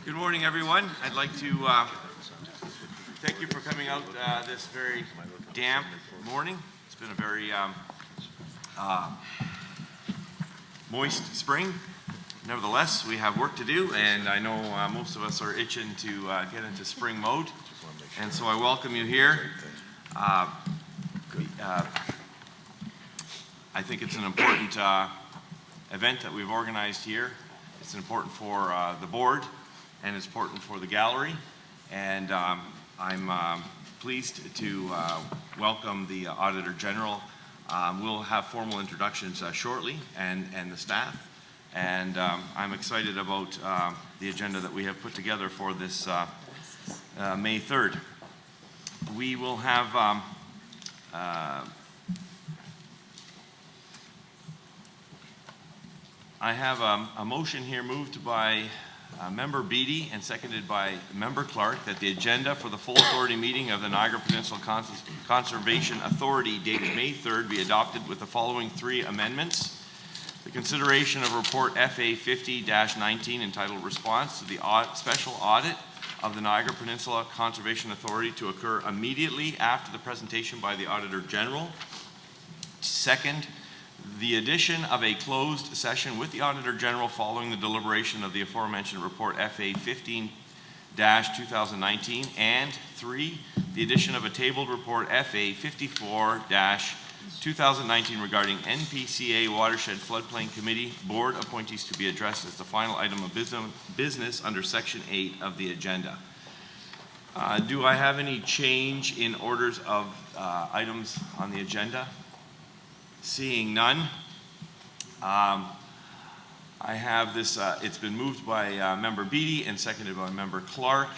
Good morning, everyone. I'd like to thank you for coming out this very damp morning. It's been a very moist spring. Nevertheless, we have work to do, and I know most of us are itching to get into spring mode. And so I welcome you here. I think it's an important event that we've organized here. It's important for the board, and it's important for the gallery. And I'm pleased to welcome the Auditor General. We'll have formal introductions shortly, and the staff. And I'm excited about the agenda that we have put together for this May 3rd. We will have I have a motion here moved by Member Beattie and seconded by Member Clark that the agenda for the full authority meeting of the Niagara Peninsula Conservation Authority dated May 3rd be adopted with the following three amendments. The consideration of report FA 50-19 entitled Response to the Special Audit of the Niagara Peninsula Conservation Authority to occur immediately after the presentation by the Auditor General. Second, the addition of a closed session with the Auditor General following the deliberation of the aforementioned report FA 15-2019. And three, the addition of a tabled report FA 54-2019 regarding Npca Watershed Floodplain Committee Board appointees to be addressed as the final item of business under Section 8 of the agenda. Do I have any change in orders of items on the agenda? Seeing none, I have this, it's been moved by Member Beattie and seconded by Member Clark.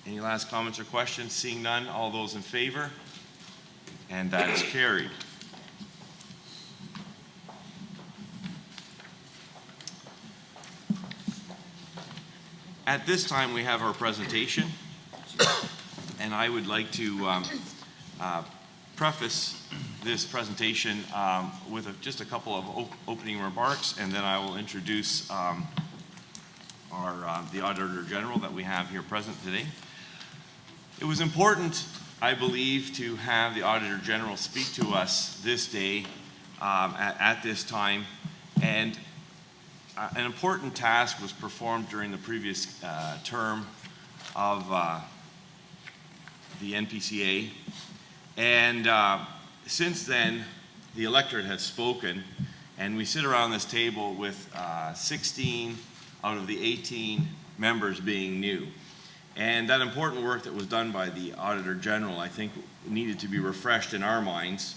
Any last comments or questions? Seeing none, all those in favor? And that is carried. At this time, we have our presentation, and I would like to preface this presentation with just a couple of opening remarks, and then I will introduce the Auditor General that we have here present today. It was important, I believe, to have the Auditor General speak to us this day at this time, and an important task was performed during the previous term of the Npca. And since then, the electorate has spoken, and we sit around this table with 16 out of the 18 members being new. And that important work that was done by the Auditor General, I think, needed to be refreshed in our minds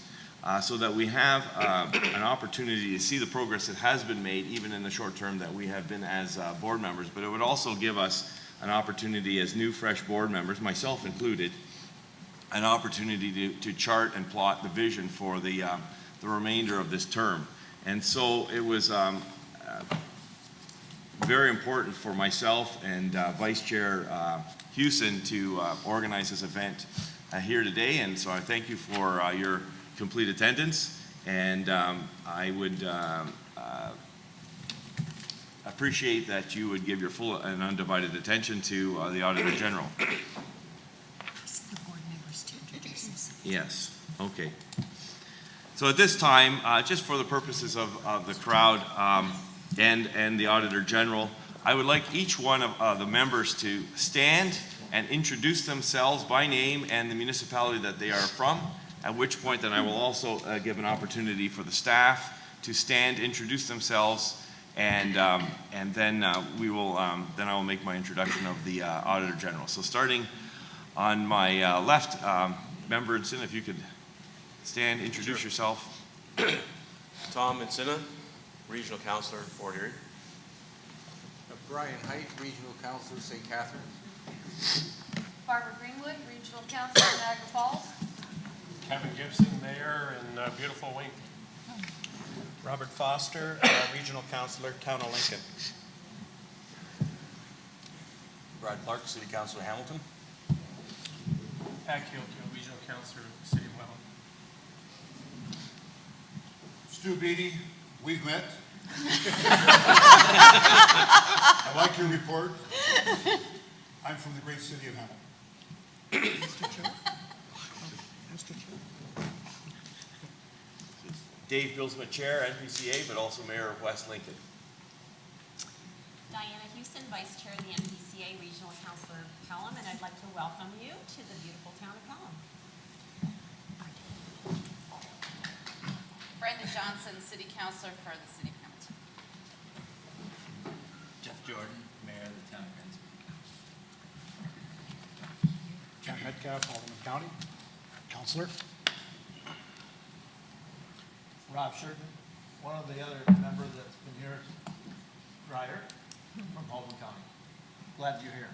so that we have an opportunity to see the progress that has been made, even in the short term that we have been as board members. But it would also give us an opportunity as new, fresh board members, myself included, an opportunity to chart and plot the vision for the remainder of this term. And so it was very important for myself and Vice Chair Hewson to organize this event here today. And so I thank you for your complete attendance. And I would appreciate that you would give your full and undivided attention to the Auditor General. Yes, okay. So at this time, just for the purposes of the crowd and the Auditor General, I would like each one of the members to stand and introduce themselves by name and the municipality that they are from, at which point then I will also give an opportunity for the staff to stand, introduce themselves, and then I will make my introduction of the Auditor General. So starting on my left, Member Encina, if you could stand, introduce yourself. Tom Encina, Regional Councillor, Fort Erie. Brian Height, Regional Councillor, St. Catharines. Barbara Greenwood, Regional Councillor, Niagara Falls. Kevin Gibson, Mayor in beautiful Wink. Robert Foster, Regional Councillor, Town of Lincoln. Brad Clark, City Councillor, Hamilton. Pat Keogh, Regional Councillor, City of Welland. Stu Beattie, we've met. I like your report. I'm from the great city of Hamilton. Mr. Chair? Mr. Chair? Dave Bilsma, Chair, Npca, but also Mayor of West Lincoln. Diana Houston, Vice Chair of the Npca Regional Councillor of Pelham, and I'd like to welcome you to the beautiful town of Pelham. Brenda Johnson, City Councilor for the City of Hamilton. Jeff Jordan, Mayor of the Town of Greensburg. Ken Metcalf, Alderman County, Councilor. Rob Sherman, one of the other members that's been here prior from Halton County. Glad you're here.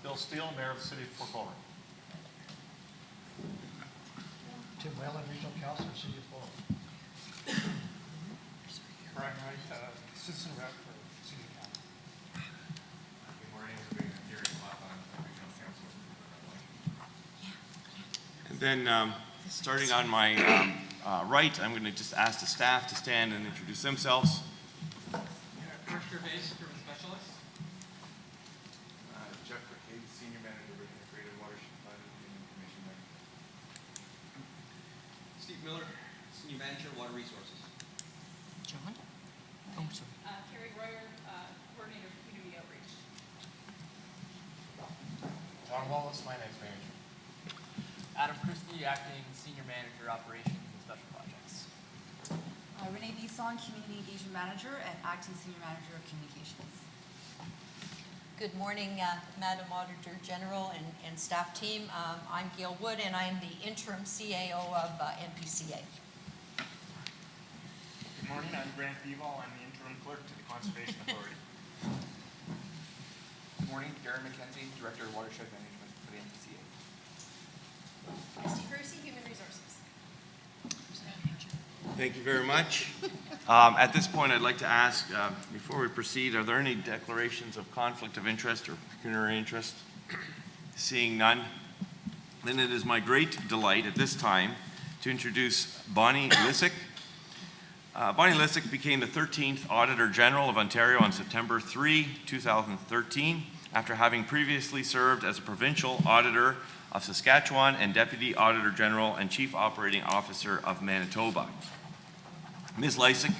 Bill Steele, Mayor of the City of Fort Culver. Tim Whalen, Regional Councilor, City of Fulham. Brian Wright, Citizen Rep for City of Hamilton. Good morning, everybody. I'm Gary Clapham, Regional Council. And then, starting on my right, I'm going to just ask the staff to stand and introduce themselves. First base, Urban Specialist. Jeff McCabe, Senior Manager of Integrated Watershed Planning and Information Management. Steve Miller, Senior Manager, Water Resources. John? Oh, sorry. Carrie Royer, Coordinator of Community Outreach. John Wallace, Finance Manager. Adam Christie, Acting Senior Manager, Operations and Special Projects. Renee Bisson, Community Engagement Manager and Acting Senior Manager of Communications. Good morning, Madam Auditor General and staff team. I'm Gail Wood, and I'm the interim CAO of Npca. Good morning, I'm Grant Beval. I'm the interim clerk to the Conservation Authority. Good morning, Gary McKenzie, Director of Watershed Management for the NPCA. Christy Kersey, Human Resources. Thank you very much. At this point, I'd like to ask, before we proceed, are there any declarations of conflict of interest or pecuniary interest? Seeing none, then it is my great delight at this time to introduce Bonnie Lissick. Bonnie Lissick became the 13th Auditor General of Ontario on September 3, 2013, after having previously served as a Provincial Auditor of Saskatchewan and Deputy Auditor General and Chief Operating Officer of Manitoba. Ms. Lissick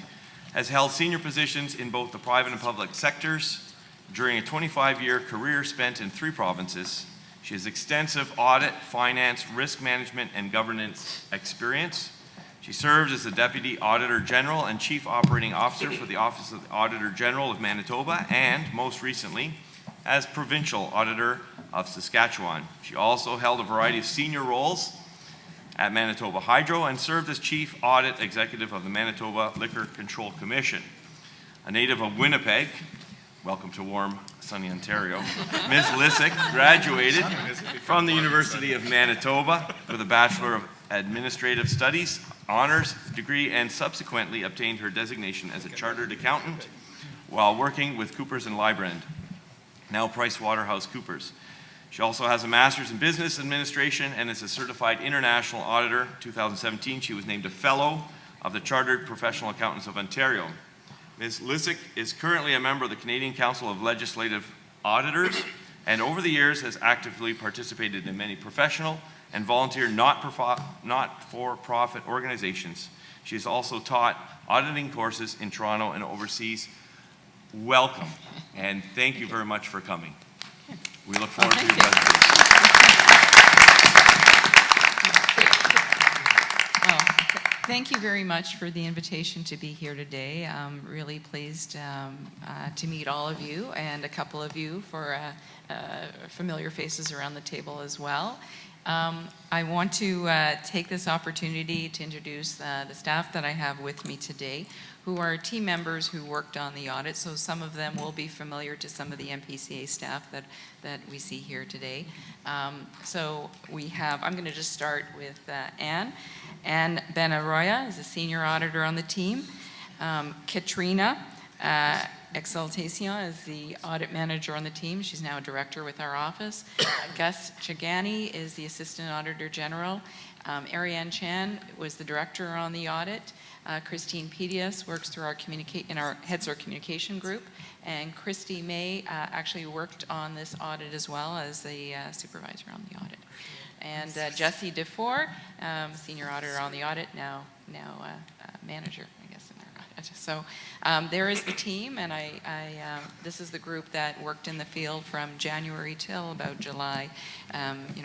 has held senior positions in both the private and public sectors. During a 25-year career spent in 3 provinces, she has extensive audit, finance, risk management, and governance experience. She served as the Deputy Auditor General and Chief Operating Officer for the Office of the Auditor General of Manitoba, and most recently, as Provincial Auditor of Saskatchewan. She also held a variety of senior roles at Manitoba Hydro and served as Chief Audit Executive of the Manitoba Liquor Control Commission. A native of Winnipeg, welcome to warm, sunny Ontario, Ms. Lissick graduated from the University of Manitoba with a Bachelor of Administrative Studies, honors degree, and subsequently obtained her designation as a Chartered Accountant while working with Coopers & Lybrand, now PricewaterhouseCoopers. She also has a Master's in Business Administration and is a Certified International Auditor. 2017, she was named a Fellow of the Chartered Professional Accountants of Ontario. Ms. Lissick is currently a member of the Canadian Council of Legislative Auditors, and over the years has actively participated in many professional and volunteer not-for-profit organizations. She has also taught auditing courses in Toronto and overseas. Welcome, and thank you very much for coming. We look forward to your presentation. Well, thank you very much for the invitation to be here today. I'm really pleased to meet all of you and a couple of you for familiar faces around the table as well. I want to take this opportunity to introduce the staff that I have with me today, who are team members who worked on the audit. So some of them will be familiar to some of the Mpca staff that we see here today. So we have, I'm going to just start with Anne. Anne Benaroya is a senior auditor on the team. Katrina Exaltacion is the audit manager on the team. She's now a director with our office. Gus Chagani is the assistant auditor general. Ariane Chan was the director on the audit. Christine Pedias works through heads our communication group. And Christy May actually worked on this audit as well as the supervisor on the audit. And Jesse DeFore, senior auditor on the audit, now manager, I guess. So there is the team, and this is the group that worked in the field from January till about July,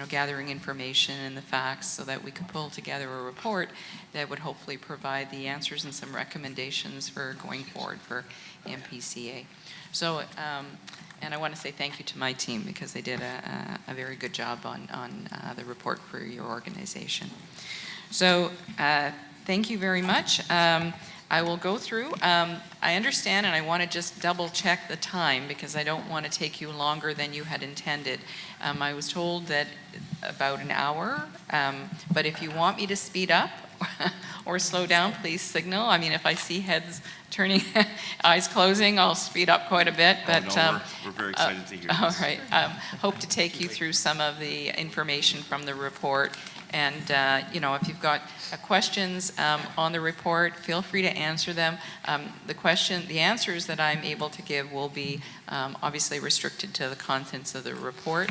gathering information and the facts so that we could pull together a report that would hopefully provide the answers and some recommendations for going forward for Mpca. So, and I want to say thank you to my team because they did a very good job on the report for your organization. So thank you very much. I will go through. I understand, and I want to just double check the time because I don't want to take you longer than you had intended. I was told that about an hour, but if you want me to speed up or slow down, please signal. I mean, if I see heads turning, eyes closing, I'll speed up quite a bit. But no, we're very excited to hear this. All right. Hope to take you through some of the information from the report. And, if you've got questions on the report, feel free to answer them. The answers that I'm able to give will be obviously restricted to the contents of the report.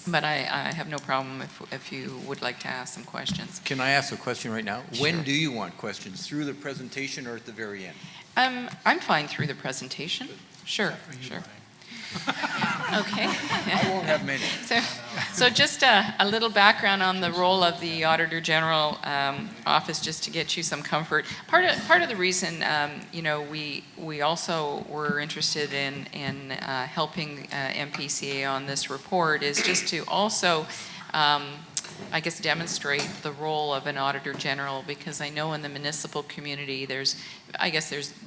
But I have no problem if you would like to ask some questions. Can I ask a question right now? Sure. When do you want questions? Through the presentation or at the very end? I'm fine through the presentation. Sure. Okay. I won't have many. So just a little background on the role of the Auditor General office, just to get you some comfort. Part of the reason, we also were interested in helping Mpca on this report is just to also demonstrate the role of an Auditor General, because I know in the municipal community there's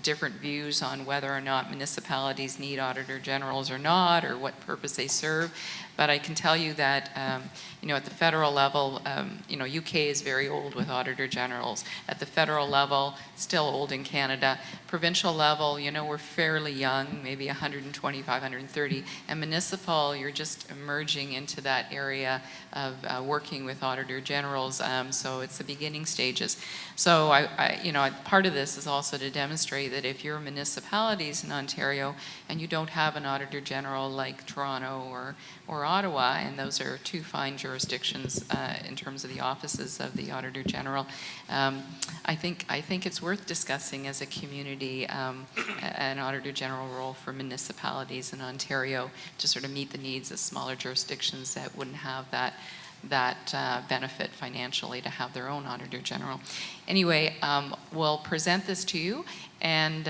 different views on whether or not municipalities need Auditor Generals or not, or what purpose they serve. But I can tell you that, at the federal level, UK is very old with Auditor Generals. At the federal level, still old in Canada. Provincial level, we're fairly young, maybe 125, 130. And municipal, you're just emerging into that area of working with Auditor Generals. So it's the beginning stages. So part of this is also to demonstrate that if you're municipalities in Ontario and you don't have an Auditor General like Toronto or Ottawa, and those are two fine jurisdictions in terms of the offices of the Auditor General, I think it's worth discussing as a community an Auditor General role for municipalities in Ontario to sort of meet the needs of smaller jurisdictions that wouldn't have that benefit financially to have their own Auditor General. Anyway, we'll present this to you and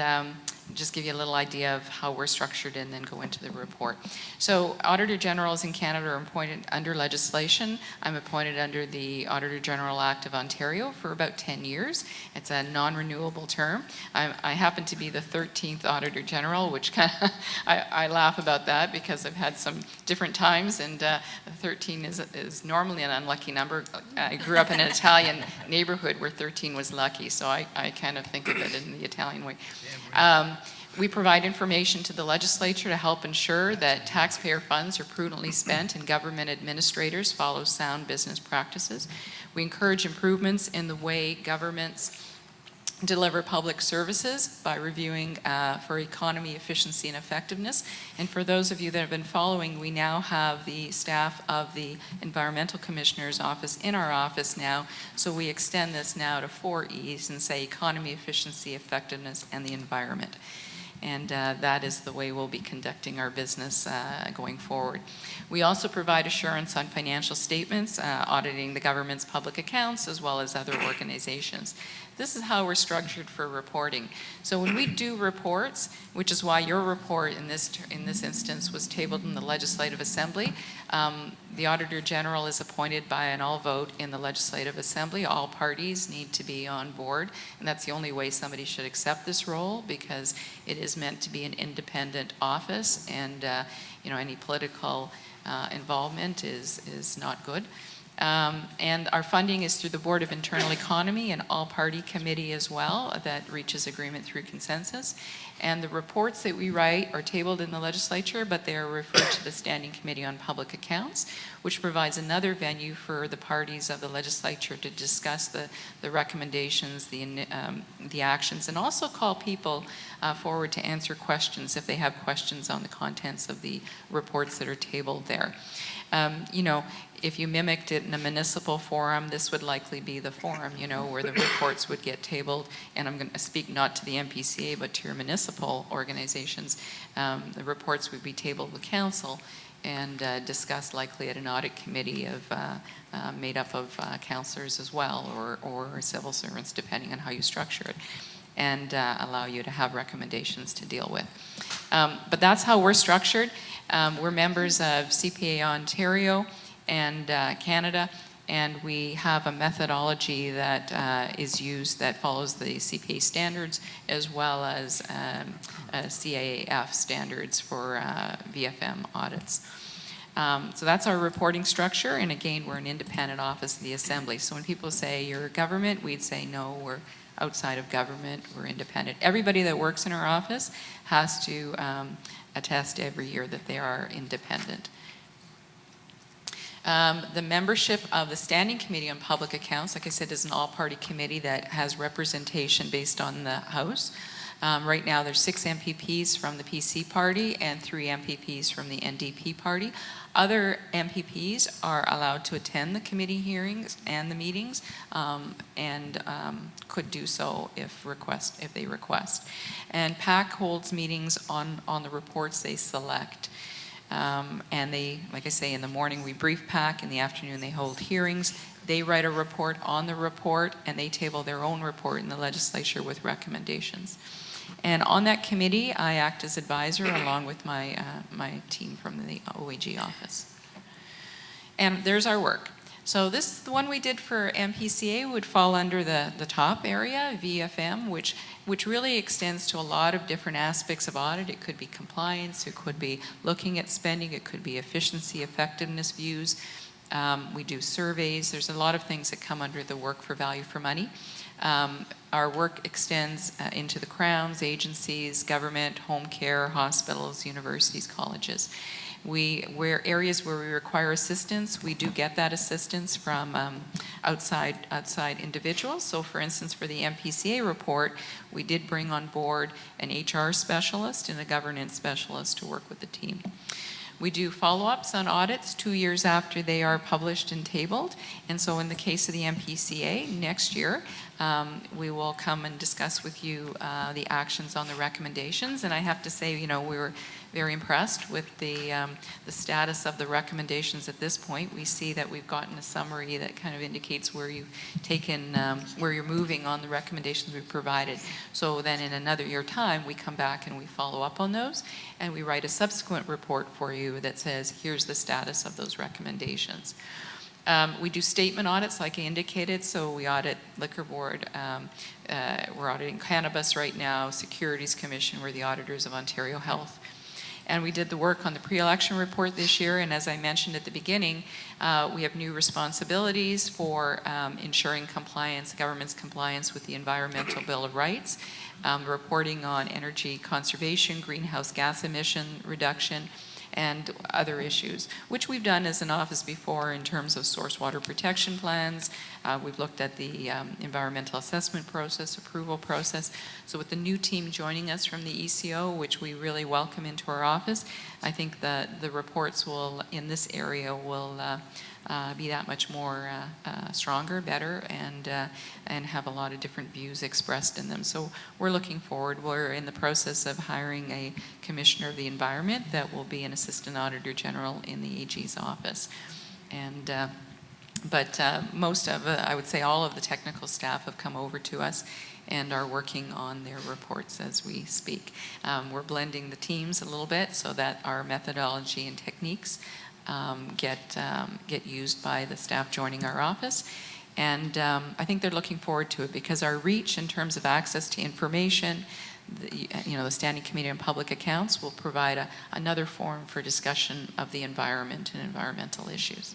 just give you a little idea of how we're structured and then go into the report. So Auditor Generals in Canada are appointed under legislation. I'm appointed under the Auditor General Act of Ontario for about 10 years. It's a non-renewable term. I happen to be the 13th Auditor General, which kind of, I laugh about that because I've had some different times, and 13 is normally an unlucky number. I grew up in an Italian neighborhood where 13 was lucky, so I kind of think of it in the Italian way. We provide information to the legislature to help ensure that taxpayer funds are prudently spent and government administrators follow sound business practices. We encourage improvements in the way governments deliver public services by reviewing for economy, efficiency, and effectiveness. And for those of you that have been following, we now have the staff of the Environmental Commissioner's Office in our office now. So we extend this now to 4 E's and say economy, efficiency, effectiveness, and the environment. And that is the way we'll be conducting our business going forward. We also provide assurance on financial statements, auditing the government's public accounts, as well as other organizations. This is how we're structured for reporting. So when we do reports, which is why your report in this instance was tabled in the Legislative Assembly, the Auditor General is appointed by an all vote in the Legislative Assembly. All parties need to be on board, and that's the only way somebody should accept this role, because it is meant to be an independent office, and any political involvement is not good. And our funding is through the Board of Internal Economy, an all-party committee as well that reaches agreement through consensus. And the reports that we write are tabled in the legislature, but they are referred to the Standing Committee on Public Accounts, which provides another venue for the parties of the legislature to discuss the recommendations, the actions, and also call people forward to answer questions if they have questions on the contents of the reports that are tabled there. You know, if you mimicked it in a municipal forum, this would likely be the forum, you know, where the reports would get tabled. And I'm going to speak not to the Mpca, but to your municipal organizations. The reports would be tabled with council and discussed likely at an audit committee of made up of councillors as well, or civil servants, depending on how you structure it, and allow you to have recommendations to deal with. But that's how we're structured. We're members of CPA Ontario and Canada, and we have a methodology that is used that follows the CPA standards as well as CAAF standards for VFM audits. So that's our reporting structure, and again, we're an independent office of the Assembly. So when people say you're a government, we'd say no, we're outside of government, we're independent. Everybody that works in our office has to attest every year that they are independent. The membership of the Standing Committee on Public Accounts, like I said, is an all-party committee that has representation based on the House. Right now there's 6 MPPs from the PC party and 3 MPPs from the NDP party. Other MPPs are allowed to attend the committee hearings and the meetings, and could do so if they request. And PAC holds meetings on the reports they select. And they, like I say, in the morning we brief PAC, in the afternoon they hold hearings. They write a report on the report, and they table their own report in the legislature with recommendations. And on that committee, I act as advisor along with my team from the OAG office. And there's our work. So this, the one we did for Mpca, would fall under the top area, VFM, which really extends to a lot of different aspects of audit. It could be compliance, it could be looking at spending, it could be efficiency, effectiveness views. We do surveys. There's a lot of things that come under the work for value for money. Our work extends into the crowns, agencies, government, home care, hospitals, universities, colleges. Where areas where we require assistance, we do get that assistance from outside individuals. So for instance, for the Mpca report, we did bring on board an HR specialist and a governance specialist to work with the team. We do follow-ups on audits 2 years after they are published and tabled. And so in the case of the Mpca, next year, we will come and discuss with you the actions on the recommendations. And I have to say, you know, we were very impressed with the status of the recommendations at this point. We see that we've gotten a summary that kind of indicates where you've taken, where you're moving on the recommendations we've provided. So then in another year time, we come back and we follow up on those, and we write a subsequent report for you that says, here's the status of those recommendations. We do statement audits, like I indicated, so we audit Liquor Board, we're auditing cannabis right now, Securities Commission, we're the auditors of Ontario Health. And we did the work on the pre-election report this year, and as I mentioned at the beginning, we have new responsibilities for ensuring compliance, government's compliance with the Environmental Bill of Rights, reporting on energy conservation, greenhouse gas emission reduction, and other issues, which we've done as an office before in terms of source water protection plans. We've looked at the environmental assessment process, approval process. So with the new team joining us from the ECO, which we really welcome into our office, I think that the reports will, in this area, will be that much more stronger, better, and have a lot of different views expressed in them. So we're looking forward. We're in the process of hiring a Commissioner of the Environment that will be an Assistant Auditor General in the AG's office. And but most of, I would say all of the technical staff have come over to us and are working on their reports as we speak. We're blending the teams a little bit so that our methodology and techniques get used by the staff joining our office. And I think they're looking forward to it because our reach in terms of access to information, the Standing Committee on Public Accounts will provide another forum for discussion of the environment and environmental issues.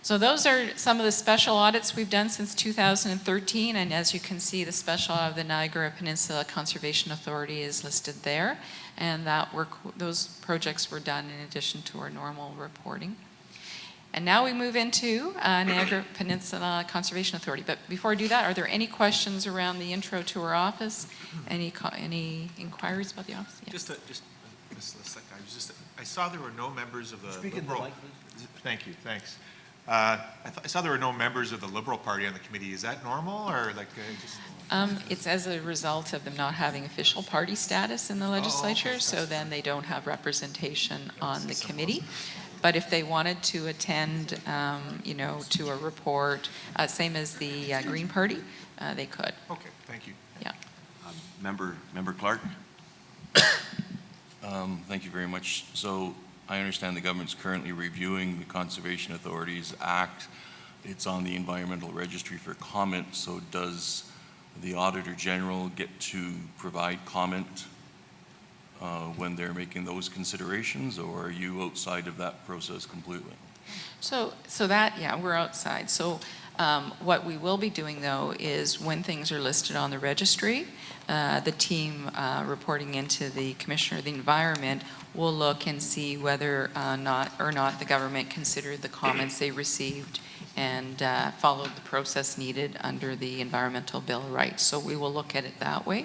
So those are some of the special audits we've done since 2013, and as you can see, the special audit of the Niagara Peninsula Conservation Authority is listed there, and those projects were done in addition to our normal reporting. And now we move into Niagara Peninsula Conservation Authority. But before I do that, are there any questions around the intro to our office? Any inquiries about the office? Yes. I saw there were no members of the Speak in the Liberal. mic, please. Thank you, thanks. I saw there were no members of the Liberal Party on the committee. Is that normal, or like just? It's as a result of them not having official party status in the legislature, so then they don't have representation on the committee. But if they wanted to attend, to a report, same as the Green Party, they could. Okay, thank you. Yeah. Member Clark? Thank you very much. So I understand the government's currently reviewing the Conservation Authorities Act. It's on the Environmental Registry for comment. So does the Auditor General get to provide comment when they're making those considerations, or are you outside of that process completely? So that, yeah, we're outside. So what we will be doing, though, is when things are listed on the registry, the team reporting into the Commissioner of the Environment will look and see whether or not the government considered the comments they received and followed the process needed under the Environmental Bill of Rights. So we will look at it that way.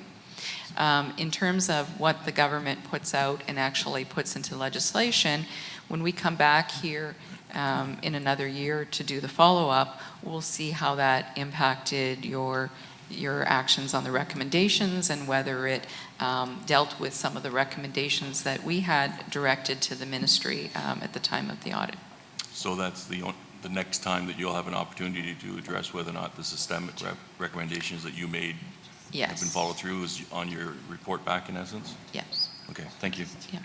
In terms of what the government puts out and actually puts into legislation, when we come back here in another year to do the follow-up, we'll see how that impacted your actions on the recommendations and whether it dealt with some of the recommendations that we had directed to the ministry at the time of the audit. So that's the next time that you'll have an opportunity to address whether or not the systemic recommendations that you made have been followed through is on your report back, in essence? Yes. Okay, thank you. Yeah.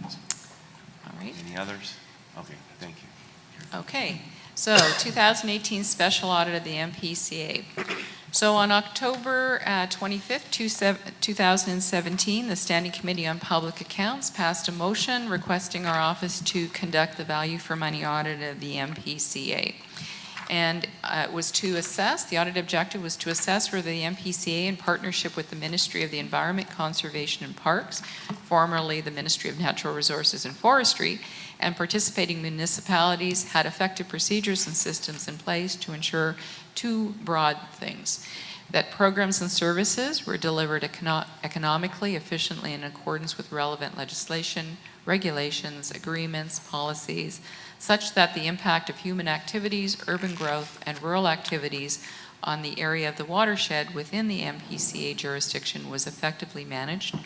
All right. Any others? Okay, thank you. Okay, so 2018 Special Audit of the Mpca. So on October 25th, 2017, the Standing Committee on Public Accounts passed a motion requesting our office to conduct the value for money audit of the Mpca. And it was to assess, the audit objective was to assess whether the Mpca, in partnership with the Ministry of the Environment, Conservation and Parks, formerly the Ministry of Natural Resources and Forestry, and participating municipalities had effective procedures and systems in place to ensure two broad things: that programs and services were delivered economically, efficiently, in accordance with relevant legislation, regulations, agreements, policies, such that the impact of human activities, urban growth, and rural activities on the area of the watershed within the Mpca jurisdiction was effectively managed,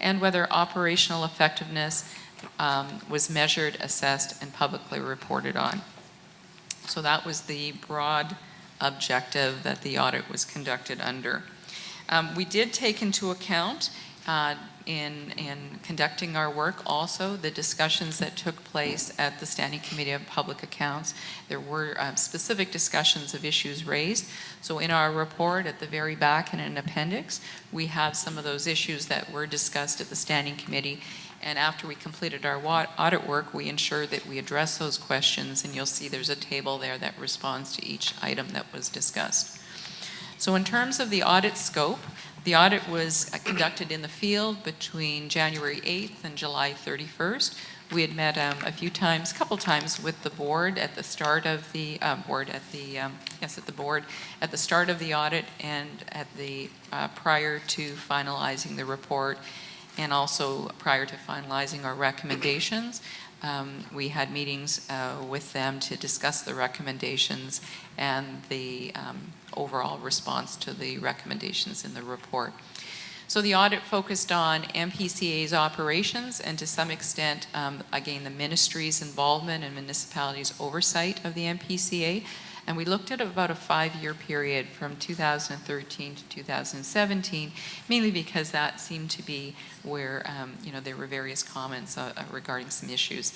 and whether operational effectiveness was measured, assessed, and publicly reported on. So that was the broad objective that the audit was conducted under. We did take into account in conducting our work also the discussions that took place at the Standing Committee of Public Accounts. There were specific discussions of issues raised. So in our report at the very back in an appendix, we have some of those issues that were discussed at the Standing Committee. And after we completed our audit work, we ensured that we address those questions, and you'll see there's a table there that responds to each item that was discussed. So in terms of the audit scope, the audit was conducted in the field between January 8th and July 31st. We had met a couple times with the board at the start of the at the start of the audit and at the prior to finalizing the report, and also prior to finalizing our recommendations. We had meetings with them to discuss the recommendations and the overall response to the recommendations in the report. So the audit focused on Mpca's operations and to some extent, again, the ministry's involvement and municipalities' oversight of the Mpca. And we looked at about a 5-year period from 2013 to 2017, mainly because that seemed to be where there were various comments regarding some issues.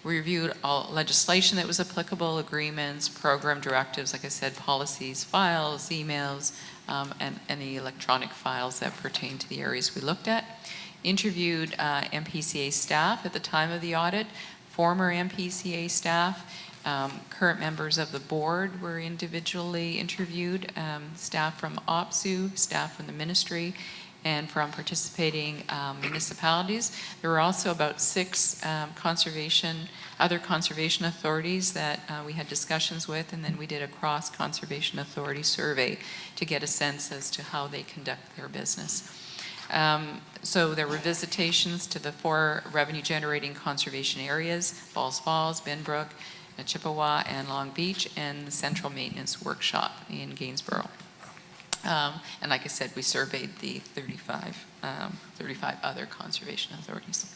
We reviewed all legislation that was applicable, agreements, program directives, like I said, policies, files, emails, and any electronic files that pertain to the areas we looked at. Interviewed Mpca staff at the time of the audit, former Mpca staff, Current members of the board were individually interviewed, staff from OPSU, staff from the ministry, and from participating municipalities. There were also about 6 other conservation authorities that we had discussions with, and then we did a cross-conservation authority survey to get a sense as to how they conduct their business. So there were visitations to the 4 revenue-generating conservation areas, Falls Falls, Binbrook, Chippewa, and Long Beach, and the Central Maintenance Workshop in Gainsborough. And like I said, we surveyed the 35 other conservation authorities.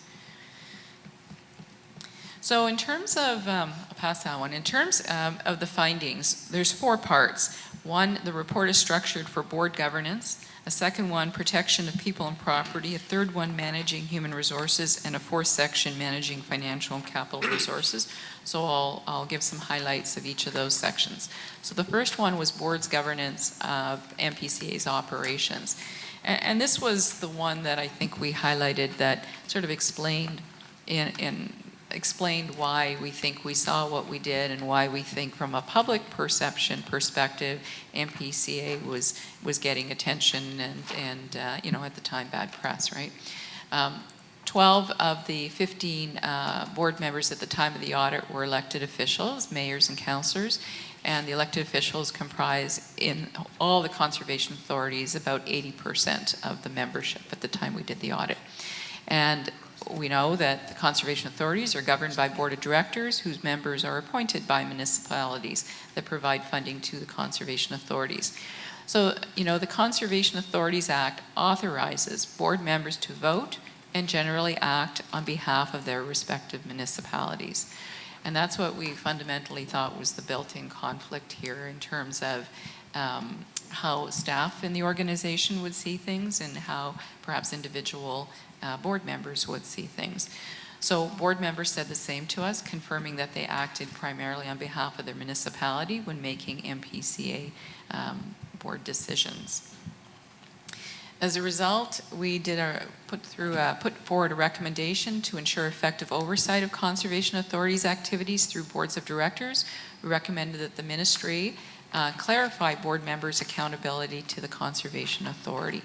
So in terms of, I'll pass that one. In terms of the findings, there's 4 parts. One, the report is structured for board governance. A second one, protection of people and property. A third one, managing human resources. And a 4th section, managing financial and capital resources. So I'll give some highlights of each of those sections. So the first one was board's governance of Mpca's operations. And this was the one that I think we highlighted that sort of explained why we think we saw what we did and why we think from a public perception perspective, Mpca was getting attention and you know, at the time, bad press, right? 12 of the 15 board members at the time of the audit were elected officials, mayors and councillors, and the elected officials comprise in all the conservation authorities about 80% of the membership at the time we did the audit. And we know that the conservation authorities are governed by board of directors whose members are appointed by municipalities that provide funding to the conservation authorities. So, you know, the Conservation Authorities Act authorizes board members to vote and generally act on behalf of their respective municipalities. And that's what we fundamentally thought was the built-in conflict here in terms of how staff in the organization would see things and how perhaps individual board members would see things. So board members said the same to us, confirming that they acted primarily on behalf of their municipality when making Mpca board decisions. As a result, we put forward a recommendation to ensure effective oversight of conservation authorities' activities through boards of directors. We recommended that the ministry clarify board members' accountability to the conservation authority.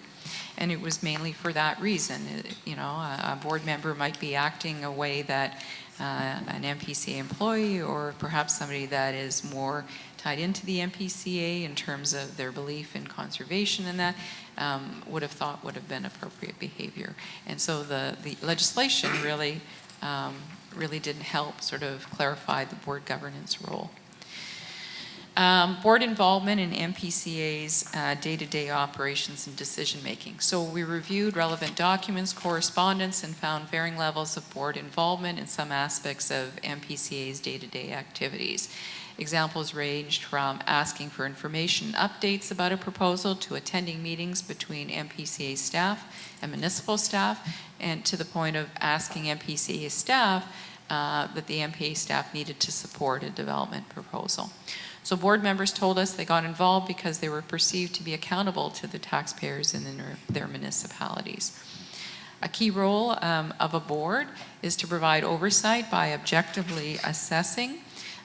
And it was mainly for that reason. You know, a board member might be acting a way that an Mpca employee or perhaps somebody that is more tied into the Mpca in terms of their belief in conservation and that would have thought would have been appropriate behavior. And so the legislation really didn't help sort of clarify the board governance role. Board involvement in Mpca's day-to-day operations and decision-making. So we reviewed relevant documents, correspondence, and found varying levels of board involvement in some aspects of Mpca's day-to-day activities. Examples ranged from asking for information updates about a proposal to attending meetings between Mpca staff and municipal staff, and to the point of asking Mpca staff that the MPA staff needed to support a development proposal. So board members told us they got involved because they were perceived to be accountable to the taxpayers in their municipalities. A key role of a board is to provide oversight by objectively assessing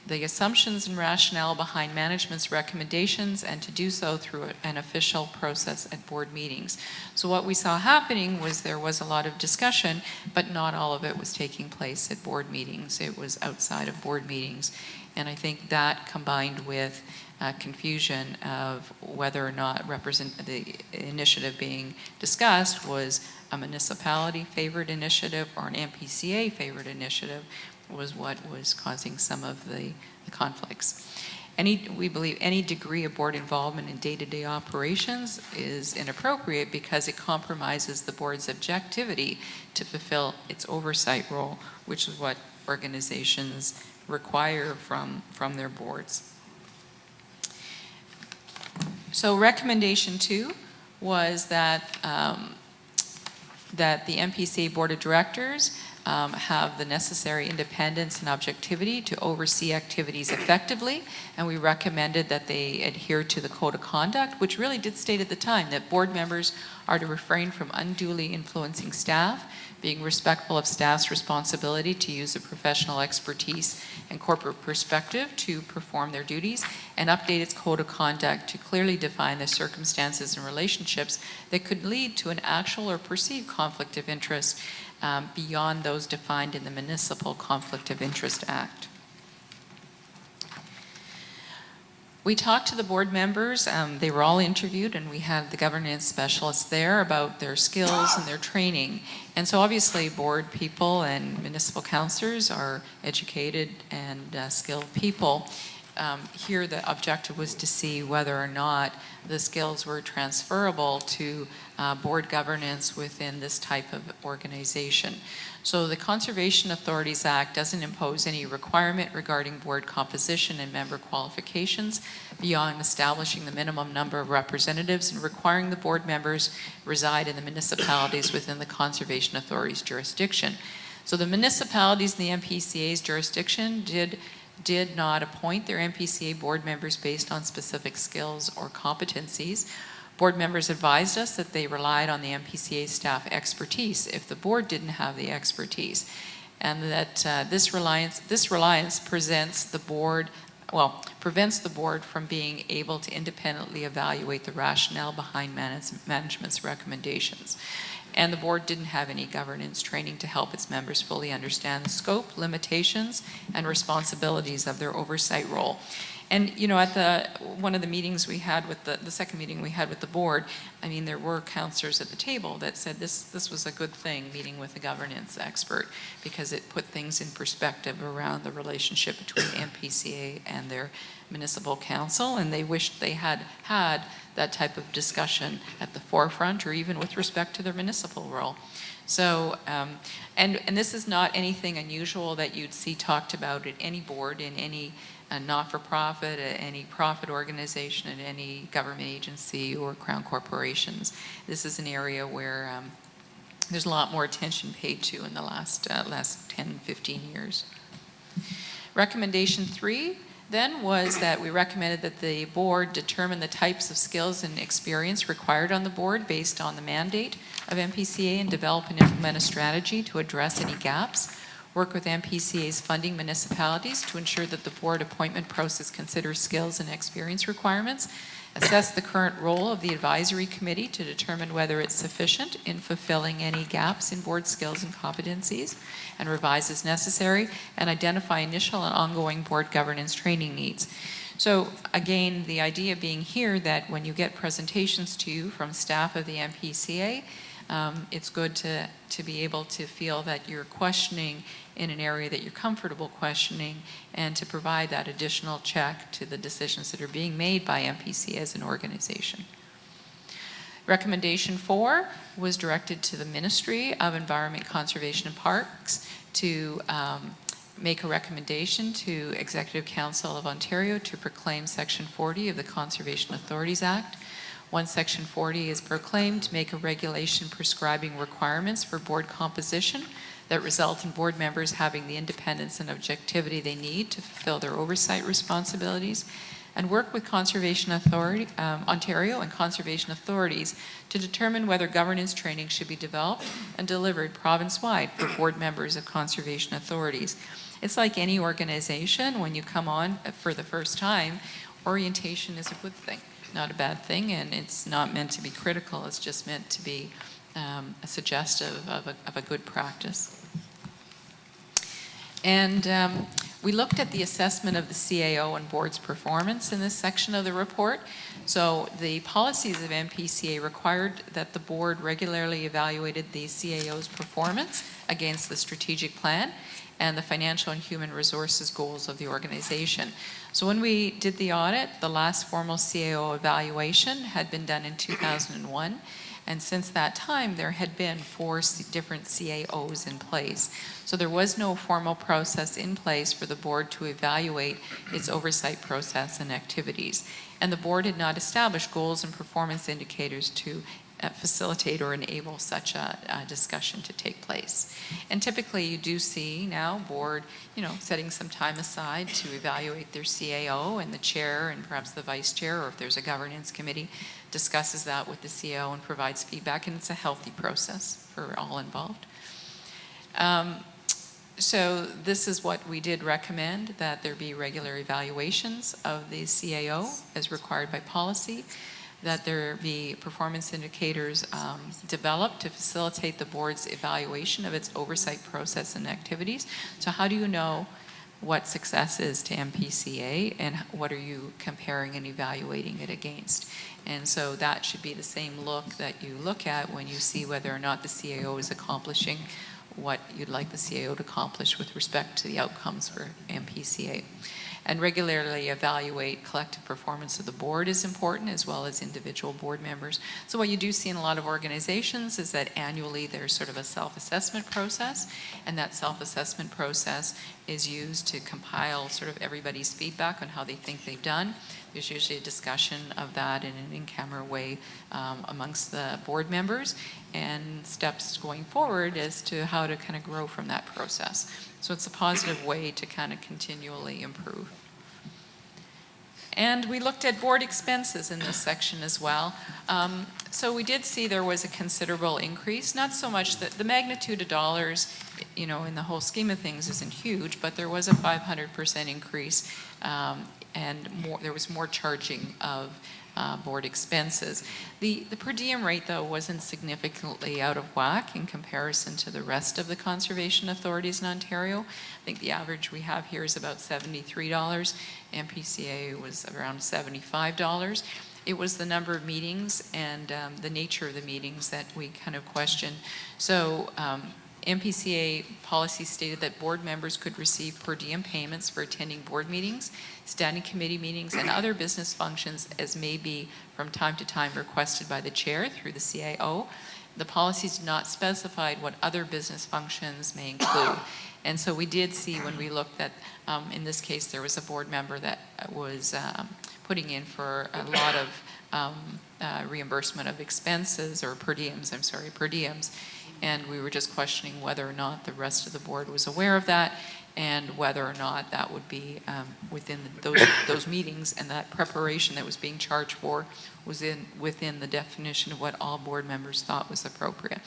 the assumptions and rationale behind management's recommendations, and to do so through an official process at board meetings. So what we saw happening was there was a lot of discussion, but not all of it was taking place at board meetings. It was outside of board meetings. And I think that combined with confusion of whether or not the initiative being discussed was a municipality favored initiative or an Mpca favored initiative was what was causing some of the conflicts. We believe any degree of board involvement in day-to-day operations is inappropriate because it compromises the board's objectivity to fulfill its oversight role, which is what organizations require from their boards. So recommendation 2 was that the Mpca Board of Directors have the necessary independence and objectivity to oversee activities effectively, and we recommended that they adhere to the Code of Conduct, which really did state at the time that board members are to refrain from unduly influencing staff, being respectful of staff's responsibility to use their professional expertise and corporate perspective to perform their duties, and update its code of conduct to clearly define the circumstances and relationships that could lead to an actual or perceived conflict of interest beyond those defined in the Municipal Conflict of Interest Act. We talked to the board members. They were all interviewed, and we had the governance specialists there about their skills and their training. And so obviously board people and municipal councillors are educated and skilled people. Here the objective was to see whether or not the skills were transferable to board governance within this type of organization. So the Conservation Authorities Act doesn't impose any requirement regarding board composition and member qualifications beyond establishing the minimum number of representatives and requiring the board members reside in the municipalities within the Conservation Authority's jurisdiction. So the municipalities in the Mpca's jurisdiction did not appoint their Mpca board members based on specific skills or competencies. Board members advised us that they relied on the Mpca staff expertise if the board didn't have the expertise, and that this reliance prevents the board from being able to independently evaluate the rationale behind management's recommendations. And the board didn't have any governance training to help its members fully understand the scope, limitations, and responsibilities of their oversight role. And you know, at one of the meetings we had with the second meeting we had with the board, I mean, there were councillors at the table that said this was a good thing, meeting with a governance expert, because it put things in perspective around the relationship between Mpca and their municipal council, and they wished they had had that type of discussion at the forefront, or even with respect to their municipal role. So, and this is not anything unusual that you'd see talked about at any board, in any not-for-profit, any profit organization, at any government agency or crown corporations. This is an area where there's a lot more attention paid to in the last 10, 15 years. Recommendation 3 then was that we recommended that the board determine the types of skills and experience required on the board based on the mandate of Mpca and develop and implement a strategy to address any gaps. Work with Mpca's funding municipalities to ensure that the board appointment process considers skills and experience requirements. Assess the current role of the advisory committee to determine whether it's sufficient in fulfilling any gaps in board skills and competencies, and revise as necessary, and identify initial and ongoing board governance training needs. So again, the idea being here that when you get presentations to you from staff of the Mpca, it's good to be able to feel that you're questioning in an area that you're comfortable questioning, and to provide that additional check to the decisions that are being made by Mpca as an organization. Recommendation 4 was directed to the Ministry of Environment, Conservation and Parks to make a recommendation to Executive Council of Ontario to proclaim Section 40 of the Conservation Authorities Act. Once Section 40 is proclaimed, make a regulation prescribing requirements for board composition that result in board members having the independence and objectivity they need to fulfill their oversight responsibilities, and work with Conservation Authority, Ontario and conservation authorities to determine whether governance training should be developed and delivered province-wide for board members of conservation authorities. It's like any organization, when you come on for the first time, orientation is a good thing, not a bad thing, and it's not meant to be critical, it's just meant to be a suggestive of a good practice. And we looked at the assessment of the CAO and board's performance in this section of the report. So the policies of Mpca required that the board regularly evaluated the CAO's performance against the strategic plan and the financial and human resources goals of the organization. So when we did the audit, the last formal CAO evaluation had been done in 2001. And since that time, there had been 4 different CAOs in place. So there was no formal process in place for the board to evaluate its oversight process and activities. And the board had not established goals and performance indicators to facilitate or enable such a discussion to take place. And typically you do see now board, setting some time aside to evaluate their CAO, and the chair and perhaps the vice chair, or if there's a governance committee, discusses that with the CAO and provides feedback, and it's a healthy process for all involved. So this is what we did recommend, that there be regular evaluations of the CAO as required by policy, that there be performance indicators developed to facilitate the board's evaluation of its oversight process and activities. So how do you know what success is to Mpca, and what are you comparing and evaluating it against? And so that should be the same look that you look at when you see whether or not the CAO is accomplishing what you'd like the CAO to accomplish with respect to the outcomes for Mpca. And regularly evaluate collective performance of the board is important, as well as individual board members. So what you do see in a lot of organizations is that annually there's sort of a self-assessment process, and that self-assessment process is used to compile sort of everybody's feedback on how they think they've done. There's usually a discussion of that in an in-camera way amongst the board members, and steps going forward as to how to kind of grow from that process. So it's a positive way to kind of continually improve. And we looked at board expenses in this section as well. So we did see there was a considerable increase, not so much that the magnitude of dollars, you know, in the whole scheme of things isn't huge, but there was a 500% increase, and there was more charging of board expenses. The per diem rate, though, wasn't significantly out of whack in comparison to the rest of the conservation authorities in Ontario. I think the average we have here is about $73. Mpca was around $75. It was the number of meetings and the nature of the meetings that we kind of questioned. So Mpca policy stated that board members could receive per diem payments for attending board meetings, standing committee meetings, and other business functions as may be from time to time requested by the chair through the CAO. The policies do not specify what other business functions may include. And so we did see when we looked at, in this case, there was a board member that was putting in for a lot of reimbursement of expenses, or per diems, I'm sorry, per diems. And we were just questioning whether or not the rest of the board was aware of that, and whether or not that would be within those meetings, and that preparation that was being charged for was within the definition of what all board members thought was appropriate.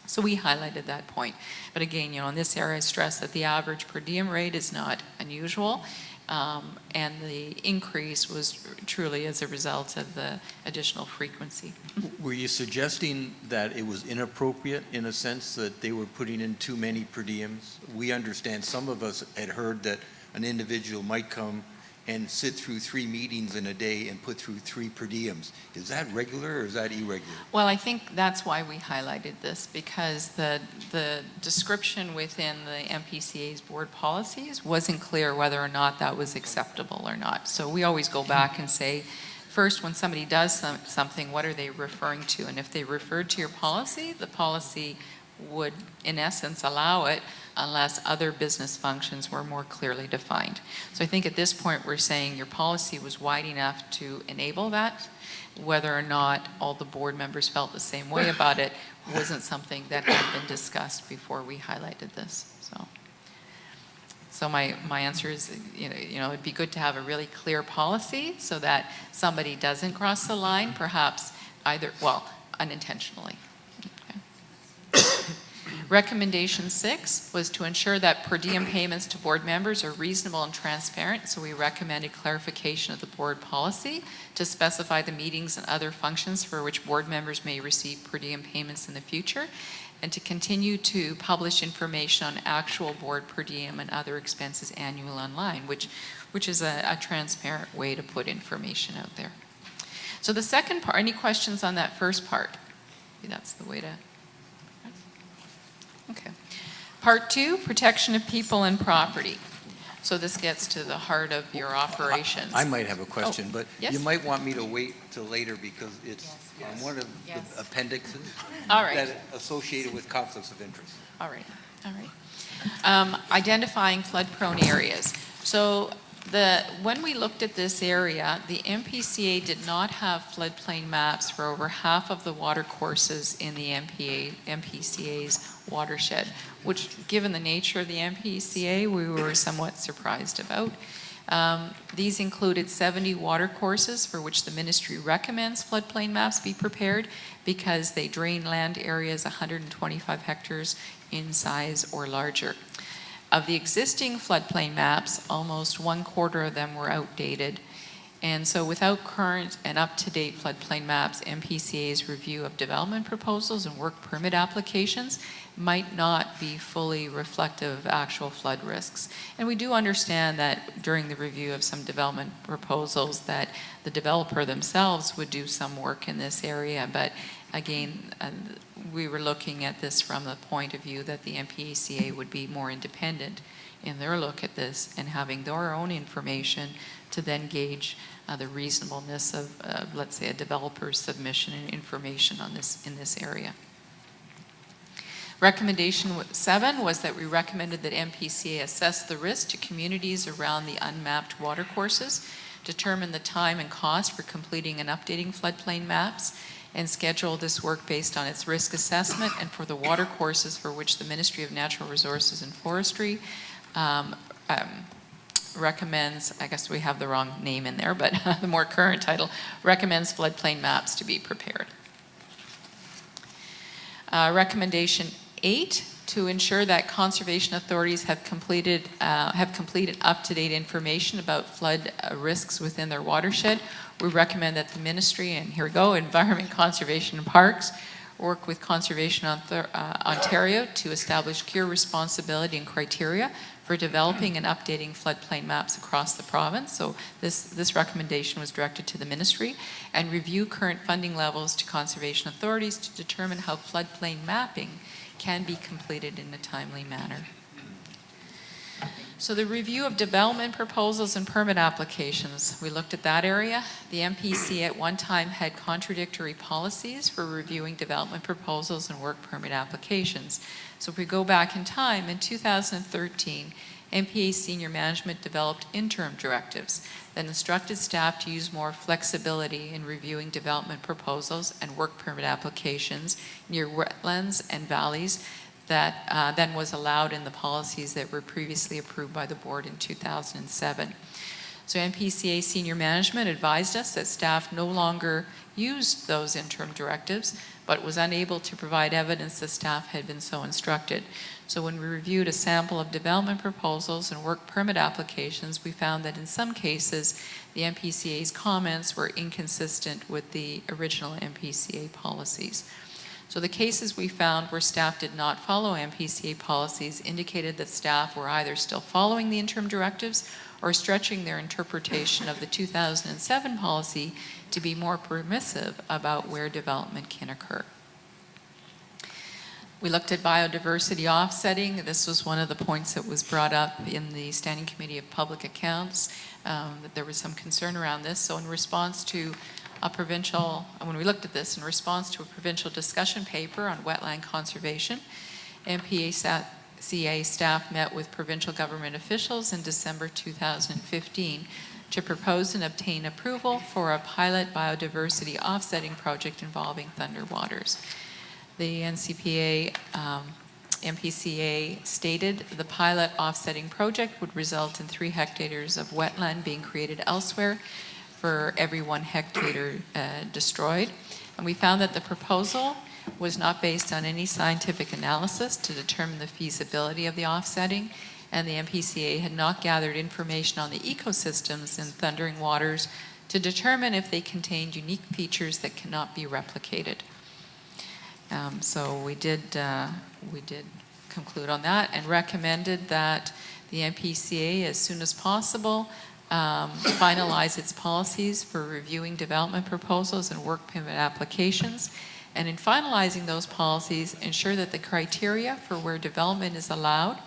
So we highlighted that point. But again, you know, in this area, I stress that the average per diem rate is not unusual, and the increase was truly as a result of the additional frequency. Were you suggesting that it was inappropriate in a sense that they were putting in too many per diems? We understand, some of us had heard that an individual might come and sit through 3 meetings in a day and put through 3 per diems. Is that regular or is that irregular? Well, I think that's why we highlighted this, because the description within the Mpca's board policies wasn't clear whether or not that was acceptable or not. So we always go back and say, first, when somebody does something, what are they referring to? And if they referred to your policy, the policy would, in essence, allow it unless other business functions were more clearly defined. So I think at this point we're saying your policy was wide enough to enable that. Whether or not all the board members felt the same way about it wasn't something that had been discussed before we highlighted this. So my answer is, you know, it'd be good to have a really clear policy so that somebody doesn't cross the line, perhaps either, well, unintentionally. Recommendation 6 was to ensure that per diem payments to board members are reasonable and transparent, so we recommended clarification of the board policy to specify the meetings and other functions for which board members may receive per diem payments in the future, and to continue to publish information on actual board per diem and other expenses annual online, which is a transparent way to put information out there. So the second part, any questions on that first part? Maybe that's the way to... Okay. Part 2, protection of people and property. So this gets to the heart of your operations. I might have a question, but yes? you might want me to wait till later because it's on one of the appendixes All right. that associated with conflicts of interest. All right. All right. Identifying flood-prone areas. So when we looked at this area, the Mpca did not have floodplain maps for over half of the water courses in the Mpca's watershed, which, given the nature of the Mpca, we were somewhat surprised about. These included 70 water courses for which the ministry recommends floodplain maps be prepared because they drain land areas 125 hectares in size or larger. Of the existing floodplain maps, almost 1/4 of them were outdated. And so without current and up-to-date floodplain maps, MPCA's review of development proposals and work permit applications might not be fully reflective of actual flood risks. And we do understand that during the review of some development proposals that the developer themselves would do some work in this area, but again, we were looking at this from the point of view that the Mpca would be more independent in their look at this and having their own information to then gauge the reasonableness of, let's say, a developer's submission and information on this in this area. Recommendation 7 was that we recommended that Mpca assess the risk to communities around the unmapped watercourses, determine the time and cost for completing and updating floodplain maps, and schedule this work based on its risk assessment, and for the watercourses for which the Ministry of Natural Resources and Forestry recommends, I guess we have the wrong name in there, but the more current title, recommends floodplain maps to be prepared. Recommendation 8, to ensure that conservation authorities have completed up-to-date information about flood risks within their watershed. We recommend that the Ministry, and here we go, Environment, Conservation and Parks, work with Conservation Ontario to establish clear responsibility and criteria for developing and updating floodplain maps across the province. So this recommendation was directed to the Ministry, and review current funding levels to conservation authorities to determine how floodplain mapping can be completed in a timely manner. So the review of development proposals and permit applications, we looked at that area. The Mpca at one time had contradictory policies for reviewing development proposals and work permit applications. So if we go back in time, in 2013, Mpca senior management developed interim directives that instructed staff to use more flexibility in reviewing development proposals and work permit applications near wetlands and valleys that then was allowed in the policies that were previously approved by the board in 2007. So Mpca senior management advised us that staff no longer used those interim directives, but was unable to provide evidence that staff had been so instructed. So when we reviewed a sample of development proposals and work permit applications, we found that in some cases, the Mpca's comments were inconsistent with the original Mpca policies. So the cases we found where staff did not follow Mpca policies indicated that staff were either still following the interim directives or stretching their interpretation of the 2007 policy to be more permissive about where development can occur. We looked at biodiversity offsetting. This was one of the points that was brought up in the Standing Committee of Public Accounts, that there was some concern around this. So in response to when we looked at this, in response to a provincial discussion paper on wetland conservation, Mpca staff met with provincial government officials in December 2015 to propose and obtain approval for a pilot biodiversity offsetting project involving Thunder Waters. The Mpca stated the pilot offsetting project would result in 3 hectares of wetland being created elsewhere for every 1 hectare destroyed. And we found that the proposal was not based on any scientific analysis to determine the feasibility of the offsetting, and the Mpca had not gathered information on the ecosystems in Thundering Waters to determine if they contained unique features that cannot be replicated. So we did conclude on that and recommended that the Mpca, as soon as possible, finalize its policies for reviewing development proposals and work permit applications, and in finalizing those policies, ensure that the criteria for where development is allowed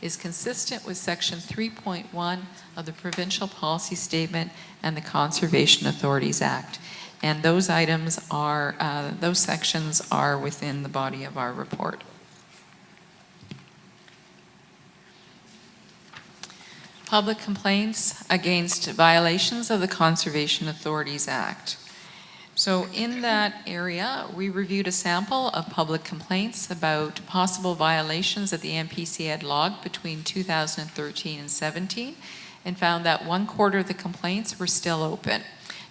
is consistent with Section 3.1 of the Provincial Policy Statement and the Conservation Authorities Act. And those items are, those sections are within the body of our report. Public complaints against violations of the Conservation Authorities Act. So in that area, we reviewed a sample of public complaints about possible violations that the Mpca had logged between 2013 and 17, and found that 1/4 of the complaints were still open,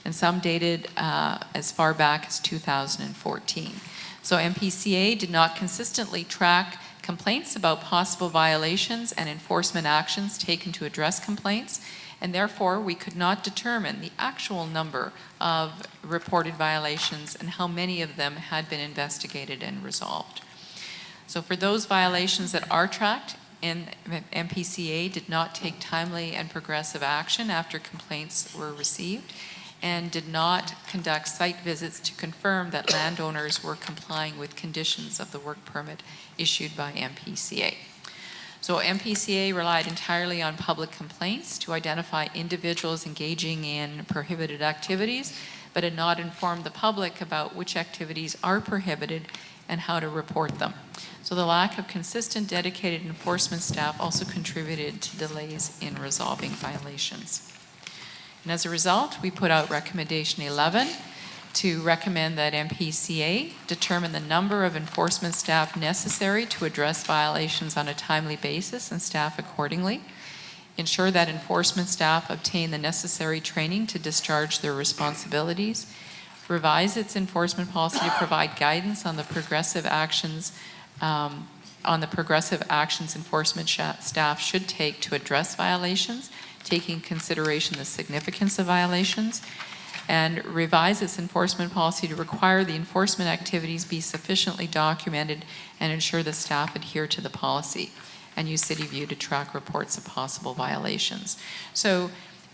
and some dated as far back as 2014. So Mpca did not consistently track complaints about possible violations and enforcement actions taken to address complaints, and therefore we could not determine the actual number of reported violations and how many of them had been investigated and resolved. So for those violations that are tracked, Mpca did not take timely and progressive action after complaints were received, and did not conduct site visits to confirm that landowners were complying with conditions of the work permit issued by Mpca. So Mpca relied entirely on public complaints to identify individuals engaging in prohibited activities, but had not informed the public about which activities are prohibited and how to report them. So the lack of consistent dedicated enforcement staff also contributed to delays in resolving violations. And as a result, we put out recommendation 11 to recommend that Mpca determine the number of enforcement staff necessary to address violations on a timely basis and staff accordingly, ensure that enforcement staff obtain the necessary training to discharge their responsibilities, revise its enforcement policy to provide guidance on the progressive actions enforcement staff should take to address violations, taking into consideration the significance of violations, and revise its enforcement policy to require the enforcement activities be sufficiently documented and ensure the staff adhere to the policy, and use CityView to track reports of possible violations. So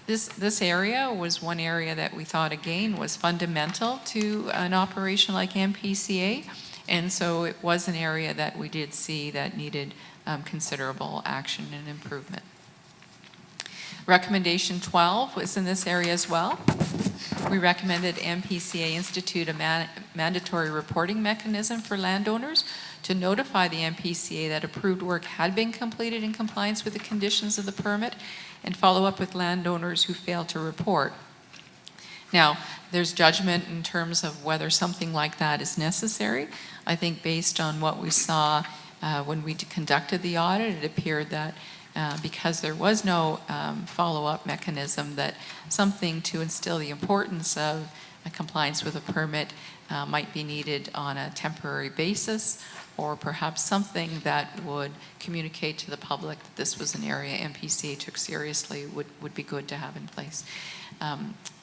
this area was one area that we thought, again, was fundamental to an operation like Mpca, and so it was an area that we did see that needed considerable action and improvement. Recommendation 12 was in this area as well. We recommended Mpca institute a mandatory reporting mechanism for landowners to notify the Mpca that approved work had been completed in compliance with the conditions of the permit, and follow up with landowners who failed to report. Now, there's judgment in terms of whether something like that is necessary. I think based on what we saw when we conducted the audit, it appeared that because there was no follow-up mechanism, that something to instill the importance of compliance with a permit might be needed on a temporary basis, or perhaps something that would communicate to the public that this was an area Mpca took seriously would be good to have in place.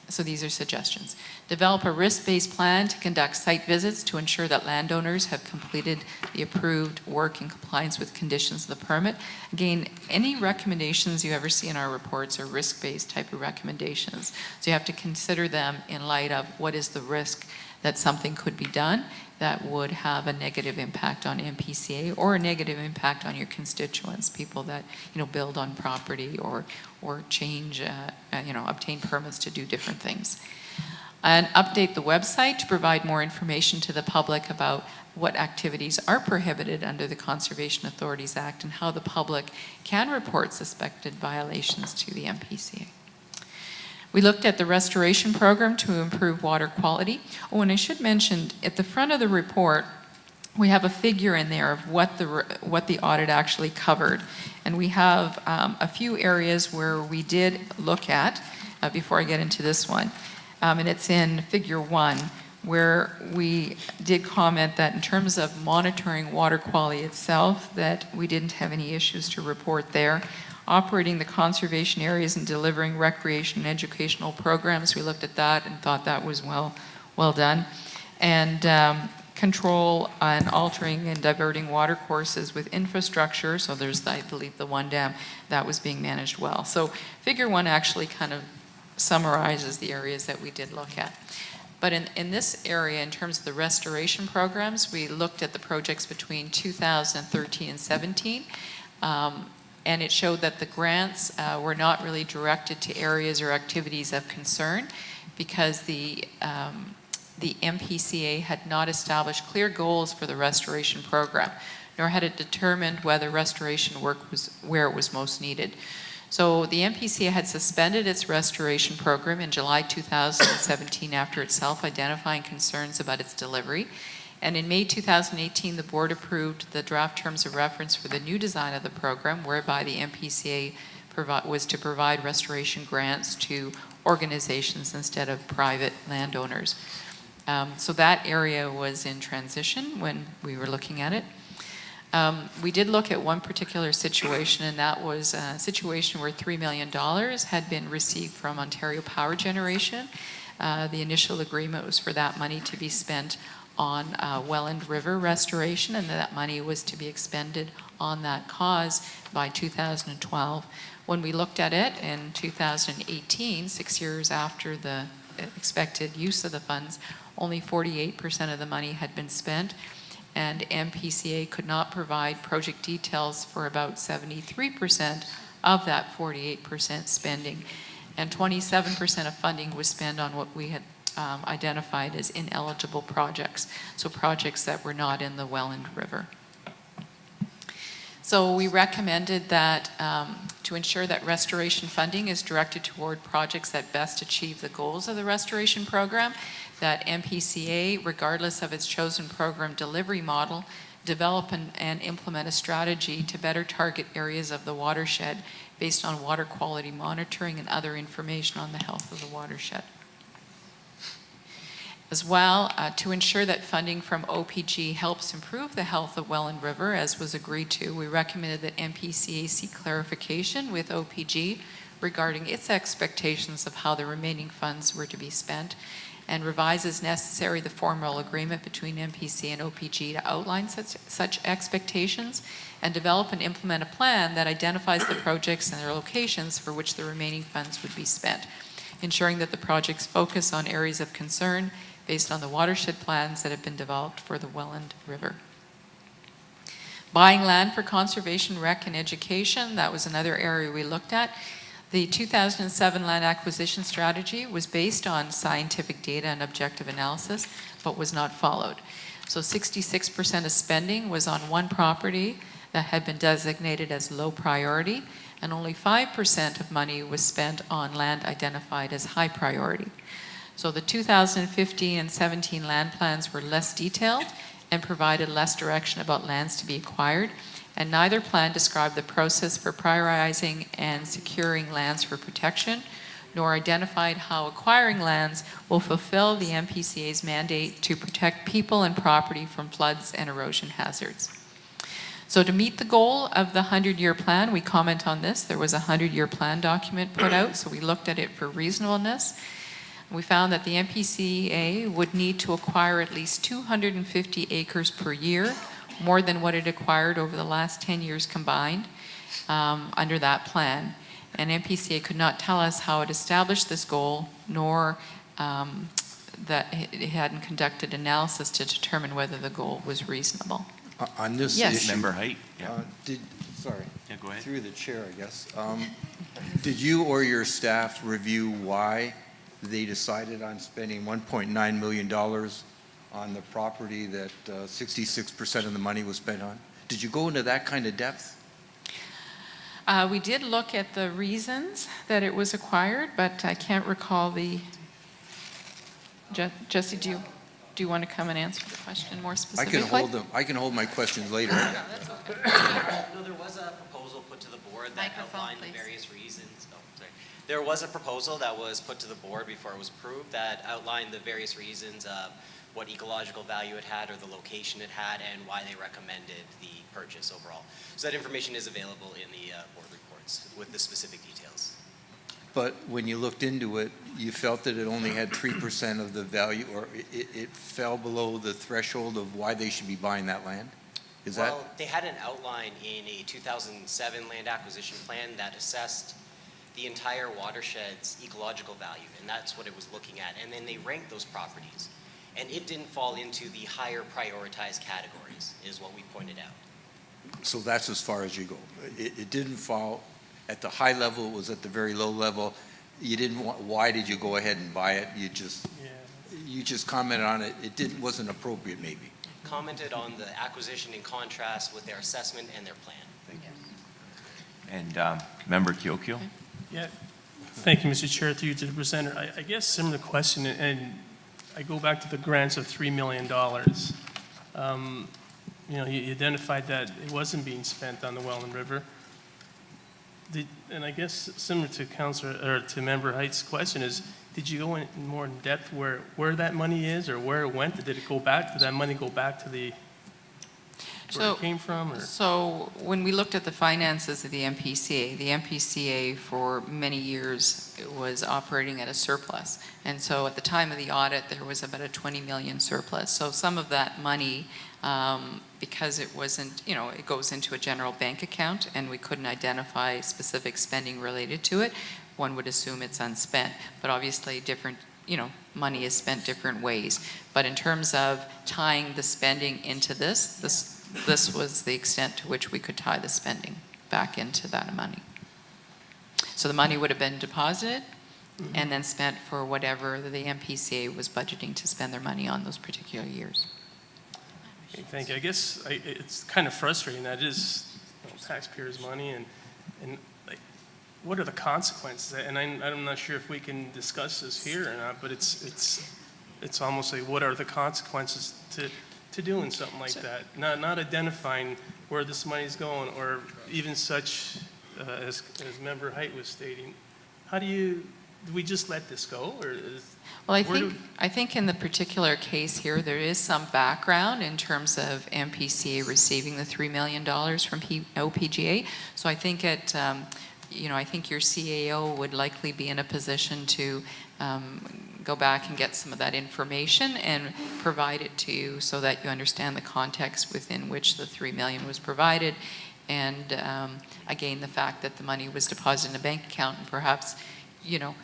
So these are suggestions. Develop a risk-based plan to conduct site visits to ensure that landowners have completed the approved work in compliance with conditions of the permit. Again, any recommendations you ever see in our reports are risk-based type of recommendations. So you have to consider them in light of what is the risk that something could be done that would have a negative impact on Mpca, or a negative impact on your constituents, people that build on property or change, obtain permits to do different things. And update the website to provide more information to the public about what activities are prohibited under the Conservation Authorities Act and how the public can report suspected violations to the Mpca. We looked at the restoration program to improve water quality. Oh, and I should mention, at the front of the report, we have a figure in there of what the audit actually covered. And we have a few areas where we did look at, before I get into this one. And it's in figure 1, where we did comment that in terms of monitoring water quality itself, that we didn't have any issues to report there. Operating the conservation areas and delivering recreation and educational programs, we looked at that and thought that was well done. And control on altering and diverting water courses with infrastructure. So there's, I believe, the one dam that was being managed well. So figure 1 actually kind of summarizes the areas that we did look at. But in this area, in terms of the restoration programs, we looked at the projects between 2013 and 17. And it showed that the grants were not really directed to areas or activities of concern, because the Mpca had not established clear goals for the restoration program, nor had it determined whether restoration work was where it was most needed. So the Mpca had suspended its restoration program in July 2017 after itself identifying concerns about its delivery. And in May 2018, the board approved the draft terms of reference for the new design of the program, whereby the Mpca was to provide restoration grants to organizations instead of private landowners. So that area was in transition when we were looking at it. We did look at one particular situation, and that was a situation where $3 million had been received from Ontario Power Generation. The initial agreement was for that money to be spent on Welland River restoration, and that money was to be expended on that cause by 2012. When we looked at it in 2018, 6 years after the expected use of the funds, only 48% of the money had been spent, and Mpca could not provide project details for about 73% of that 48% spending, and 27% of funding was spent on what we had identified as ineligible projects, so projects that were not in the Welland River. So we recommended that to ensure that restoration funding is directed toward projects that best achieve the goals of the restoration program, that Mpca, regardless of its chosen program delivery model, develop and implement a strategy to better target areas of the watershed based on water quality monitoring and other information on the health of the watershed. As well, to ensure that funding from OPG helps improve the health of Welland River, as was agreed to, we recommended that Mpca seek clarification with OPG regarding its expectations of how the remaining funds were to be spent, and revise as necessary the formal agreement between Mpca and OPG to outline such expectations, and develop and implement a plan that identifies the projects and their locations for which the remaining funds would be spent, ensuring that the projects focus on areas of concern based on the watershed plans that have been developed for the Welland River. Buying land for conservation, rec, and education, that was another area we looked at. The 2007 land acquisition strategy was based on scientific data and objective analysis, but was not followed. So 66% of spending was on one property that had been designated as low priority, and only 5% of money was spent on land identified as high priority. So the 2015 and 17 land plans were less detailed and provided less direction about lands to be acquired, and neither plan described the process for prioritizing and securing lands for protection, nor identified how acquiring lands will fulfill the Mpca's mandate to protect people and property from floods and erosion hazards. So to meet the goal of the 100-year plan, we comment on this. There was a 100-year plan document put out, so we looked at it for reasonableness. We found that the Mpca would need to acquire at least 250 acres per year, more than what it acquired over the last 10 years combined under that plan. And Mpca could not tell us how it established this goal, nor that it hadn't conducted analysis to determine whether the goal was reasonable. On this Yes. issue, Member Height. Yeah. Sorry. Yeah, go ahead. Through the chair, I guess. Did you or your staff review why they decided on spending $1.9 million on the property that 66% of the money was spent on? Did you go into that kind of depth? We did look at the reasons that it was acquired, but I can't recall the... Jesse, do you want to come and answer the question more specifically? I can hold my questions later. Yeah, that's okay. No, there was a proposal put to the board that outlined the various reasons. Oh, sorry. There was a proposal that was put to the board before it was approved that outlined the various reasons of what ecological value it had or the location it had and why they recommended the purchase overall. So that information is available in the board reports with the specific details. But when you looked into it, you felt that it only had 3% of the value, or it fell below the threshold of why they should be buying that land? Well, they had an outline in a 2007 land acquisition plan that assessed the entire watershed's ecological value, and that's what it was looking at. And then they ranked those properties, and it didn't fall into the higher prioritized categories, is what we pointed out. So that's as far as you go. It didn't fall at the high level, it was at the very low level. You didn't want, why did you go ahead and buy it? You just commented on it. It wasn't appropriate maybe. Commented on the acquisition in contrast with their assessment and their plan. Thank you. And Member Kiokio? Yeah, thank you, Mr. Chair. Through you to the presenter. I guess similar question, and I go back to the grants of $3 million. You know, you identified that it wasn't being spent on the Welland River. And I guess similar to Councilor or to Member Height's question is, did you go in more in depth where that money is or where it went? Did it go back? Did that money go back to the? where it came from, or? So when we looked at the finances of the MPCA for many years was operating at a surplus. And so at the time of the audit, there was about a 20 million surplus. So some of that money, because it wasn't, it goes into a general bank account and we couldn't identify specific spending related to it, one would assume it's unspent. But obviously different, money is spent different ways. But in terms of tying the spending into this was the extent to which we could tie the spending back into that money. So the money would have been deposited and then spent for whatever the MPCA was budgeting to spend their money on those particular years. Okay, thank you. I guess it's kind of frustrating that it is taxpayers' money, and like, what are the consequences? And I'm not sure if we can discuss this here or not, but it's almost like, what are the consequences to doing something like that? Not identifying where this money's going, or even such as Member Height was stating. Do we just let this go, or well, I think in the particular case here, there is some background in terms of Mpca receiving the $3 million from OPGA. So I think I think your CAO would likely be in a position to go back and get some of that information and provide it to you so that you understand the context within which the $3 million was provided. And again, the fact that the money was deposited in a bank account, and perhaps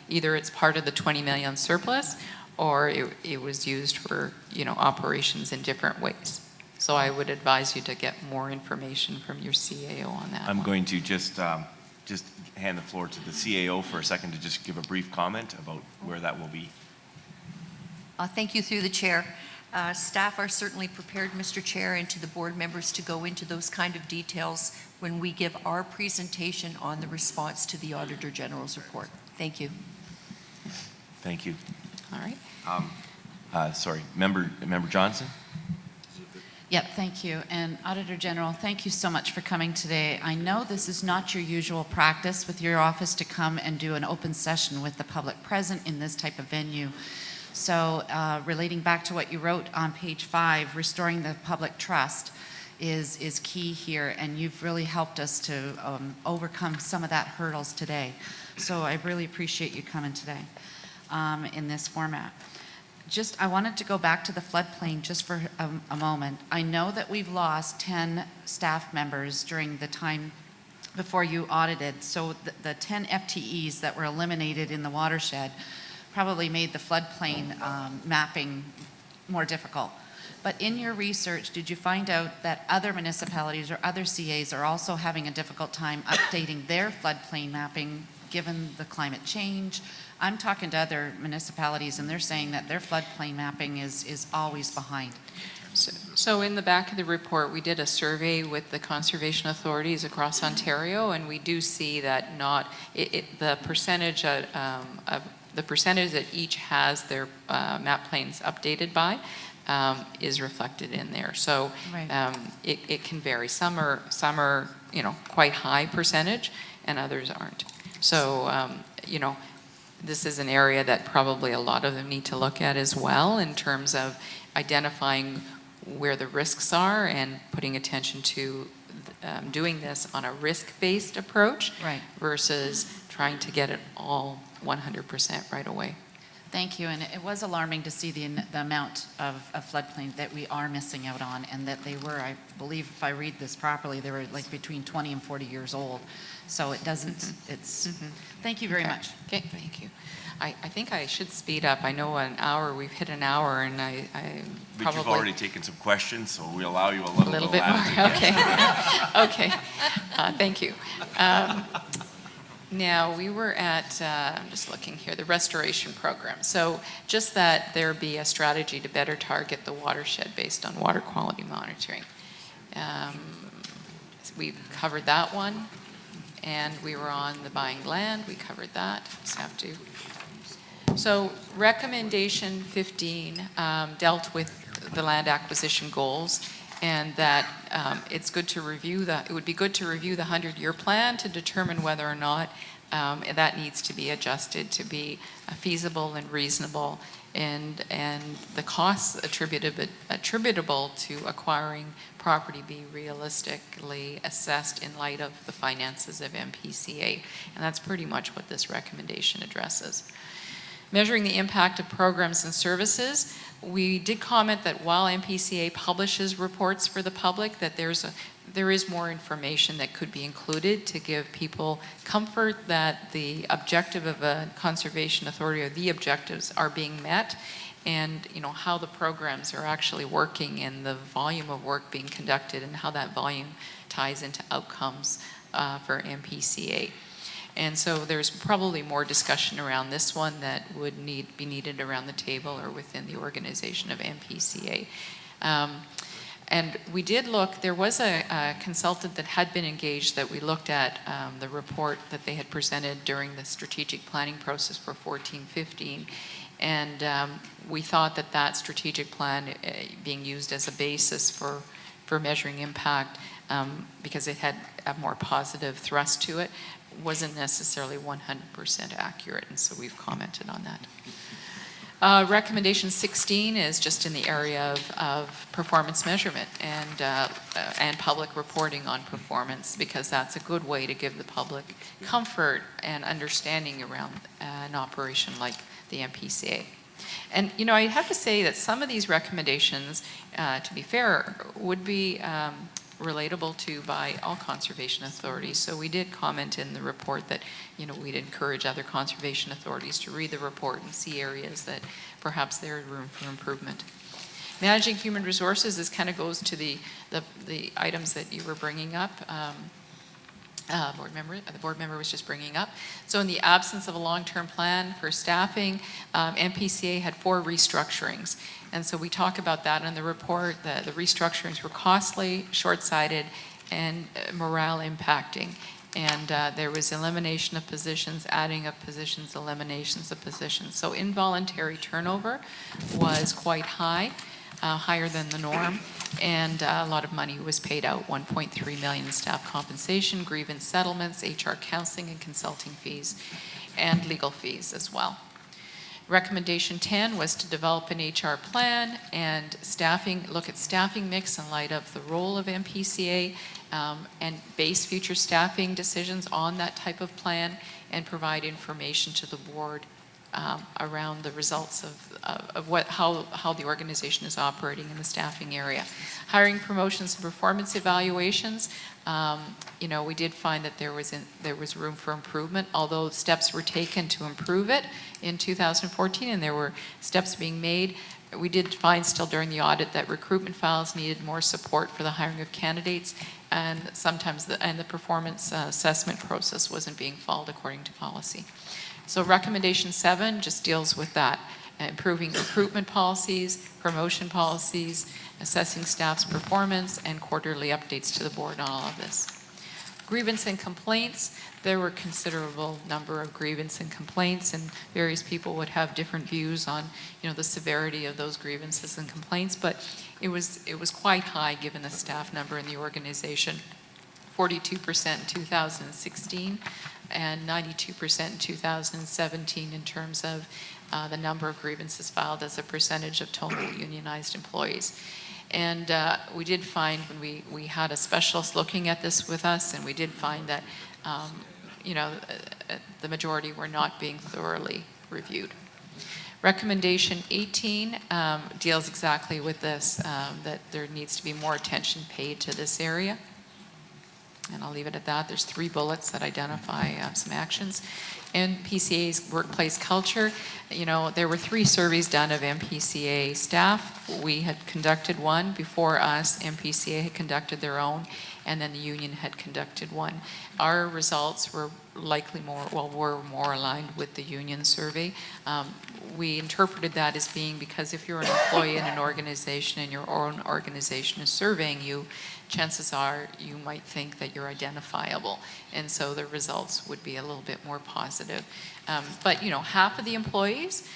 either it's part of the 20 million surplus or it was used for, operations in different ways. So I would advise you to get more information from your CAO on that. I'm going to just hand the floor to the CAO for a second to just give a brief comment about where that will be. Thank you through the chair. Staff are certainly prepared, Mr. Chair, and to the board members to go into those kind of details when we give our presentation on the response to the Auditor General's report. Thank you. Thank you. All right. Sorry, Member Johnson? Yep, thank you. And Auditor General, thank you so much for coming today. I know this is not your usual practice with your office to come and do an open session with the public present in this type of venue. So relating back to what you wrote on page 5, restoring the public trust is key here, and you've really helped us to overcome some of that hurdles today. So I really appreciate you coming today in this format. I wanted to go back to the floodplain just for a moment. I know that we've lost 10 staff members during the time before you audited, so the 10 FTEs that were eliminated in the watershed probably made the floodplain mapping more difficult. But in your research, did you find out that other municipalities or other CAs are also having a difficult time updating their floodplain mapping given the climate change? I'm talking to other municipalities and they're saying that their floodplain mapping is always behind. So in the back of the report, we did a survey with the conservation authorities across Ontario, and we do see that the percentage that each has their map planes updated by is reflected in there. So right. It can vary. Some are quite high percentage, and others aren't. So this is an area that probably a lot of them need to look at as well in terms of identifying where the risks are and putting attention to doing this on a risk-based approach versus trying to get it all 100% right away. Thank you, and it was alarming to see the amount of floodplain that we are missing out on, and that they were, I believe if I read this properly, they were like between 20 and 40 years old. So it doesn't, thank you very much. Okay, thank you. I think I should speed up. I know an hour, we've hit an hour, and I probably... But you've already taken some questions, so we allow you a little bit more, okay. Okay, thank you. Now, we were at, I'm just looking here, the restoration program. So just that there be a strategy to better target the watershed based on water quality monitoring. We've covered that one, and we were on the buying land. We covered that. Just have to. So recommendation 15 dealt with the land acquisition goals, and that it would be good to review the 100-year plan to determine whether or not and that needs to be adjusted to be feasible and reasonable, and the costs attributable to acquiring property be realistically assessed in light of the finances of Mpca. And that's pretty much what this recommendation addresses. Measuring the impact of programs and services, we did comment that while Mpca publishes reports for the public, that there is more information that could be included to give people comfort that the objective of a conservation authority, or the objectives, are being met, and how the programs are actually working and the volume of work being conducted and how that volume ties into outcomes for Mpca. And so there's probably more discussion around this one that would be needed around the table or within the organization of Mpca. And we did look, there was a consultant that had been engaged that we looked at the report that they had presented during the strategic planning process for 14-15. And we thought that that strategic plan being used as a basis for measuring impact, because it had a more positive thrust to it, wasn't necessarily 100% accurate, and so we've commented on that. Recommendation 16 is just in the area of performance measurement and public reporting on performance, because that's a good way to give the public comfort and understanding around an operation like the Mpca. And I have to say that some of these recommendations, to be fair, would be relatable to by all conservation authorities. So we did comment in the report that we'd encourage other conservation authorities to read the report and see areas that perhaps there is room for improvement. Managing human resources, this kind of goes to the items that you were bringing up. The board member was just bringing up. So in the absence of a long-term plan for staffing, Mpca had 4 restructurings. And so we talk about that in the report. The restructurings were costly, short-sighted, and morale impacting. And there was elimination of positions, adding of positions, eliminations of positions. So involuntary turnover was quite high, higher than the norm. And a lot of money was paid out, $1.3 million in staff compensation, grievance settlements, HR counseling and consulting fees, and legal fees as well. Recommendation 10 was to develop an HR plan and look at staffing mix in light of the role of Mpca, and base future staffing decisions on that type of plan, and provide information to the board around the results of how the organization is operating in the staffing area. Hiring, promotions, and performance evaluations. We did find that there was room for improvement, although steps were taken to improve it in 2014, and there were steps being made. We did find still during the audit that recruitment files needed more support for the hiring of candidates, and sometimes the performance assessment process wasn't being followed according to policy. So recommendation 7 just deals with that, improving recruitment policies, promotion policies, assessing staff's performance, and quarterly updates to the board on all of this. Grievance and complaints, there were a considerable number of grievance and complaints, and various people would have different views on the severity of those grievances and complaints, but it was quite high given the staff number in the organization. 42% in 2016 and 92% in 2017 in terms of the number of grievances filed as a percentage of total unionized employees. And we did find when we had a specialist looking at this with us, and we did find that the majority were not being thoroughly reviewed. Recommendation 18 deals exactly with this, that there needs to be more attention paid to this area. And I'll leave it at that. There's 3 bullets that identify some actions. Npca's workplace culture, there were 3 surveys done of Mpca staff. We had conducted one before us. Mpca had conducted their own, and then the union had conducted one. Our results were were more aligned with the union survey. We interpreted that as being because if you're an employee in an organization and your own organization is surveying you, chances are you might think that you're identifiable. And so the results would be a little bit more positive positive. But, you know, half of the employees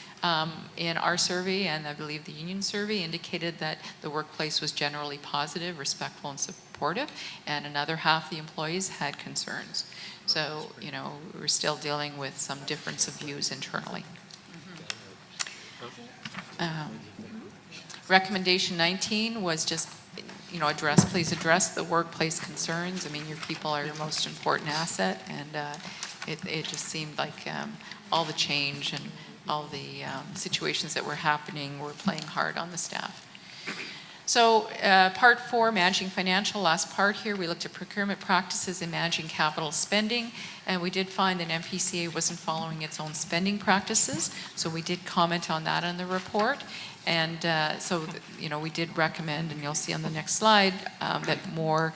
in our survey, and I believe the union survey, indicated that the workplace was generally positive, respectful, and supportive, and another half of the employees had concerns. So, you know, we're still dealing with some difference of views internally. Recommendation 19 was just, you know, please address the workplace concerns. I mean, your people are your most important asset, and it just seemed like all the change and all the situations that were happening were playing hard on the staff. So part 4, managing financial, last part here, we looked at procurement practices in managing capital spending, and we did find that Mpca wasn't following its own spending practices, so we did comment on that in the report. And so, you know, we did recommend, and you'll see on the next slide, that more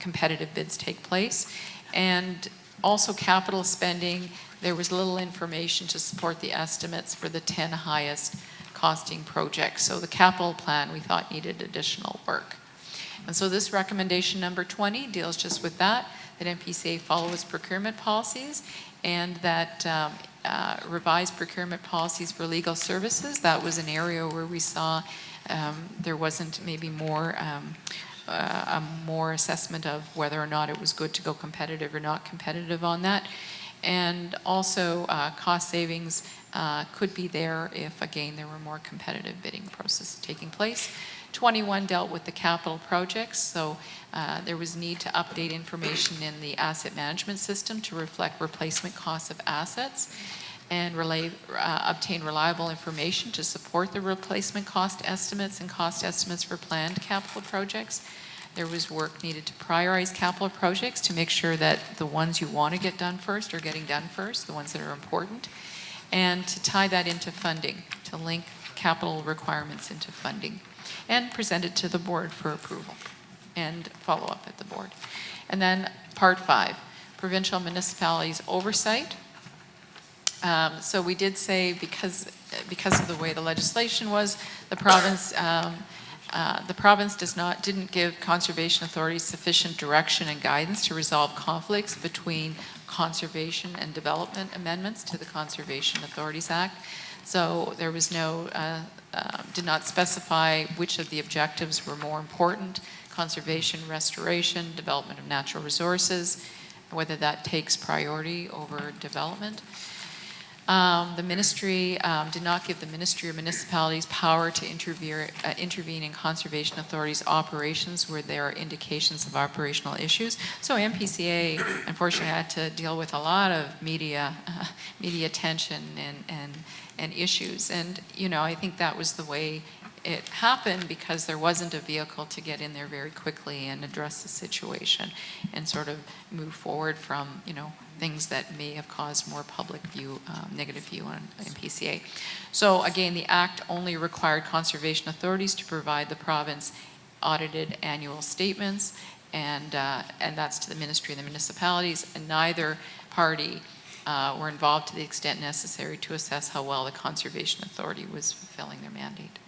competitive bids take place. And also capital spending, there was little information to support the estimates for the 10 highest costing projects. So the capital plan, we thought, needed additional work. And so this recommendation number 20 deals just with that Mpca follow its procurement policies, and that revised procurement policies for legal services. That was an area where we saw there wasn't maybe more assessment of whether or not it was good to go competitive or not competitive on that. And also cost savings could be there if, again, there were more competitive bidding processes taking place. 21 dealt with the capital projects, so there was need to update information in the asset management system to reflect replacement costs of assets and obtain reliable information to support the replacement cost estimates and cost estimates for planned capital projects. There was work needed to prioritize capital projects to make sure that the ones you want to get done first are getting done first, the ones that are important, and to tie that into funding, to link capital requirements into funding, and present it to the board for approval and follow up at the board. And then part 5, provincial municipalities oversight. So we did say because of the way the legislation was, the province didn't give conservation authorities sufficient direction and guidance to resolve conflicts between conservation and development amendments to the Conservation Authorities Act. So there was did not specify which of the objectives were more important: conservation, restoration, development of natural resources, whether that takes priority over development. The ministry did not give the ministry or municipalities power to intervene in conservation authorities' operations where there are indications of operational issues. So Mpca, unfortunately, had to deal with a lot of media attention and issues. And, you know, I think that was the way it happened, because there wasn't a vehicle to get in there very quickly and address the situation and sort of move forward from, you know, things that may have caused more public view, negative view on Mpca. So again, the Act only required conservation authorities to provide the province audited annual statements, and that's to the ministry and the municipalities, and neither party were involved to the extent necessary to assess how well the conservation authority was fulfilling their mandate.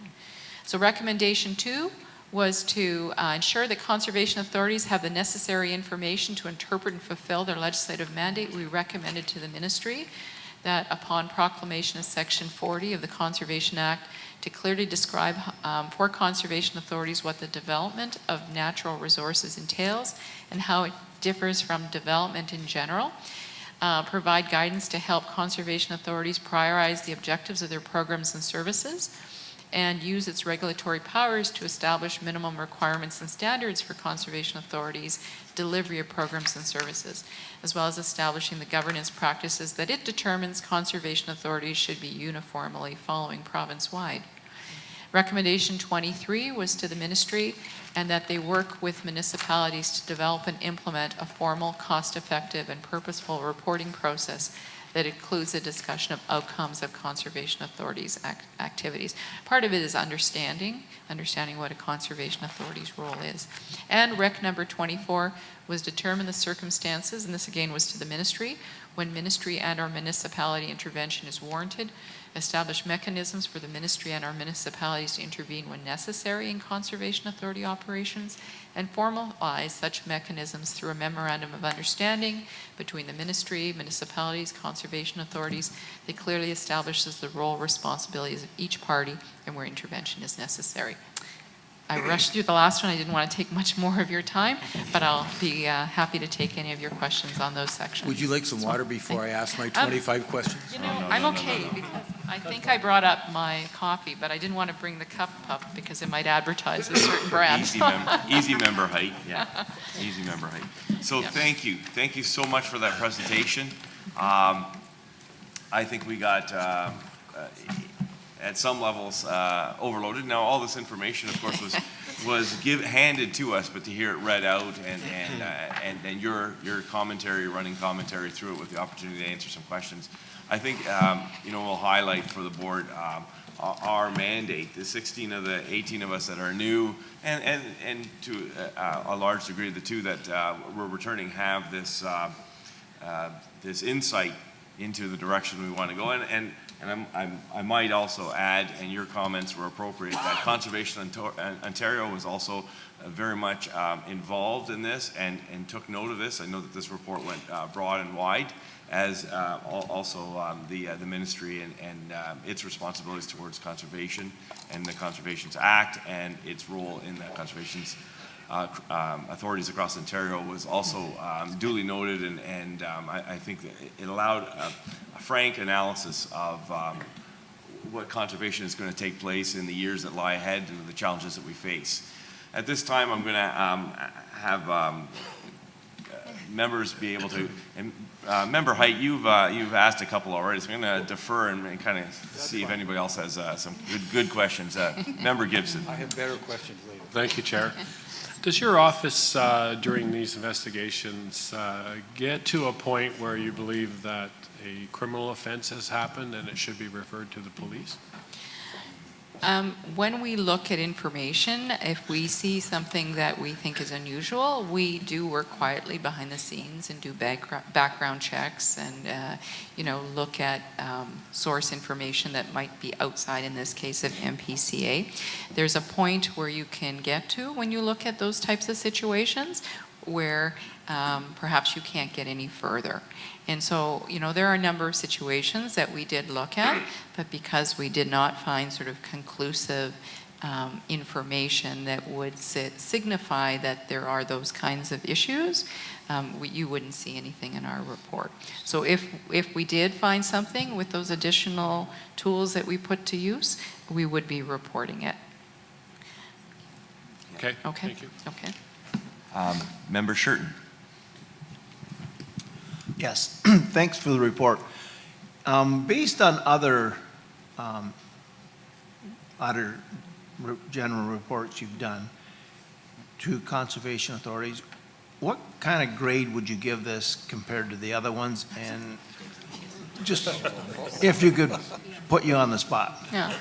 So recommendation 2 was to ensure that conservation authorities have the necessary information to interpret and fulfill their legislative mandate. We recommended to the ministry that upon proclamation of Section 40 of the Conservation Act, to clearly describe for conservation authorities what the development of natural resources entails and how it differs from development in general. Provide guidance to help conservation authorities prioritize the objectives of their programs and services, and use its regulatory powers to establish minimum requirements and standards for conservation authorities' delivery of programs and services, as well as establishing the governance practices that it determines conservation authorities should be uniformly following province-wide. Recommendation 23 was to the ministry, and that they work with municipalities to develop and implement a formal, cost-effective, and purposeful reporting process that includes a discussion of outcomes of conservation authorities' activities. Part of it is understanding what a conservation authority's role is. And rec number 24 was determine the circumstances, and this again was to the ministry, when ministry and our municipality intervention is warranted, establish mechanisms for the ministry and our municipalities to intervene when necessary in conservation authority operations, and formalize such mechanisms through a memorandum of understanding between the ministry, municipalities, conservation authorities that clearly establishes the role, responsibilities of each party and where intervention is necessary. I rushed through the last one. I didn't want to take much more of your time, but I'll be happy to take any of your questions on those sections. Would you like some water before I ask my 25 questions? You know, I'm okay because I think I brought up my coffee, but I didn't want to bring the cup up because it might advertise a certain brand. Easy member height, yeah. Easy member height. So thank you. Thank you so much for that presentation. I think we got at some levels overloaded. Now, all this information, of course, was handed to us, but to hear it read out and your commentary, running commentary through it with the opportunity to answer some questions, I think we'll highlight for the board our mandate. The 16 of the 18 of us that are new, and to a large degree, the 2 that we're returning have this this insight into the direction we want to go in. And I might also add, and your comments were appropriate, that Conservation Ontario was also very much involved in this and took note of this. I know that this report went broad and wide, as also the ministry and its responsibilities towards conservation and the Conservations Act and its role in the conservation's authorities across Ontario was also duly noted, and I think that it allowed a frank analysis of what conservation is going to take place in the years that lie ahead and the challenges that we face. At this time, I'm going to have members be able to, and member height, you've asked a couple already, so I'm going to defer and kind of see if anybody else has some good questions. Member Gibson. I have better questions later. Thank you, Chair. Does your office, during these investigations, get to a point where you believe that a criminal offense has happened and it should be referred to the police? When we look at information, if we see something that we think is unusual, we do work quietly behind the scenes and do background checks and, look at source information that might be outside, in this case, of Mpca. There's a point where you can get to when you look at those types of situations where perhaps you can't get any further. And so, there are a number of situations that we did look at, but because we did not find sort of conclusive information that would signify that there are those kinds of issues, you wouldn't see anything in our report. So if we did find something with those additional tools that we put to use, we would be reporting it. Okay. Okay. Thank you. Okay. Member Shurton. Yes, thanks for the report. Based on other Auditor General reports you've done to conservation authorities, what kind of grade would you give this compared to the other ones? And just if you could put you on the spot. Yeah.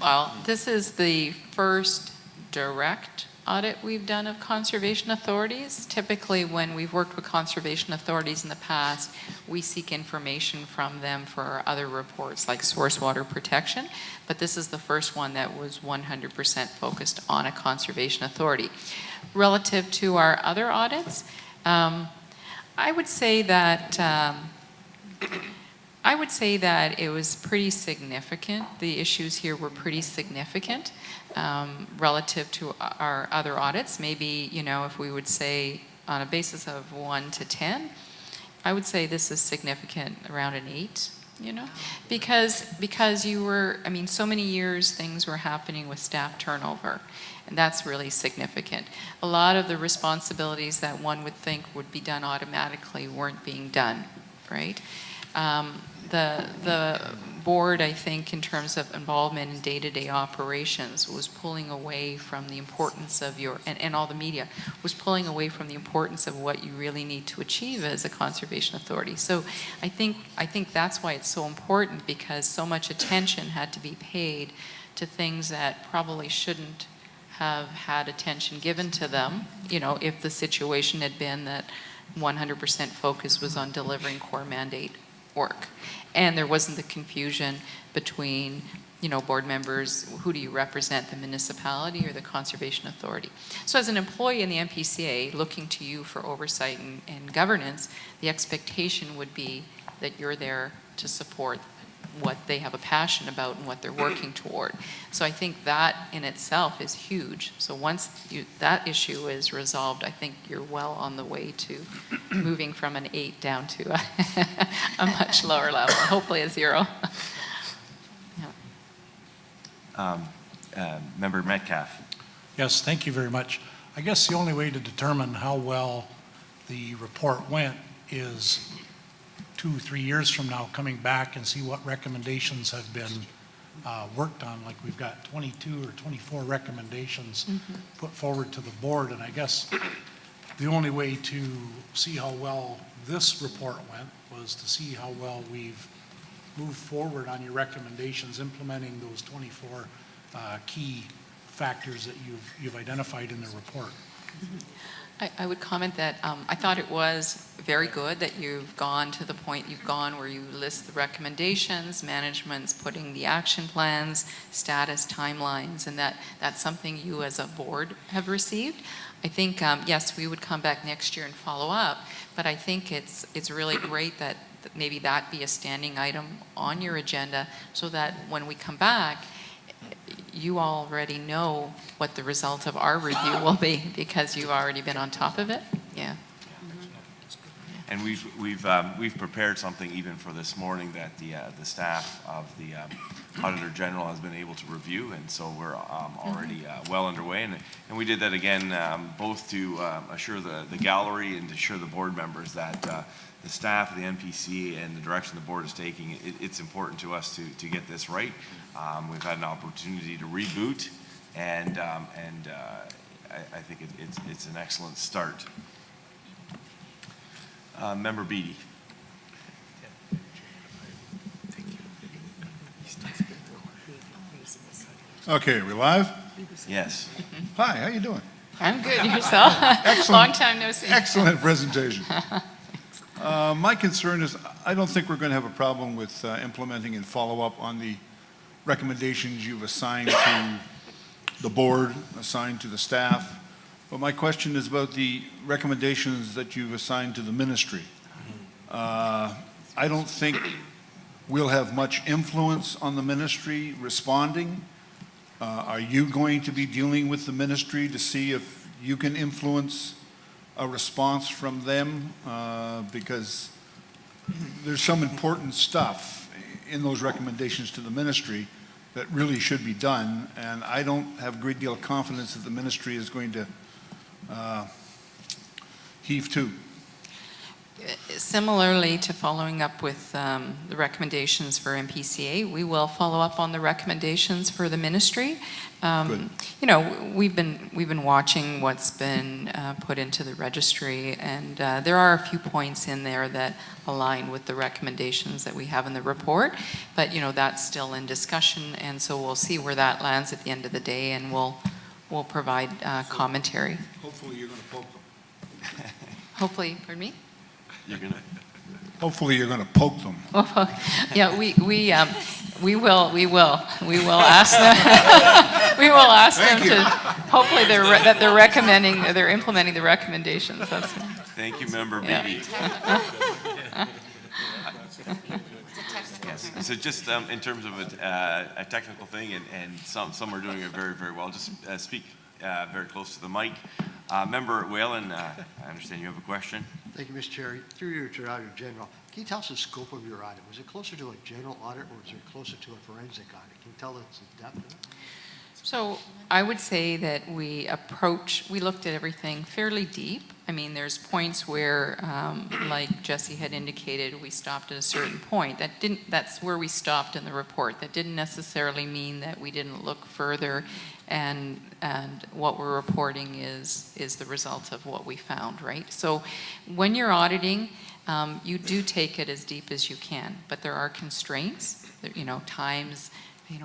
Well, this is the first direct audit we've done of conservation authorities. Typically, when we've worked with conservation authorities in the past, we seek information from them for our other reports like source water protection, but this is the first one that was 100% focused on a conservation authority. Relative to our other audits, I would say that it was pretty significant. The issues here were pretty significant relative to our other audits. Maybe, if we would say on a basis of 1 to 10, I would say this is significant around an 8, because you were, so many years things were happening with staff turnover, and that's really significant. A lot of the responsibilities that one would think would be done automatically weren't being done, right? The board, I think, in terms of involvement in day-to-day operations, was pulling away from the importance of and all the media, was pulling away from the importance of what you really need to achieve as a conservation authority. So I think that's why it's so important, because so much attention had to be paid to things that probably shouldn't have had attention given to them, if the situation had been that 100% focus was on delivering core mandate work. And there wasn't the confusion between, you know, board members, who do you represent, the municipality or the conservation authority? So as an employee in the Mpca, looking to you for oversight and governance, the expectation would be that you're there to support what they have a passion about and what they're working toward. So I think that in itself is huge. So once that issue is resolved, I think you're well on the way to moving from an 8 down to a much lower level, hopefully a 0. Member Metcalf. Yes, thank you very much. I guess the only way to determine how well the report went is 2-3 years from now coming back and see what recommendations have been worked on. Like we've got 22 or 24 recommendations put forward to the board, and I guess the only way to see how well this report went was to see how well we've moved forward on your recommendations, implementing those 24 key factors that you've identified in the report. I would comment that I thought it was very good that you've gone to the point you've gone where you list the recommendations, management's putting the action plans, status, timelines, and that's something you as a board have received. I think, yes, we would come back next year and follow up, but I think it's really great that maybe that be a standing item on your agenda so that when we come back, you already know what the result of our review will be because you've already been on top of it. Yeah. And we've prepared something even for this morning that the staff of the Auditor General has been able to review, and so we're already well underway. And we did that again both to assure the gallery and to assure the board members that the staff of the Npca and the direction the board is taking, it's important to us to get this right. We've had an opportunity to reboot, and I think it's an excellent start. Member Beattie. Okay, are we live? Yes. Hi, how you doing? I'm good. Yourself? Excellent. Long time no see. Excellent presentation. My concern is I don't think we're going to have a problem with implementing and follow up on the recommendations you've assigned to the board, assigned to the staff. But my question is about the recommendations that you've assigned to the ministry. I don't think we'll have much influence on the ministry responding. Are you going to be dealing with the ministry to see if you can influence a response from them? Because there's some important stuff in those recommendations to the ministry that really should be done, and I don't have a great deal of confidence that the ministry is going to heave to. Similarly to following up with the recommendations for Mpca, we will follow up on the recommendations for the ministry. You know, we've been watching what's been put into the registry, and there are a few points in there that align with the recommendations that we have in the report. But you know, that's still in discussion, and so we'll see where that lands at the end of the day, and we'll provide commentary. Hopefully, you're going to poke them. Hopefully, pardon me. You're gonna. Hopefully, you're going to poke them. Yeah, we will ask them. We will ask them to. Hopefully, they're implementing the recommendations. That's. Thank you, Member Beattie. Yes. So just in terms of a technical thing, and some are doing it very, very well. Just speak very close to the mic. Member Whalen, I understand you have a question. Thank you, Mr. Chair. Through you to Auditor General, can you tell us the scope of your audit? Was it closer to a general audit, or was it closer to a forensic audit? Can you tell us the depth of it? So I would say that we looked at everything fairly deep. I mean, there's points where, like Jesse had indicated, we stopped at a certain point. That's where we stopped in the report. That didn't necessarily mean that we didn't look further, and what we're reporting is the result of what we found, right? So when you're auditing, you do take it as deep as you can, but there are constraints, you know, times.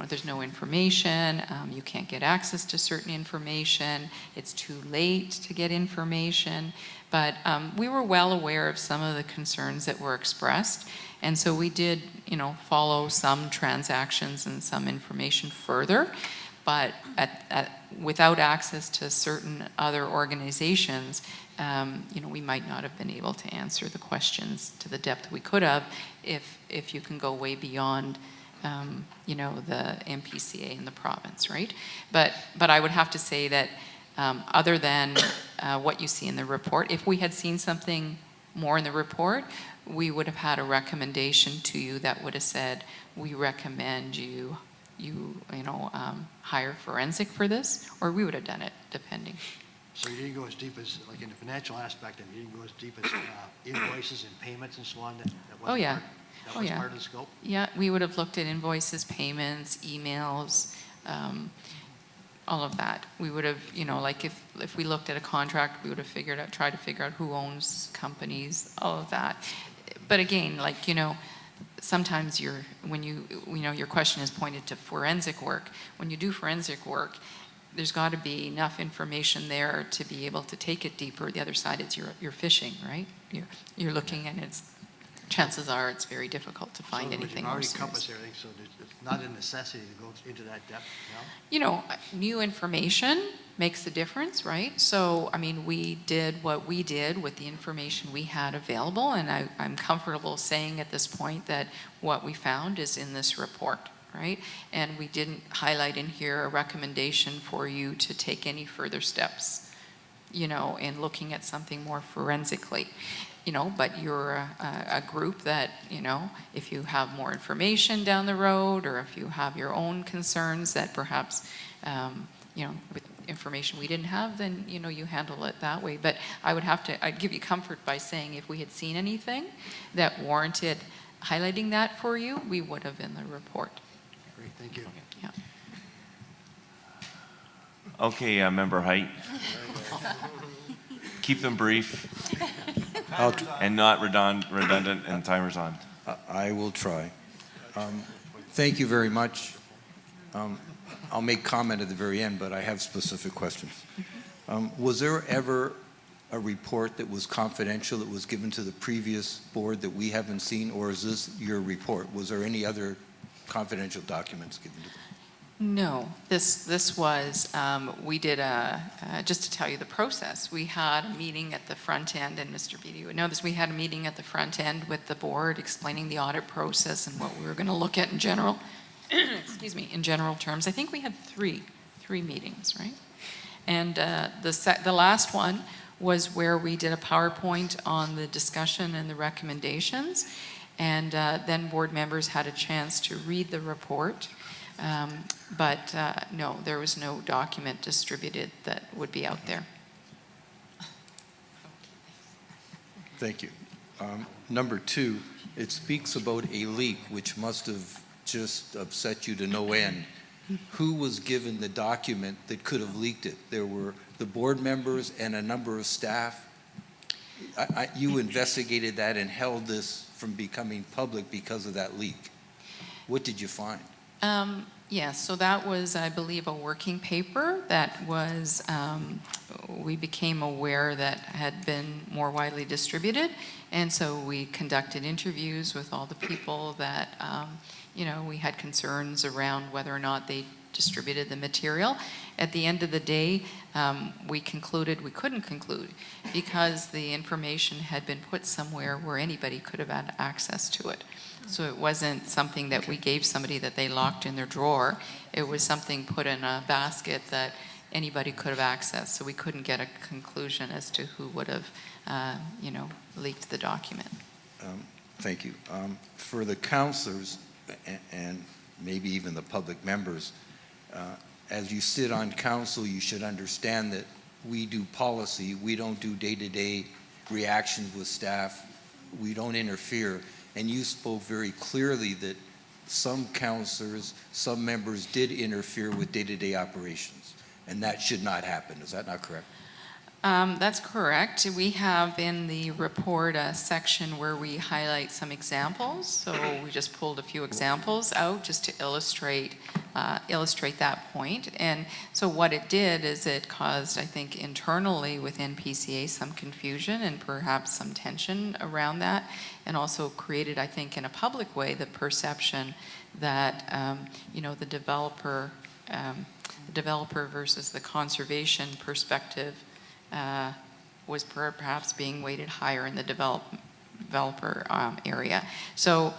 there's no information, you can't get access to certain information, it's too late to get information. But we were well aware of some of the concerns that were expressed. And so we did, follow some transactions and some information further. But without access to certain other organizations, we might not have been able to answer the questions to the depth we could have if you can go way beyond the Mpca in the province, right? But I would have to say that other than what you see in the report, if we had seen something more in the report, we would have had a recommendation to you that would have said, we recommend you hire forensic for this, or we would have done it, depending. So you didn't go as deep as, like in the financial aspect, and you didn't go as deep as invoices and payments and so on? That wasn't part of the scope? Yeah, we would have looked at invoices, payments, emails, all of that. We would have, like if we looked at a contract, we would have tried to figure out who owns companies, all of that. But again, sometimes your question is pointed to forensic work. When you do forensic work, there's got to be enough information there to be able to take it deeper. The other side is you're fishing, right? You're looking, and chances are it's very difficult to find anything. You've already encompassed everything, so it's not a necessity to go into that depth now? New information makes a difference, right? So, we did what we did with the information we had available, and I'm comfortable saying at this point that what we found is in this report, right? And we didn't highlight in here a recommendation for you to take any further steps, in looking at something more forensically. But you're a group that, if you have more information down the road, or if you have your own concerns that perhaps, with information we didn't have, then, you handle it that way. But I'd give you comfort by saying if we had seen anything that warranted highlighting that for you, we would have in the report. Great, thank you. Yeah. Okay, Member Height. Keep them brief and not redundant, and timer's on. I will try. Thank you very much. I'll make comment at the very end, but I have specific questions. Was there ever a report that was confidential that was given to the previous board that we haven't seen, or is this your report? Was there any other confidential documents given to them? No, this was, we did just to tell you the process, we had a meeting at the front end, and Mr. Beatty would know this, we had a meeting at the front end with the board explaining the audit process and what we were going to look at in general, excuse me, in general terms. I think we had three meetings, right? And the last one was where we did a PowerPoint on the discussion and the recommendations, and then board members had a chance to read the report. But no, there was no document distributed that would be out there. Thank you. Number two, it speaks about a leak, which must have just upset you to no end. Who was given the document that could have leaked it? There were the board members and a number of staff. You investigated that and held this from becoming public because of that leak. What did you find? Yes, so that was, I believe, a working paper that was, we became aware that had been more widely distributed, and so we conducted interviews with all the people that, we had concerns around whether or not they distributed the material. At the end of the day, we concluded we couldn't conclude because the information had been put somewhere where anybody could have had access to it. So it wasn't something that we gave somebody that they locked in their drawer. It was something put in a basket that anybody could have accessed. So we couldn't get a conclusion as to who would have, leaked the document. Thank you. For the counselors and maybe even the public members, as you sit on council, you should understand that we do policy. We don't do day-to-day reactions with staff. We don't interfere. And you spoke very clearly that some counselors, some members did interfere with day-to-day operations, and that should not happen. Is that not correct? That's correct. We have in the report a section where we highlight some examples. So we just pulled a few examples out just to illustrate that point. And so what it did is it caused, I think, internally with Npca some confusion and perhaps some tension around that, and also created, I think, in a public way, the perception that the developer versus the conservation perspective was perhaps being weighted higher in the developer area. So,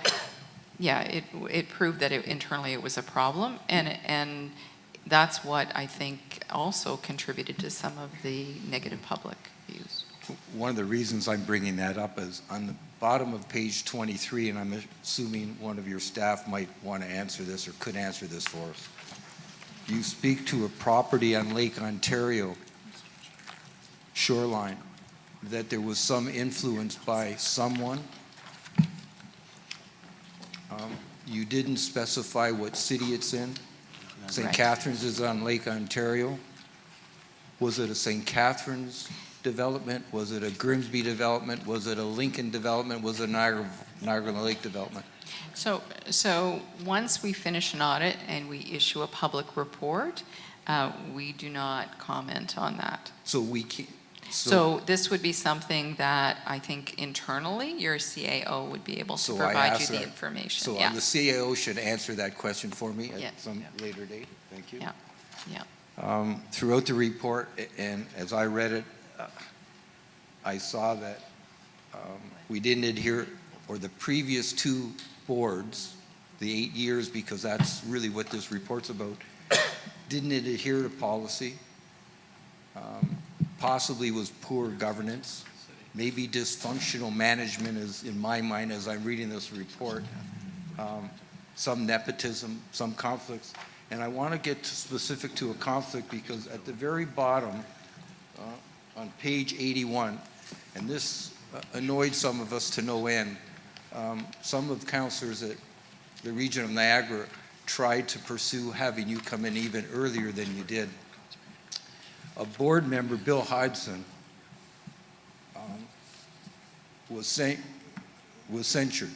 yeah, it proved that internally it was a problem, and that's what I think also contributed to some of the negative public views. One of the reasons I'm bringing that up is on the bottom of page 23, and I'm assuming one of your staff might want to answer this or could answer this for us. You speak to a property on Lake Ontario shoreline, that there was some influence by someone. You didn't specify what city it's in. St. Right. Catharines is on Lake Ontario. Was it a St. Catharines development? Was it a Grimsby development? Was it a Lincoln development? Was it a Niagara Lake development? So once we finish an audit and we issue a public report, we do not comment on that. So we can't. So this would be something that I think internally your CAO would be able to provide you the information. So Yeah. the CAO should answer that question for me at Yeah. some later date. Thank you. Yeah, yeah. Throughout the report, and as I read it, I saw that we didn't adhere, or the previous two boards, the 8 years, because that's really what this report's about, didn't adhere to policy. Possibly was poor governance, maybe dysfunctional management is, in my mind, as I'm reading this report, some nepotism, some conflicts. And I want to get specific to a conflict because at the very bottom, on page 81, and this annoyed some of us to no end, some of councillors at the region of Niagara tried to pursue having you come in even earlier than you did. A board member, Bill Hodgson, was censured.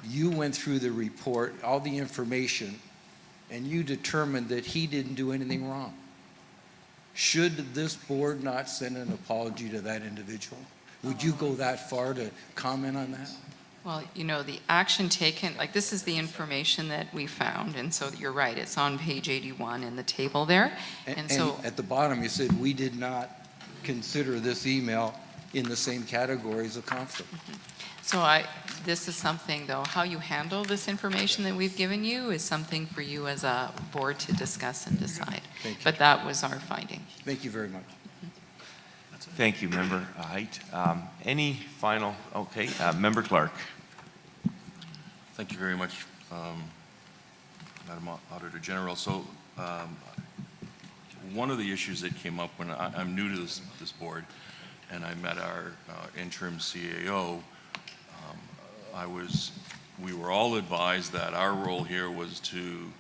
You went through the report, all the information, and you determined that he didn't do anything wrong. Should this board not send an apology to that individual? Would you go that far to comment on that? Well, the action taken, like this is the information that we found, and so you're right, it's on page 81 in the table there. And so at the bottom you said we did not consider this email in the same category as a conflict. So this is something though, how you handle this information that we've given you is something for you as a board to discuss and decide. Thank you. But that was our finding. Thank you very much. Thank you, Member Height. Any final, okay, Member Clark. Thank you very much, Madam Auditor General. So one of the issues that came up when I'm new to this board and I met our interim CAO, we were all advised that our role here was to,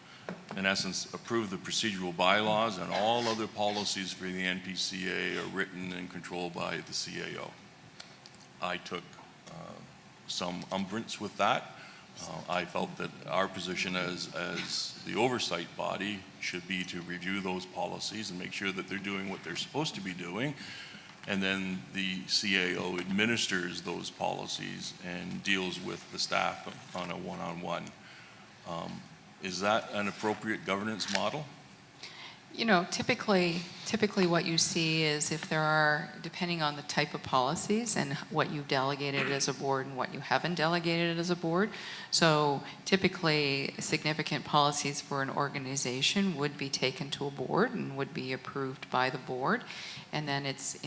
in essence, approve the procedural bylaws, and all other policies for the NPCA are written and controlled by the CAO. I took some umbrance with that. I felt that our position as the oversight body should be to review those policies and make sure that they're doing what they're supposed to be doing. And then the CAO administers those policies and deals with the staff on a one-on-one. Is that an appropriate governance model? Typically what you see is if there are, depending on the type of policies and what you've delegated as a board and what you haven't delegated as a board. So typically significant policies for an organization would be taken to a board and would be approved by the board. And then it's,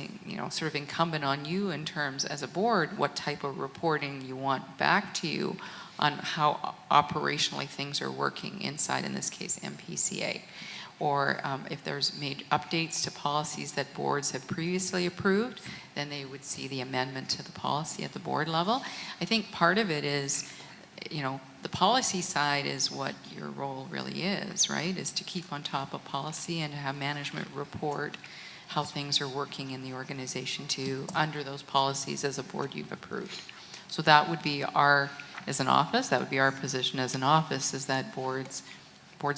sort of incumbent on you in terms as a board, what type of reporting you want back to you on how operationally things are working inside, in this case, Mpca. Or if there's made updates to policies that boards have previously approved, then they would see the amendment to the policy at the board level. I think part of it is, the policy side is what your role really is, right? Is to keep on top of policy and to have management report how things are working in the organization to, under those policies as a board you've approved. So that would be our, as an office, that would be our position as an office, is that boards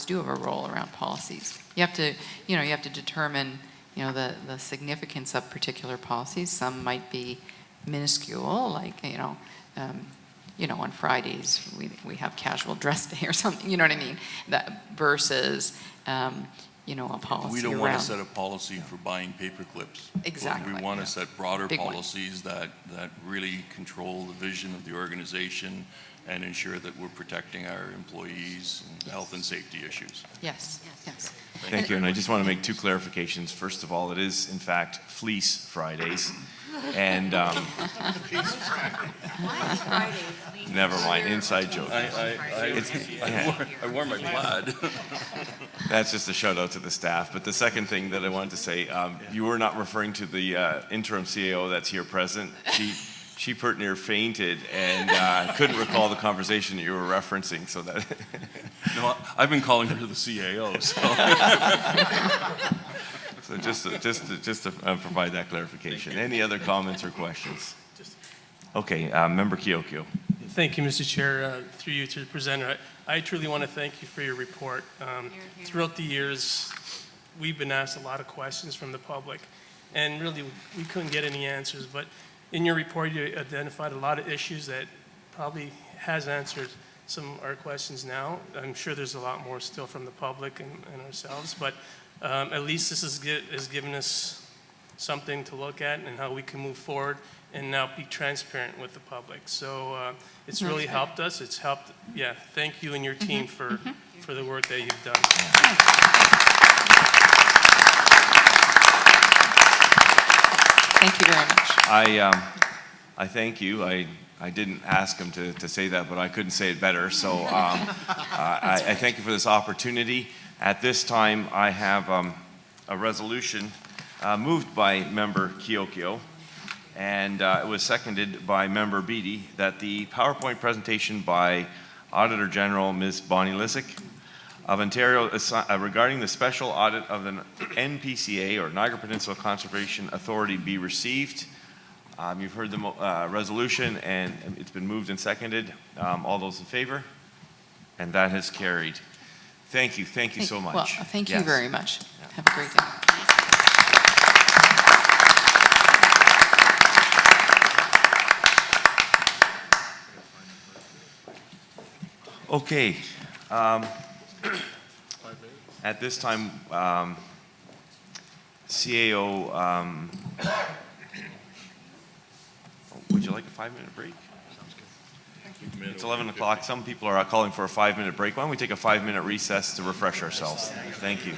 do have a role around policies. You have to, you have to determine, the significance of particular policies. Some might be minuscule, like, on Fridays, we have casual dress day or something, you know what I mean? That versus, a policy We don't want around- to set a policy for buying paper clips. Exactly. We want to set broader Big one. policies that really control the vision of the organization and ensure that we're protecting our employees and health and safety issues. Yes, yes. Thank you, and I just want to make two clarifications. First of all, it is in fact Fleece Fridays, and never mind, inside joke. I wore my plaid. That's just a shout out to the staff. But the second thing that I wanted to say, you were not referring to the interim CAO that's here present. She pert near fainted and couldn't recall the conversation that you were referencing. So that No, I've been calling her the CAO. So just to provide that clarification. Any other comments or questions? Okay, Member Kiokio. Thank you, Mr. Chair. Through you to the presenter, I truly want to thank you for your report. Throughout the years, we've been asked a lot of questions from the public, and really we couldn't get any answers. But in your report, you identified a lot of issues that probably has answered some of our questions now. I'm sure there's a lot more still from the public and ourselves, but at least this has given us something to look at and how we can move forward and now be transparent with the public. So it's really helped us. It's helped, thank you and your team for the work that you've done. Thank you very much. I thank you. I didn't ask him to say that, but I couldn't say it better. So I thank you for this opportunity. At this time, I have a resolution moved by Member Kiokio, and it was seconded by Member Beattie, that the PowerPoint presentation by Auditor General Ms. Bonnie Lysyk of Ontario regarding the special audit of the NPCA, or Niagara Peninsula Conservation Authority, be received. You've heard the resolution, and it's been moved and seconded. All those in favor? And that has carried. Thank you so much. Well, thank you Yes. very much. Have a great day. Okay. At this time, CAO, would you like a 5-minute break? It's 11 o'clock. Some people are calling for a 5-minute break. Why don't we take a 5-minute recess to refresh ourselves? Thank you.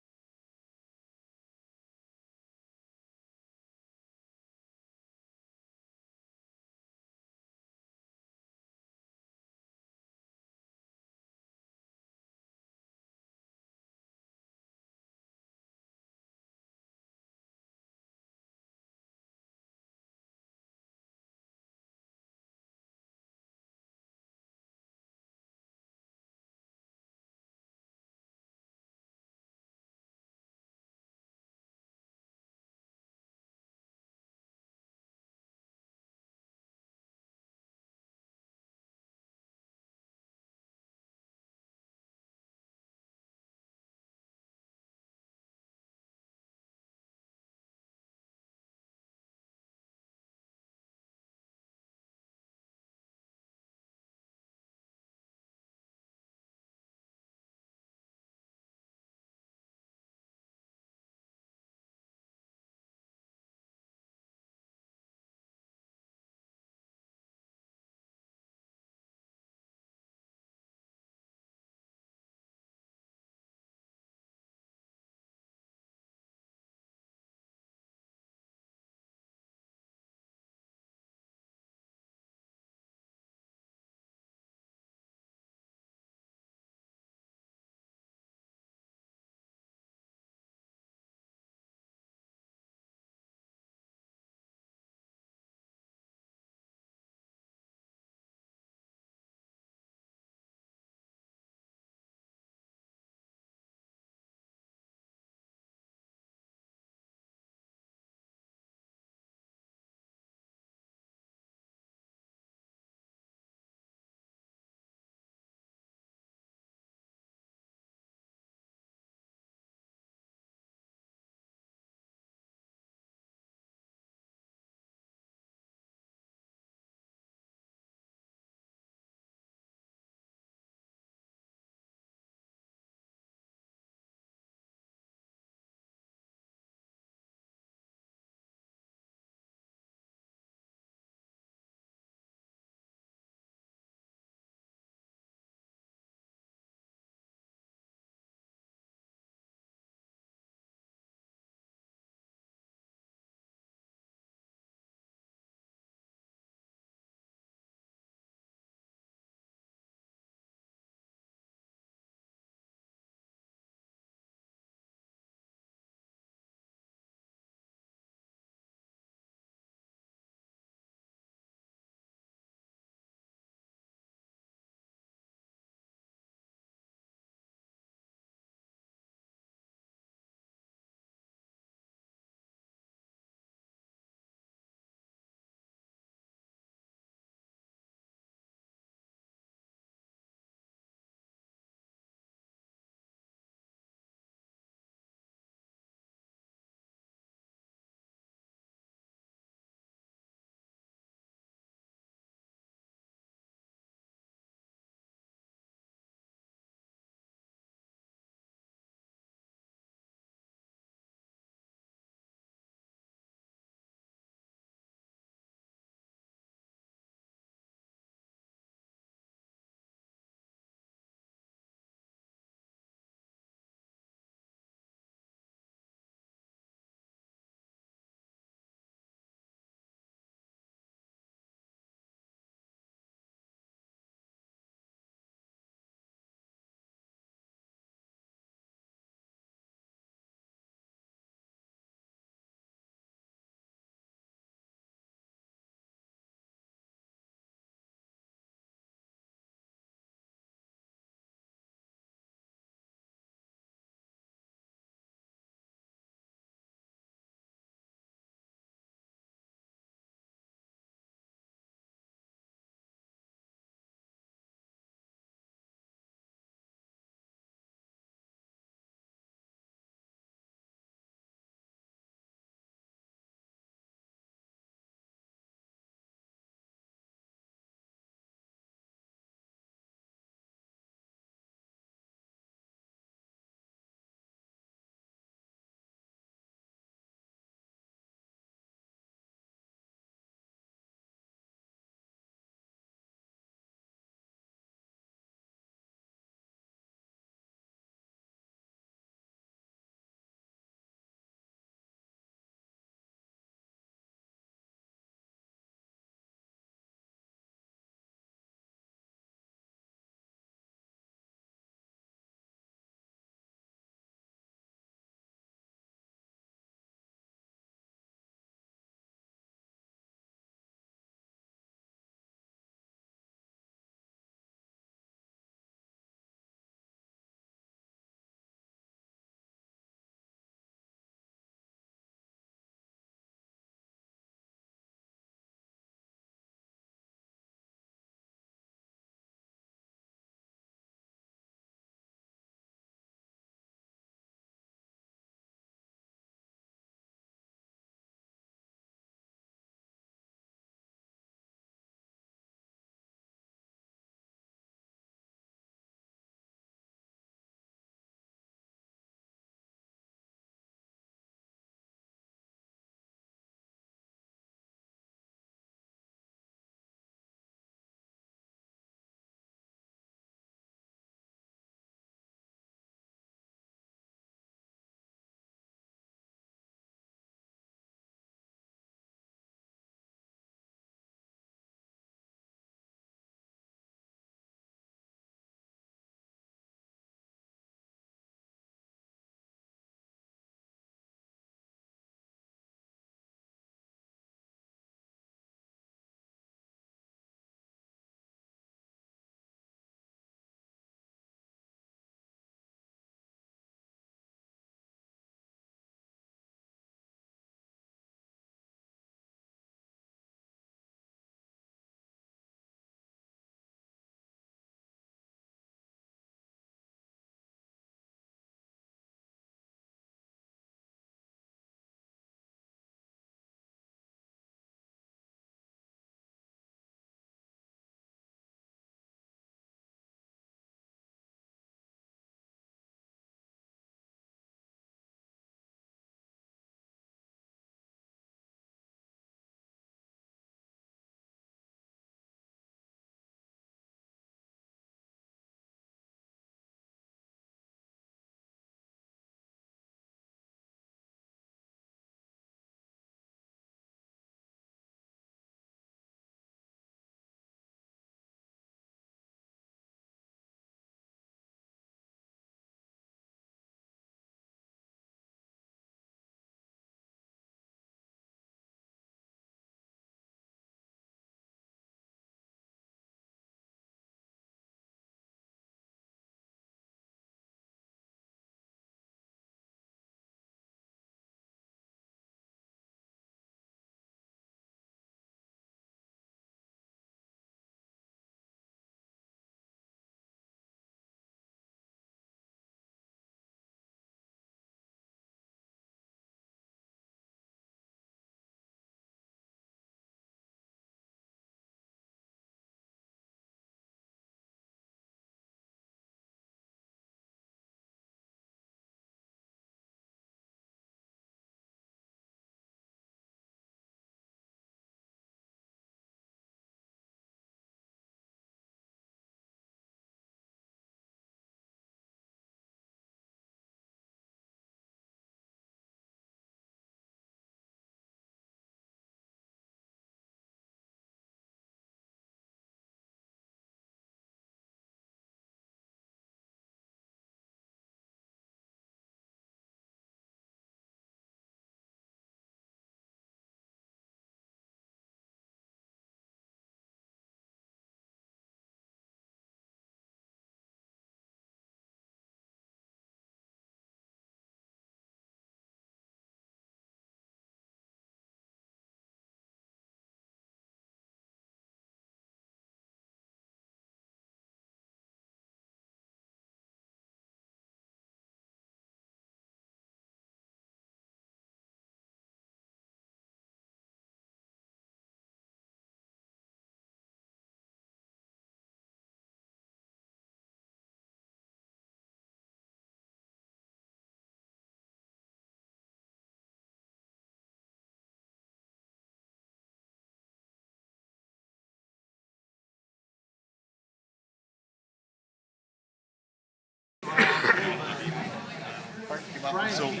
Brian. So, Brian.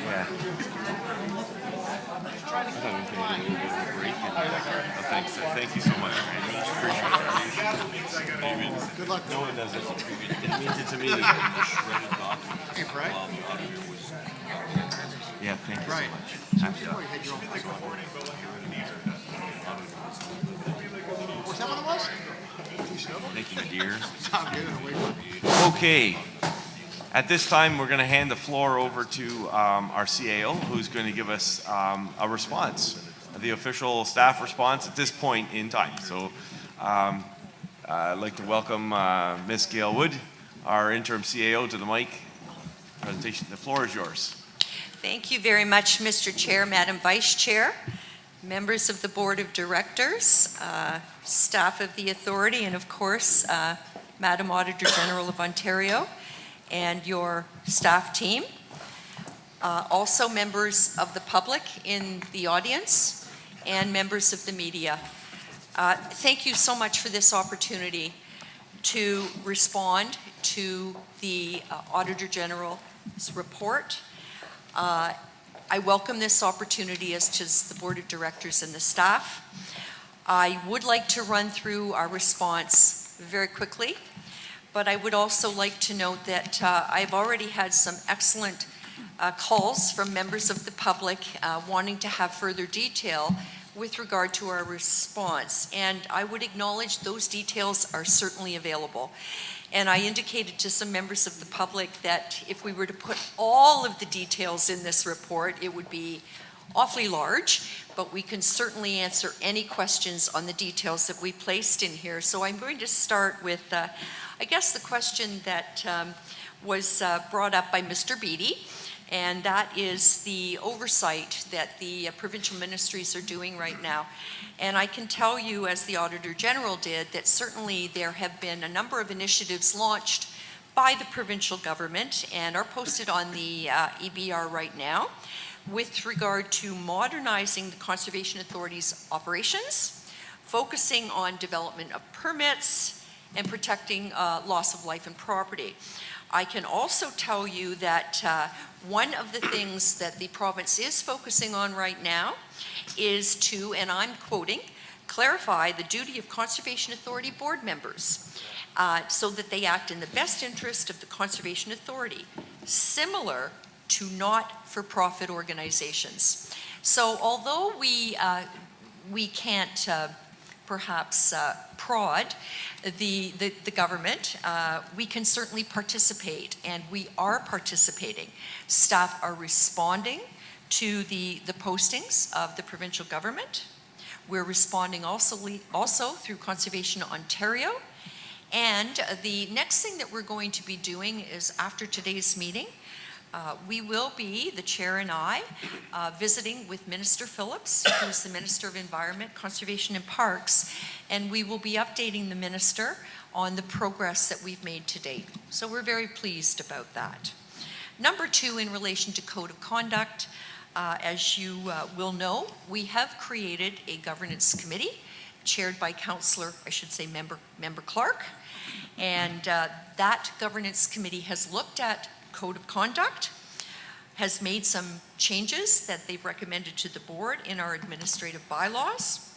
yeah. Thanks. Thank you so much. Good luck. No, it doesn't. It means it to me. Hey, Brian. Yeah, thank you Brian. so much. Was that what it was? Thank you, dear. I'm getting away from you. Okay. At this time, we're going to hand the floor over to our CAO, who's going to give us a response, the official staff response at this point in time. So I'd like to welcome Ms. Gail Wood, our interim CAO, to the mic. Presentation, the floor is yours. Thank you very much, Mr. Chair, Madam Vice Chair, members of the Board of Directors, staff of the Authority, and of course, Madam Auditor General of Ontario and your staff team. Also members of the public in the audience and members of the media. Thank you so much for this opportunity to respond to the Auditor General's report. I welcome this opportunity, as does the Board of Directors and the staff. I would like to run through our response very quickly, but I would also like to note that I've already had some excellent calls from members of the public wanting to have further detail with regard to our response, and I would acknowledge those details are certainly available. And I indicated to some members of the public that if we were to put all of the details in this report, it would be awfully large, but we can certainly answer any questions on the details that we placed in here. So I'm going to start with, I guess, the question that was brought up by Mr. Beattie, and that is the oversight that the provincial ministries are doing right now. And I can tell you, as the Auditor General did, that certainly there have been a number of initiatives launched by the provincial government and are posted on the EBR right now with regard to modernizing the Conservation Authority's operations, focusing on development of permits, and protecting loss of life and property. I can also tell you that one of the things that the province is focusing on right now is to, and I'm quoting, clarify the duty of Conservation Authority board members so that they act in the best interest of the Conservation Authority, similar to not-for-profit organizations. So although we can't perhaps prod the government, we can certainly participate, and we are participating. Staff are responding to the postings of the provincial government. We're responding also through Conservation Ontario. And the next thing that we're going to be doing is, after today's meeting, we will be, the chair and I, visiting with Minister Phillips, who's the Minister of Environment, Conservation and Parks, and we will be updating the Minister on the progress that we've made to date. So we're very pleased about that. Number two, in relation to Code of Conduct, as you will know, we have created a governance committee chaired by Councillor, I should say Member Clark, and that governance committee has looked at Code of Conduct, has made some changes that they've recommended to the board in our administrative bylaws.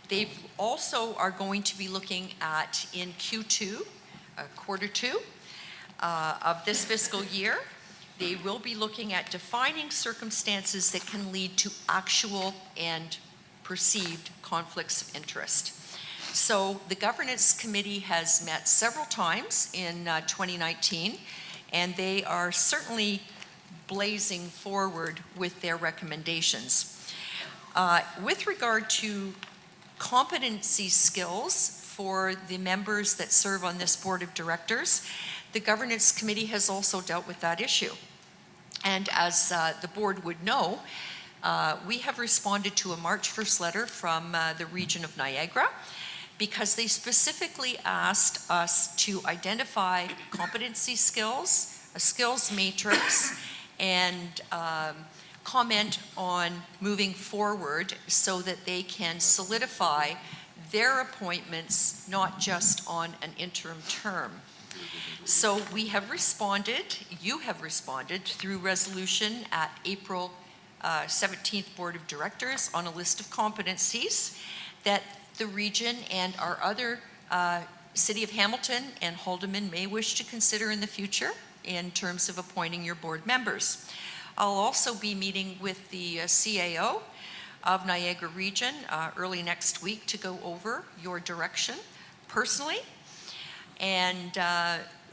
They also are going to be looking at, in Q2, quarter two of this fiscal year, they will be looking at defining circumstances that can lead to actual and perceived conflicts of interest. So the governance committee has met several times in 2019, and they are certainly blazing forward with their recommendations. With regard to competency skills for the members that serve on this board of directors, the governance committee has also dealt with that issue. And as the board would know, we have responded to a March 1st letter from the region of Niagara, because they specifically asked us to identify competency skills, a skills matrix, and comment on moving forward so that they can solidify their appointments, not just on an interim term. So we have responded, you have responded through resolution at April 17th Board of Directors on a list of competencies that the region and our other City of Hamilton and Haldeman may wish to consider in the future in terms of appointing your board members. I'll also be meeting with the CAO of Niagara Region early next week to go over your direction personally, and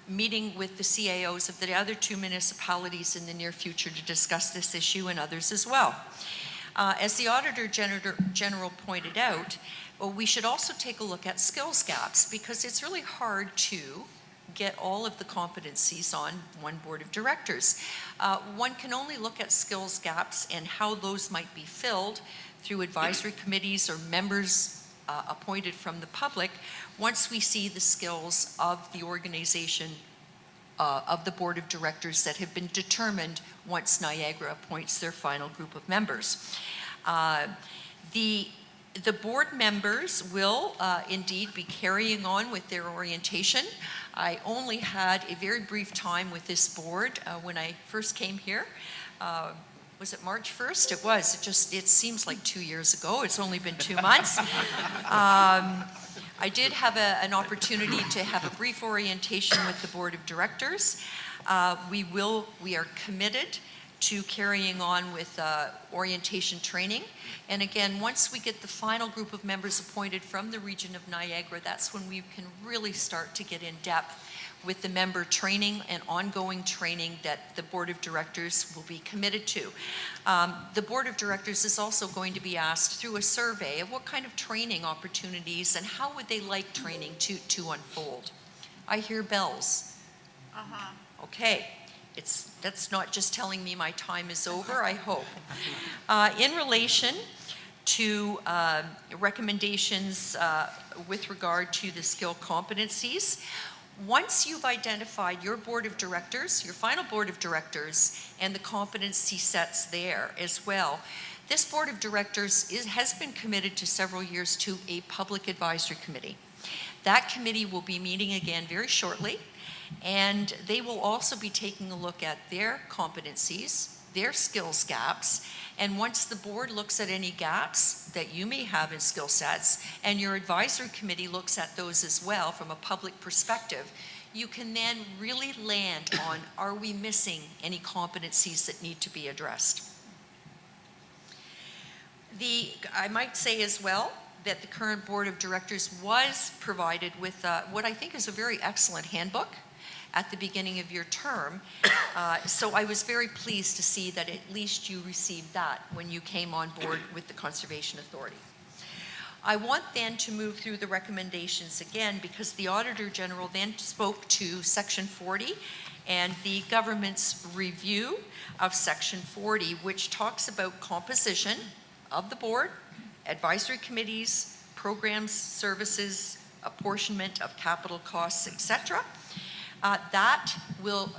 meeting with the CAOs of the other 2 municipalities in the near future to discuss this issue and others as well. As the Auditor General pointed out, we should also take a look at skills gaps, because it's really hard to get all of the competencies on one board of directors. One can only look at skills gaps and how those might be filled through advisory committees or members appointed from the public once we see the skills of the organization of the board of directors that have been determined once Niagara appoints their final group of members. The board members will indeed be carrying on with their orientation. I only had a very brief time with this board when I first came here. Was it March 1st? It was. It seems like 2 years ago. It's only been 2 months. I did have an opportunity to have a brief orientation with the board of directors. We are committed to carrying on with orientation training. And again, once we get the final group of members appointed from the region of Niagara, that's when we can really start to get in depth with the member training and ongoing training that the board of directors will be committed to. The board of directors is also going to be asked through a survey of what kind of training opportunities and how would they like training to unfold. I hear bells. Okay. That's not just telling me my time is over, I hope. In relation to recommendations with regard to the skill competencies, once you've identified your board of directors, your final board of directors, and the competency sets there as well, this board of directors has been committed to several years to a public advisory committee. That committee will be meeting again very shortly, and they will also be taking a look at their competencies, their skills gaps, and once the board looks at any gaps that you may have in skill sets, and your advisory committee looks at those as well from a public perspective, you can then really land on, are we missing any competencies that need to be addressed? I might say as well that the current board of directors was provided with what I think is a very excellent handbook at the beginning of your term. So I was very pleased to see that at least you received that when you came on board with the Conservation Authority. I want then to move through the recommendations again, because the Auditor General then spoke to Section 40 and the government's review of Section 40, which talks about composition of the board, advisory committees, programs, services, apportionment of capital costs, etc. That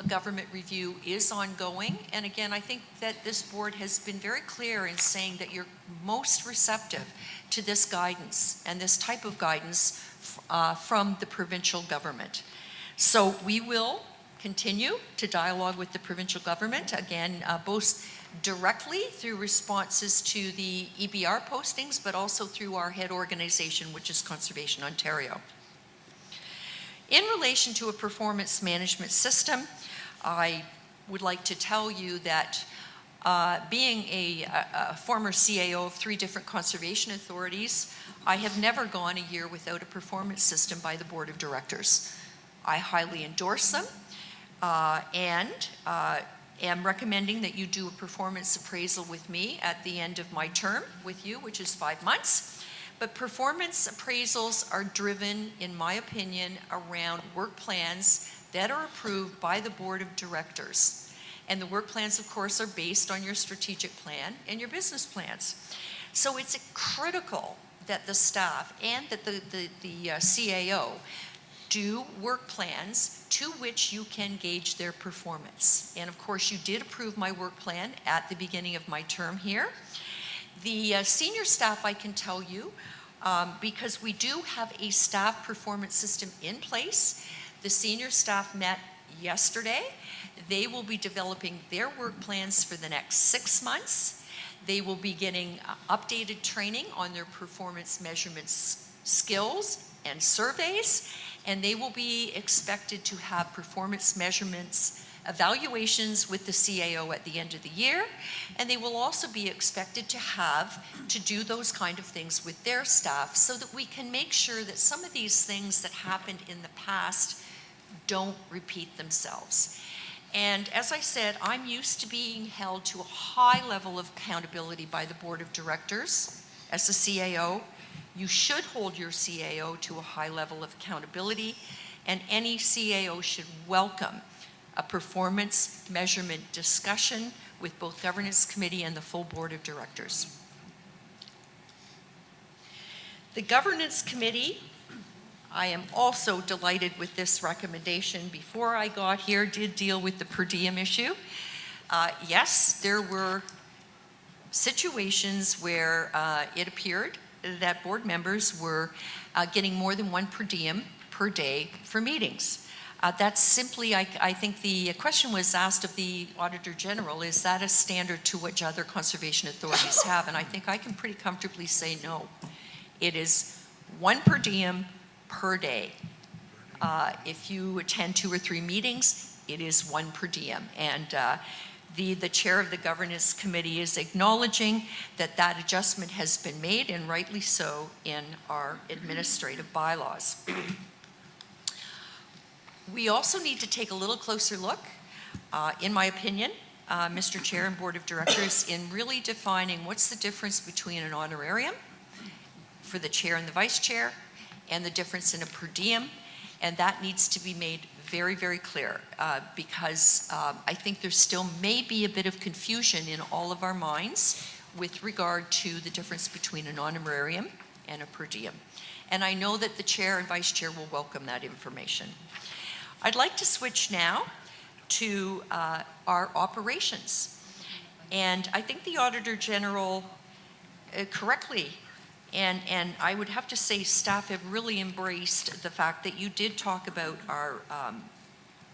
government review is ongoing, and again, I think that this board has been very clear in saying that you're most receptive to this guidance and this type of guidance from the provincial government. So we will continue to dialogue with the provincial government, again, both directly through responses to the EBR postings, but also through our head organization, which is Conservation Ontario. In relation to a performance management system, I would like to tell you that being a former CAO of 3 different conservation authorities, I have never gone a year without a performance system by the board of directors. I highly endorse them and am recommending that you do a performance appraisal with me at the end of my term with you, which is 5 months. But performance appraisals are driven, in my opinion, around work plans that are approved by the board of directors. And the work plans, of course, are based on your strategic plan and your business plans. So it's critical that the staff and that the CAO do work plans to which you can gauge their performance. And of course, you did approve my work plan at the beginning of my term here. The senior staff, I can tell you, because we do have a staff performance system in place, The senior staff met yesterday. They will be developing their work plans for the next 6 months. They will be getting updated training on their performance measurements skills and surveys, and they will be expected to have performance measurements evaluations with the CAO at the end of the year, and they will also be expected to do those kind of things with their staff so that we can make sure that some of these things that happened in the past don't repeat themselves. And as I said, I'm used to being held to a high level of accountability by the board of directors as a CAO. You should hold your CAO to a high level of accountability, and any CAO should welcome a performance measurement discussion with both governance committee and the full board of directors. The governance committee, I am also delighted with this recommendation. Before I got here, did deal with the per diem issue. Yes, there were situations where it appeared that board members were getting more than 1 per diem per day for meetings. That's simply, I think the question was asked of the Auditor General, is that a standard to which other conservation authorities have? And I think I can pretty comfortably say no. It is 1 per diem per day. If you attend 2 or 3 meetings, it is 1 per diem. And the chair of the governance committee is acknowledging that that adjustment has been made, and rightly so, in our administrative bylaws. We also need to take a little closer look, in my opinion, Mr. Chair and Board of Directors, in really defining what's the difference between an honorarium for the chair and the vice chair and the difference in a per diem, and that needs to be made very, very clear because I think there still may be a bit of confusion in all of our minds with regard to the difference between an honorarium and a per diem. And I know that the chair and vice chair will welcome that information. I'd like to switch now to our operations. And I think the Auditor General correctly, and I would have to say staff have really embraced the fact that you did talk about our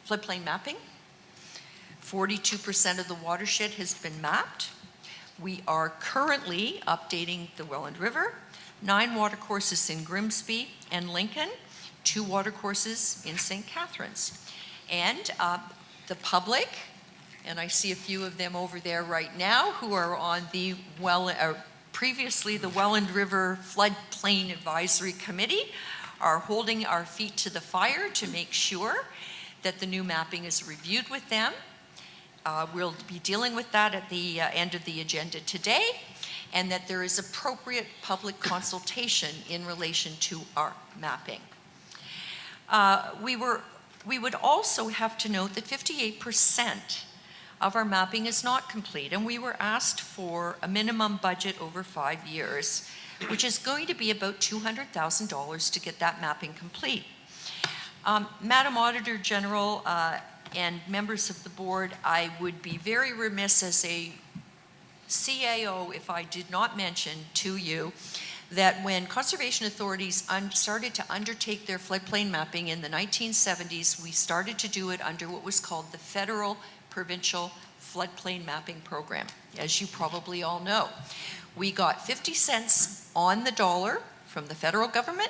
floodplain mapping. 42% of the watershed has been mapped. We are currently updating the Welland River, 9 watercourses in Grimsby and Lincoln, 2 watercourses in St. Catharines. And the public, and I see a few of them over there right now who are on the previously the Welland River Floodplain Advisory Committee, are holding our feet to the fire to make sure that the new mapping is reviewed with them. We'll be dealing with that at the end of the agenda today, and that there is appropriate public consultation in relation to our mapping. We would also have to note that 58% of our mapping is not complete, and we were asked for a minimum budget over 5 years, which is going to be about $200,000 to get that mapping complete. Madam Auditor General and members of the board, I would be very remiss as a CAO if I did not mention to you that when conservation authorities started to undertake their floodplain mapping in the 1970s, we started to do it under what was called the Federal Provincial Floodplain Mapping Program, as you probably all know. We got 50 cents on the dollar from the federal government.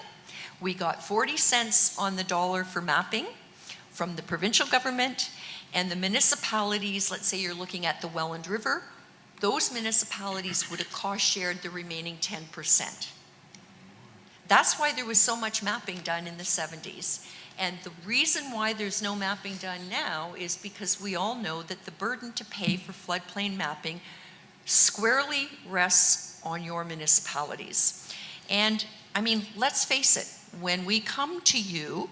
We got 40 cents on the dollar for mapping from the provincial government, and the municipalities, let's say you're looking at the Welland River, those municipalities would have cost shared the remaining 10%. That's why there was so much mapping done in the 70s. And the reason why there's no mapping done now is because we all know that the burden to pay for floodplain mapping squarely rests on your municipalities. And I mean, let's face it, when we come to you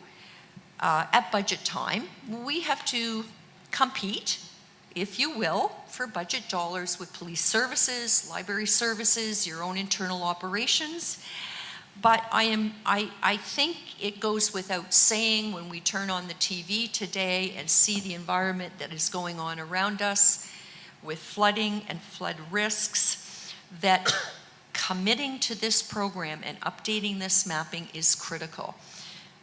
at budget time, we have to compete, if you will, for budget dollars with police services, library services, your own internal operations. But I think it goes without saying when we turn on the TV today and see the environment that is going on around us with flooding and flood risks, that committing to this program and updating this mapping is critical.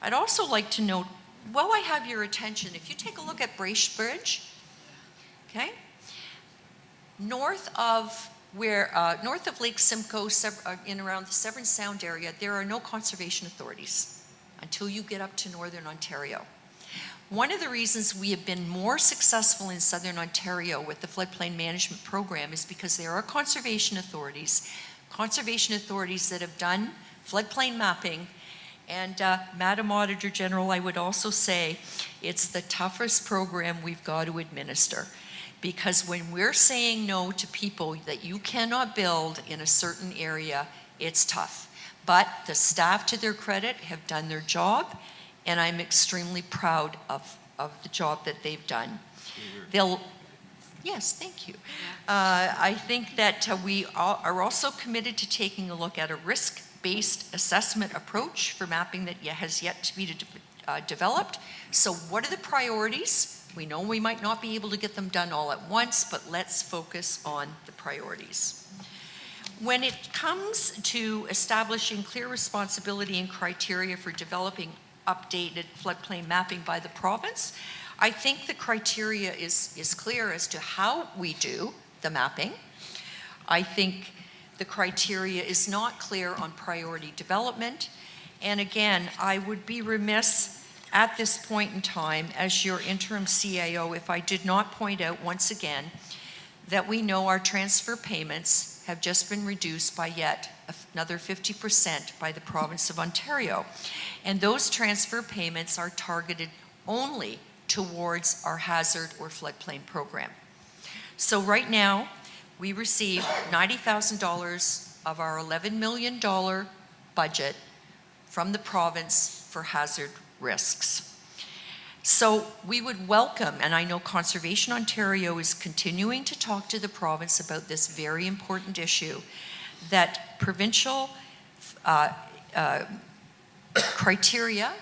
I'd also like to note while I have your attention, if you take a look at Bracebridge, okay, north of Lake Simcoe, in around the Severn Sound area, there are no conservation authorities until you get up to Northern Ontario. One of the reasons we have been more successful in Southern Ontario with the floodplain management program is because there are conservation authorities that have done floodplain mapping. And Madam Auditor General, I would also say it's the toughest program we've got to administer. Because when we're saying no to people that you cannot build in a certain area, it's tough. But the staff, to their credit, have done their job, and I'm extremely proud of the job that they've done. Yes, thank you. I think that we are also committed to taking a look at a risk-based assessment approach for mapping that has yet to be developed. So what are the priorities? We know we might not be able to get them done all at once, but let's focus on the priorities. When it comes to establishing clear responsibility and criteria for developing updated floodplain mapping by the province, I think the criteria is clear as to how we do the mapping. I think the criteria is not clear on priority development. And again, I would be remiss at this point in time as your interim CAO if I did not point out once again that we know our transfer payments have just been reduced by yet another 50% by the province of Ontario. And those transfer payments are targeted only towards our hazard or floodplain program. So right now, we receive $90,000 of our $11 million budget from the province for hazard risks. So we would welcome, and I know Conservation Ontario is continuing to talk to the province about this very important issue, that provincial criteria,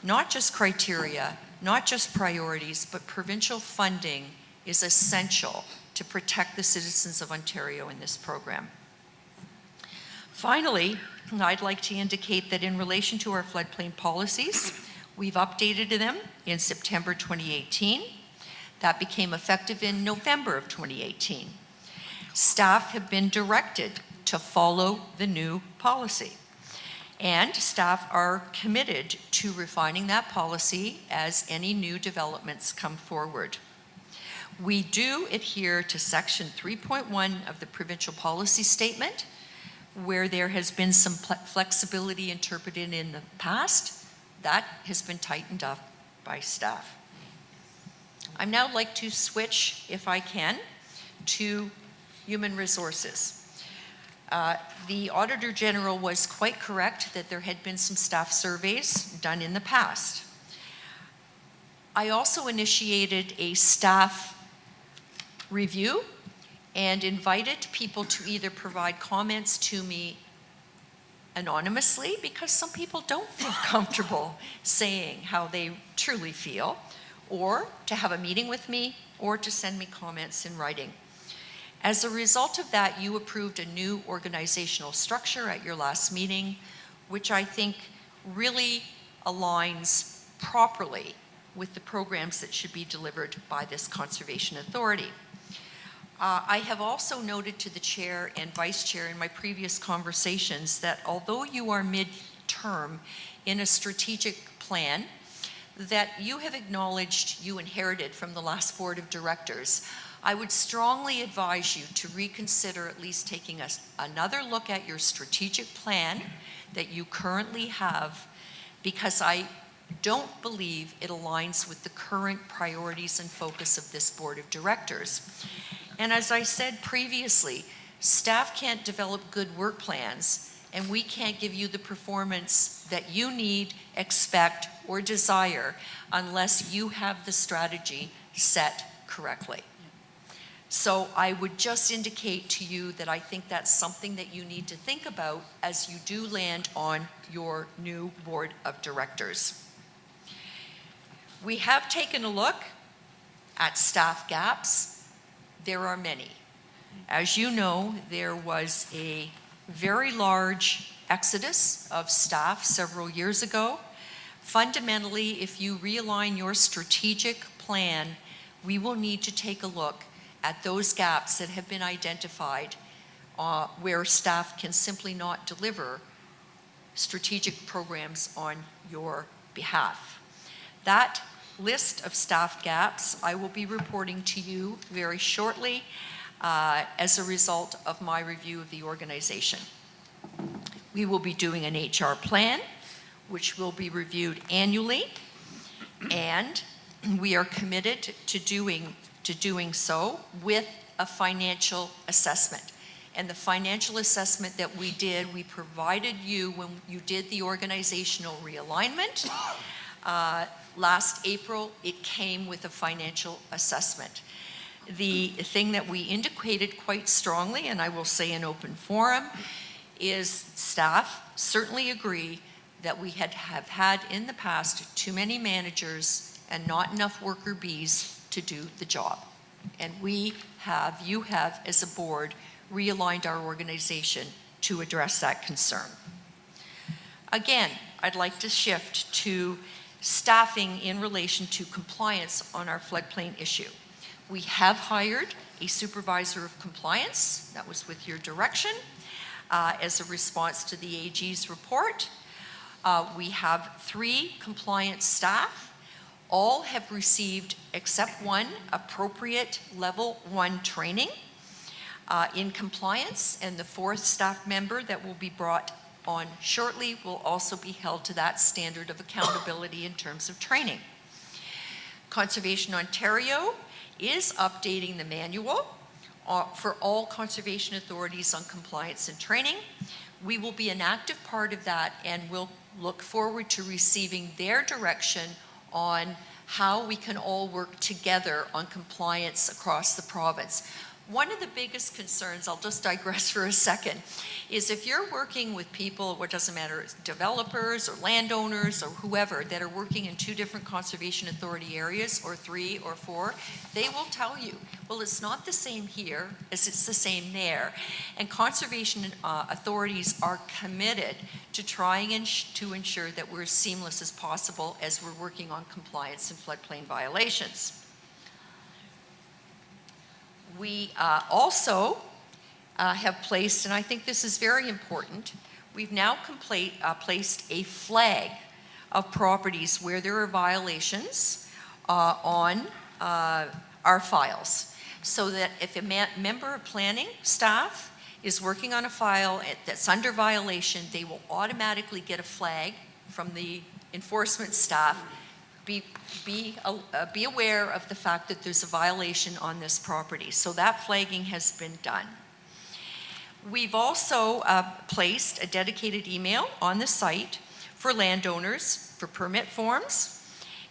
not just priorities, but provincial funding is essential to protect the citizens of Ontario in this program. Finally, I'd like to indicate that in relation to our floodplain policies, we've updated them in September 2018. That became effective in November of 2018. Staff have been directed to follow the new policy. And staff are committed to refining that policy as any new developments come forward. We do adhere to Section 3.1 of the Provincial Policy Statement, where there has been some flexibility interpreted in the past. That has been tightened up by staff. I'd now like to switch, if I can, to human resources. The Auditor General was quite correct that there had been some staff surveys done in the past. I also initiated a staff review and invited people to either provide comments to me anonymously, because some people don't feel comfortable saying how they truly feel, or to have a meeting with me, or to send me comments in writing. As a result of that, you approved a new organizational structure at your last meeting, which I think really aligns properly with the programs that should be delivered by this conservation authority. I have also noted to the chair and vice chair in my previous conversations that although you are mid-term in a strategic plan that you have acknowledged you inherited from the last board of directors, I would strongly advise you to reconsider at least taking another look at your strategic plan that you currently have, because I don't believe it aligns with the current priorities and focus of this board of directors. And as I said previously, staff can't develop good work plans, and we can't give you the performance that you need, expect, or desire unless you have the strategy set correctly. So I would just indicate to you that I think that's something that you need to think about as you do land on your new board of directors. We have taken a look at staff gaps. There are many. As you know, there was a very large exodus of staff several years ago Fundamentally, if you realign your strategic plan, we will need to take a look at those gaps that have been identified where staff can simply not deliver strategic programs on your behalf. That list of staff gaps I will be reporting to you very shortly as a result of my review of the organization. We will be doing an HR plan, which will be reviewed annually, and we are committed to doing so with a financial assessment. And the financial assessment that we did, we provided you when you did the organizational realignment. Last April, it came with a financial assessment. The thing that we indicated quite strongly, and I will say in open forum, is staff certainly agree that we have had in the past too many managers and not enough worker bees to do the job. And you have, as a board, realigned our organization to address that concern. Again, I'd like to shift to staffing in relation to compliance on our floodplain issue. We have hired a supervisor of compliance, that was with your direction, as a response to the AG's report. We have 3 compliance staff. All have received, except one, appropriate level 1 training in compliance, and the 4th staff member that will be brought on shortly will also be held to that standard of accountability in terms of training. Conservation Ontario is updating the manual for all conservation authorities on compliance and training. We will be an active part of that and will look forward to receiving their direction on how we can all work together on compliance across the province. One of the biggest concerns, I'll just digress for a second, is if you're working with people, what doesn't matter, developers or landowners or whoever that are working in 2 different conservation authority areas or 3 or 4, they will tell you, well, it's not the same here as it's the same there. And conservation authorities are committed to trying to ensure that we're as seamless as possible as we're working on compliance and floodplain violations. We also have placed, and I think this is very important, we've now placed a flag of properties where there are violations on our files, so that if a member of planning staff is working on a file that's under violation, they will automatically get a flag from the enforcement staff. Be aware of the fact that there's a violation on this property. So that flagging has been done. We've also placed a dedicated email on the site for landowners for permit forms,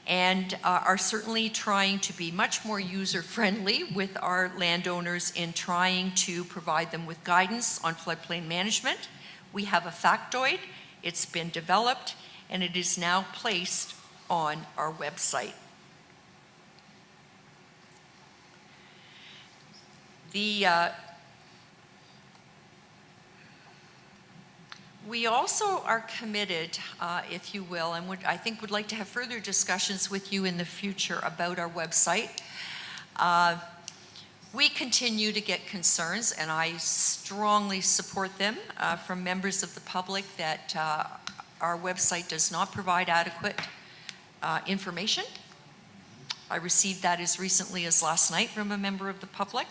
and are certainly trying to be much more user-friendly with our landowners in trying to provide them with guidance on floodplain management. We have a factoid, it's been developed, and it is now placed on our website. We also are committed, if you will, and I think would like to have further discussions with you in the future about our website. We continue to get concerns, and I strongly support them from members of the public that our website does not provide adequate information. I received that as recently as last night from a member of the public.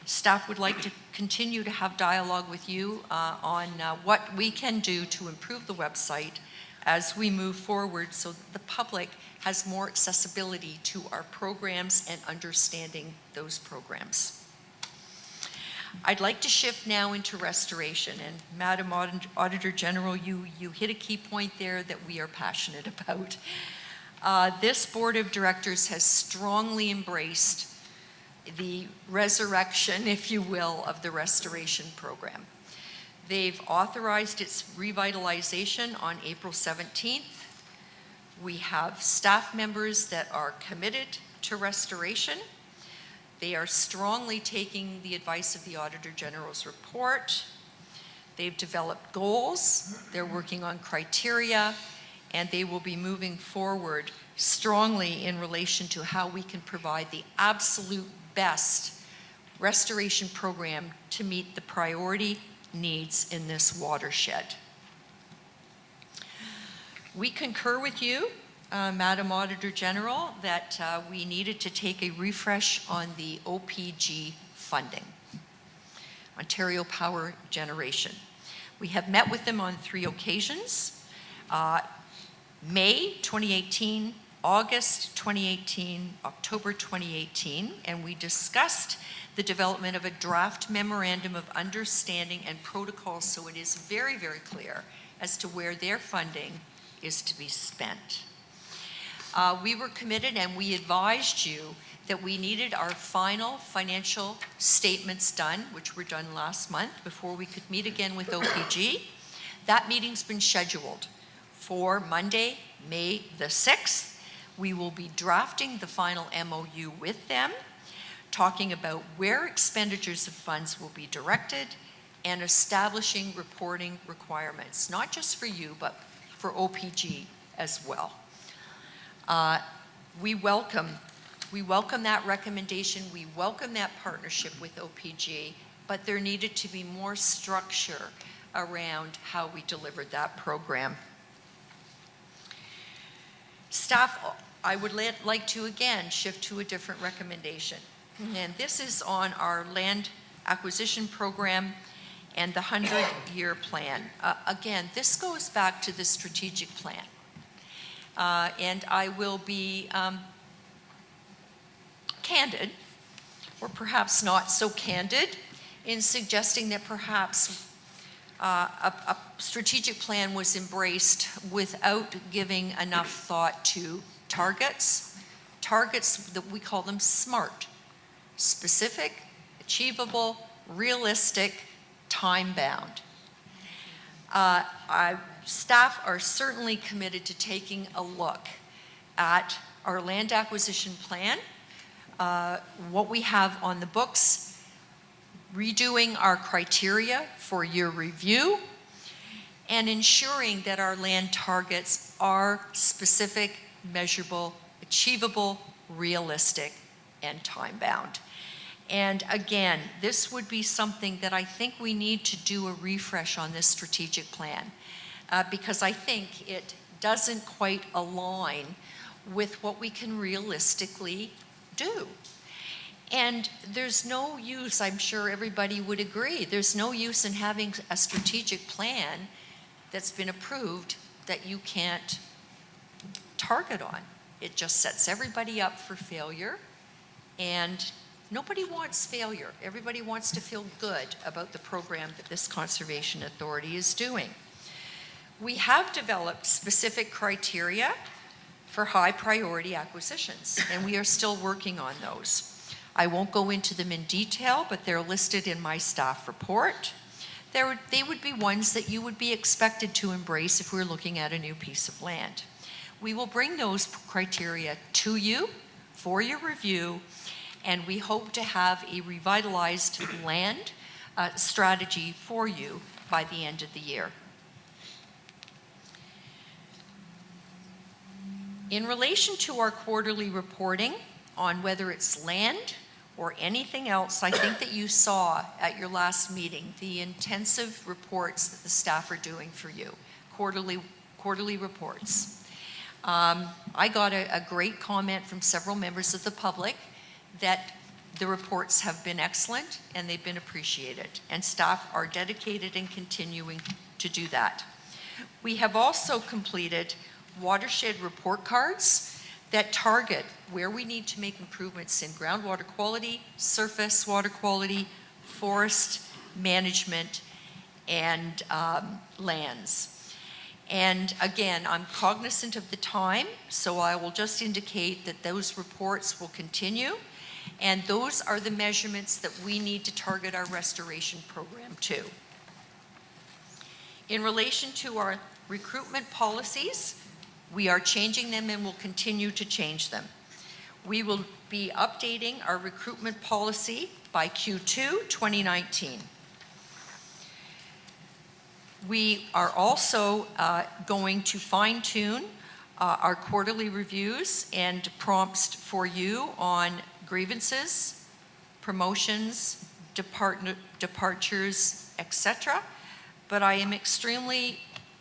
Staff would like to continue to have dialogue with you on what we can do to improve the website as we move forward so that the public has more accessibility to our programs and understanding those programs. I'd like to shift now into restoration, and Madam Auditor General, you hit a key point there that we are passionate about. This board of directors has strongly embraced the resurrection, if you will, of the restoration program. They've authorized its revitalization on April 17th. We have staff members that are committed to restoration. They are strongly taking the advice of the Auditor General's report. They've developed goals. They're working on criteria, and they will be moving forward strongly in relation to how we can provide the absolute best restoration program to meet the priority needs in this watershed. We concur with you, Madam Auditor General, that we needed to take a refresh on the OPG funding, Ontario Power Generation. We have met with them on 3 occasions, May 2018, August 2018, October 2018, and we discussed the development of a draft memorandum of understanding and protocol, so it is very, very clear as to where their funding is to be spent. We were committed and we advised you that we needed our final financial statements done, which were done last month, before we could meet again with OPG. That meeting's been scheduled for Monday, May the 6th. We will be drafting the final MOU with them, talking about where expenditures of funds will be directed and establishing reporting requirements, not just for you, but for OPG as well. We welcome that recommendation. We welcome that partnership with OPG, but there needed to be more structure around how we delivered that program. Staff, I would like to again shift to a different recommendation. And this is on our land acquisition program and the 100-year plan. Again, this goes back to the strategic plan. And I will be candid, or perhaps not so candid, in suggesting that perhaps a strategic plan was embraced without giving enough thought to targets that we call them SMART: specific, achievable, realistic, time-bound. Staff are certainly committed to taking a look at our land acquisition plan, what we have on the books, redoing our criteria for your review, and ensuring that our land targets are specific, measurable, achievable, realistic, and time-bound. And again, this would be something that I think we need to do a refresh on this strategic plan, because I think it doesn't quite align with what we can realistically do. And there's no use, I'm sure everybody would agree, there's no use in having a strategic plan that's been approved that you can't target on. It just sets everybody up for failure, and nobody wants failure. Everybody wants to feel good about the program that this Conservation Authority is doing. We have developed specific criteria for high priority acquisitions, and we are still working on those. I won't go into them in detail, but they're listed in my staff report. They would be ones that you would be expected to embrace if we're looking at a new piece of land. We will bring those criteria to you for your review, and we hope to have a revitalized land strategy for you by the end of the year. In relation to our quarterly reporting on whether it's land or anything else, I think that you saw at your last meeting the intensive reports that the staff are doing for you, quarterly reports. I got a great comment from several members of the public that the reports have been excellent and they've been appreciated, and staff are dedicated and continuing to do that. We have also completed watershed report cards that target where we need to make improvements in groundwater quality, surface water quality, forest management, and lands. And again, I'm cognizant of the time, so I will just indicate that those reports will continue, and those are the measurements that we need to target our restoration program to. In relation to our recruitment policies, we are changing them and will continue to change them. We will be updating our recruitment policy by Q2 2019. We are also going to fine-tune our quarterly reviews and prompts for you on grievances, promotions, departures, etc. But I am extremely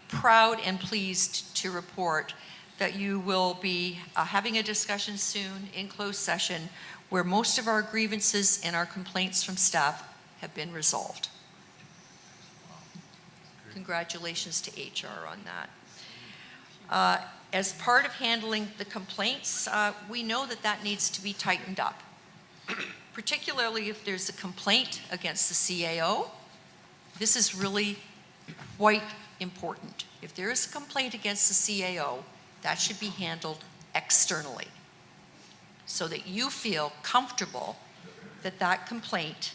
proud and pleased to report that you will be having a discussion soon in closed session where most of our grievances and our complaints from staff have been resolved. Congratulations to HR on that. As part of handling the complaints, we know that that needs to be tightened up, particularly if there's a complaint against the CAO. This is really quite important. If there is a complaint against the CAO, that should be handled externally so that you feel comfortable that that complaint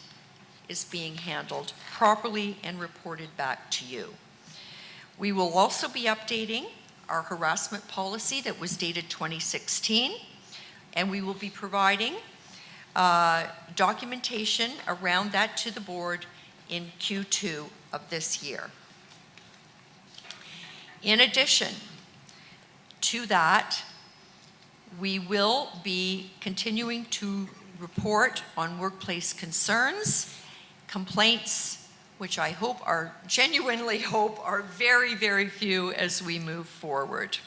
is being handled properly and reported back to you. We will also be updating our harassment policy that was dated 2016, and we will be providing documentation around that to the board in Q2 of this year. In addition to that, we will be continuing to report on workplace concerns, complaints, which I genuinely hope are very, very few as we move forward.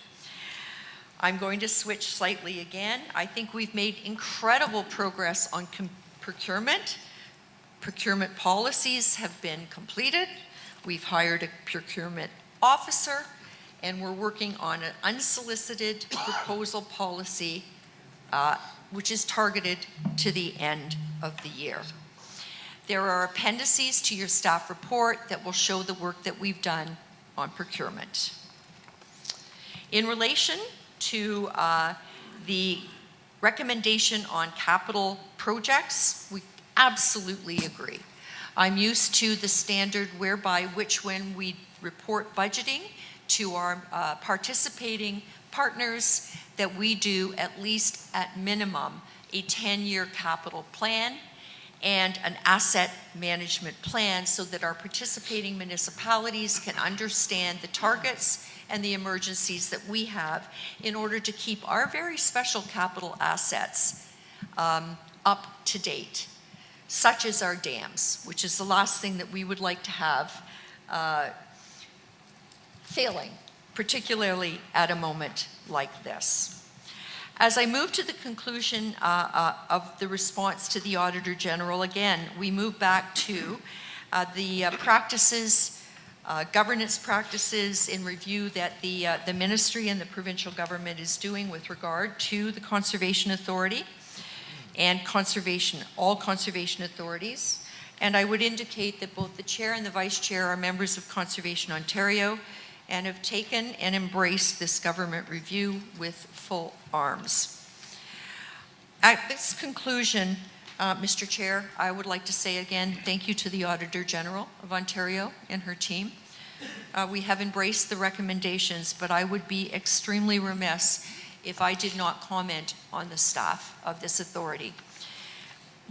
I'm going to switch slightly again. I think we've made incredible progress on procurement. Procurement policies have been completed. We've hired a procurement officer, and we're working on an unsolicited proposal policy, which is targeted to the end of the year. There are appendices to your staff report that will show the work that we've done on procurement. In relation to the recommendation on capital projects, we absolutely agree. I'm used to the standard whereby when we report budgeting to our participating partners that we do at least at minimum a 10-year capital plan and an asset management plan so that our participating municipalities can understand the targets and the emergencies that we have in order to keep our very special capital assets up to date, such as our dams, which is the last thing that we would like to have failing, particularly at a moment like this. As I move to the conclusion of the response to the Auditor General, again, we move back to the practices, governance practices in review that the Ministry and the Provincial Government is doing with regard to the Conservation Authority and all conservation authorities. And I would indicate that both the Chair and the Vice Chair are members of Conservation Ontario and have taken and embraced this government review with full arms. At this conclusion, Mr. Chair, I would like to say again, thank you to the Auditor General of Ontario and her team. We have embraced the recommendations, but I would be extremely remiss if I did not comment on the staff of this authority.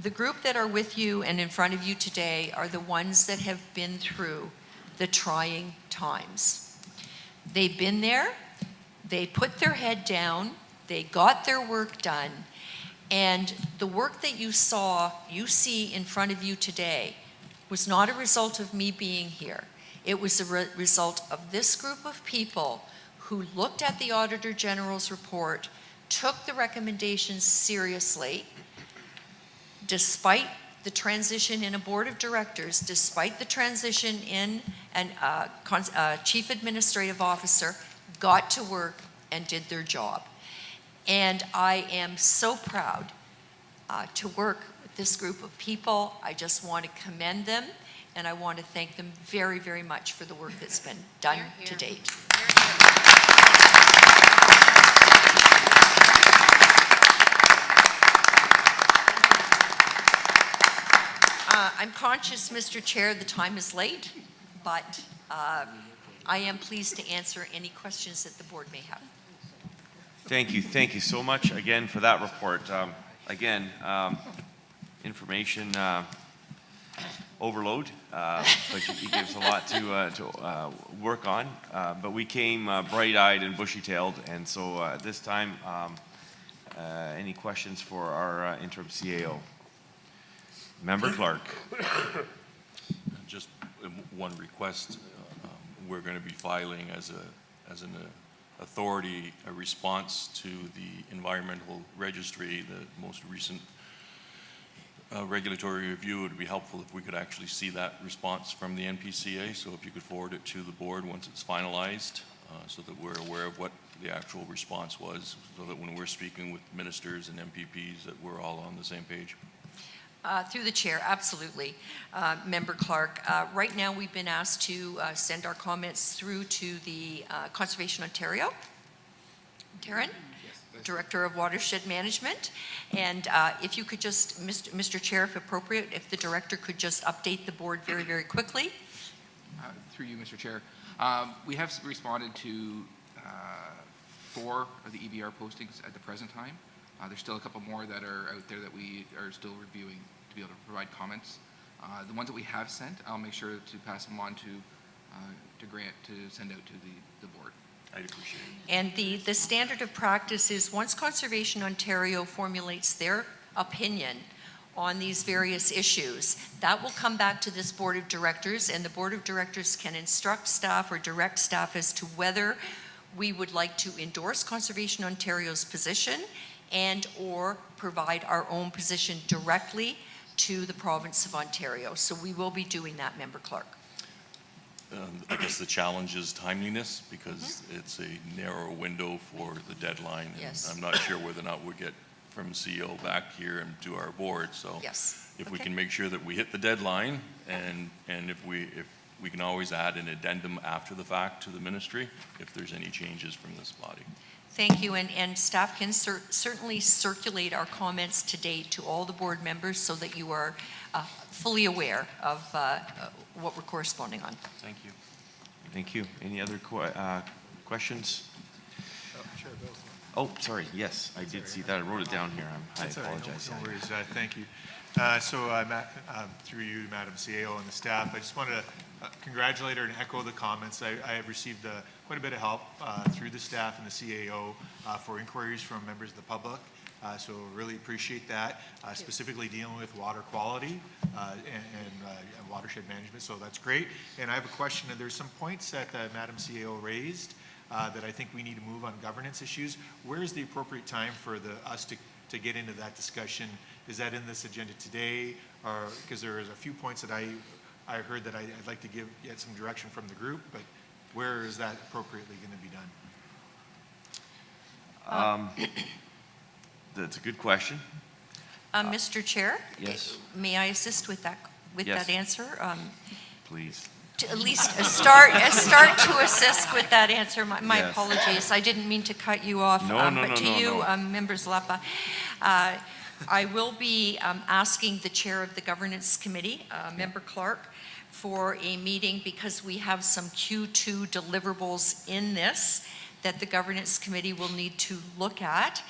The group that are with you and in front of you today are the ones that have been through the trying times. They've been there, they put their head down, they got their work done, and the work that you see in front of you today was not a result of me being here. It was a result of this group of people who looked at the Auditor General's report, took the recommendations seriously, despite the transition in a board of directors, despite the transition in a chief administrative officer, got to work and did their job. And I am so proud to work with this group of people. I just want to commend them, and I want to thank them very, very much for the work that's been done to date. I'm conscious, Mr. Chair, the time is late, but I am pleased to answer any questions that the board may have. Thank you so much again for that report. Information overload, but he gives a lot to work on. But we came bright-eyed and bushy-tailed, and so at this time, any questions for our interim CAO? Member Clark. Just one request. We're going to be filing as an authority a response to the environmental registry, the most recent regulatory review. It would be helpful if we could actually see that response from the Npca. So if you could forward it to the board once it's finalized, so that we're aware of what the actual response was, so that when we're speaking with ministers and MPPs that we're all on the same page. Through the chair, absolutely. Member Clark, right now we've been asked to send our comments through to the Conservation Ontario. Darren? Director of Watershed Management. And if you could just, Mr. Chair, if appropriate, if the director could just update the board very, very quickly. Through you, Mr. Chair. We have responded to 4 of the EBR postings at the present time. There's still a couple more that are out there that we are still reviewing to be able to provide comments. The ones that we have sent, I'll make sure to pass them on to Grant to send out to the board. I'd appreciate it. And the standard of practice is once Conservation Ontario formulates their opinion on these various issues, that will come back to this board of directors, and the board of directors can instruct staff or direct staff as to whether we would like to endorse Conservation Ontario's position and or provide our own position directly to the province of Ontario. So we will be doing that, Member Clark. I guess the challenge is timeliness, because it's a narrow window for the deadline. And Yes. I'm not sure whether or not we'll get from CEO back here and to our board. So if we can make sure that we hit the deadline, and if we can always add an addendum after the fact to the ministry if there's any changes from this body. Thank you, and staff can certainly circulate our comments to date to all the board members so that you are fully aware of what we're corresponding on. Thank you. Thank you. Any other questions? Chair Bill's. Oh, sorry. Yes, I did see that. I wrote it down here. I apologize. No worries. Thank you. Through you, Madam CAO and the staff, I just wanted to congratulate her and echo the comments. I have received quite a bit of help through the staff and the CAO for inquiries from members of the public. So really appreciate that, specifically dealing with water quality and watershed management. So that's great. And I have a question. There's some points that Madam CAO raised that I think we need to move on governance issues. Where is the appropriate time for us to get into that discussion? Is that in this agenda today? Or because there is a few points that I heard that I'd like to get some direction from the group, but where is that appropriately going to be done? That's a good question. Mr. Chair? Yes. May I assist with that Yes. answer? Please. To at least start to assist with that answer. My Yes. apologies. I didn't mean to cut you off. But to you, Member Zlapa, I will be asking the chair of the governance committee, Member Clark, for a meeting because we have some Q2 deliverables in this that the governance committee will need to look at.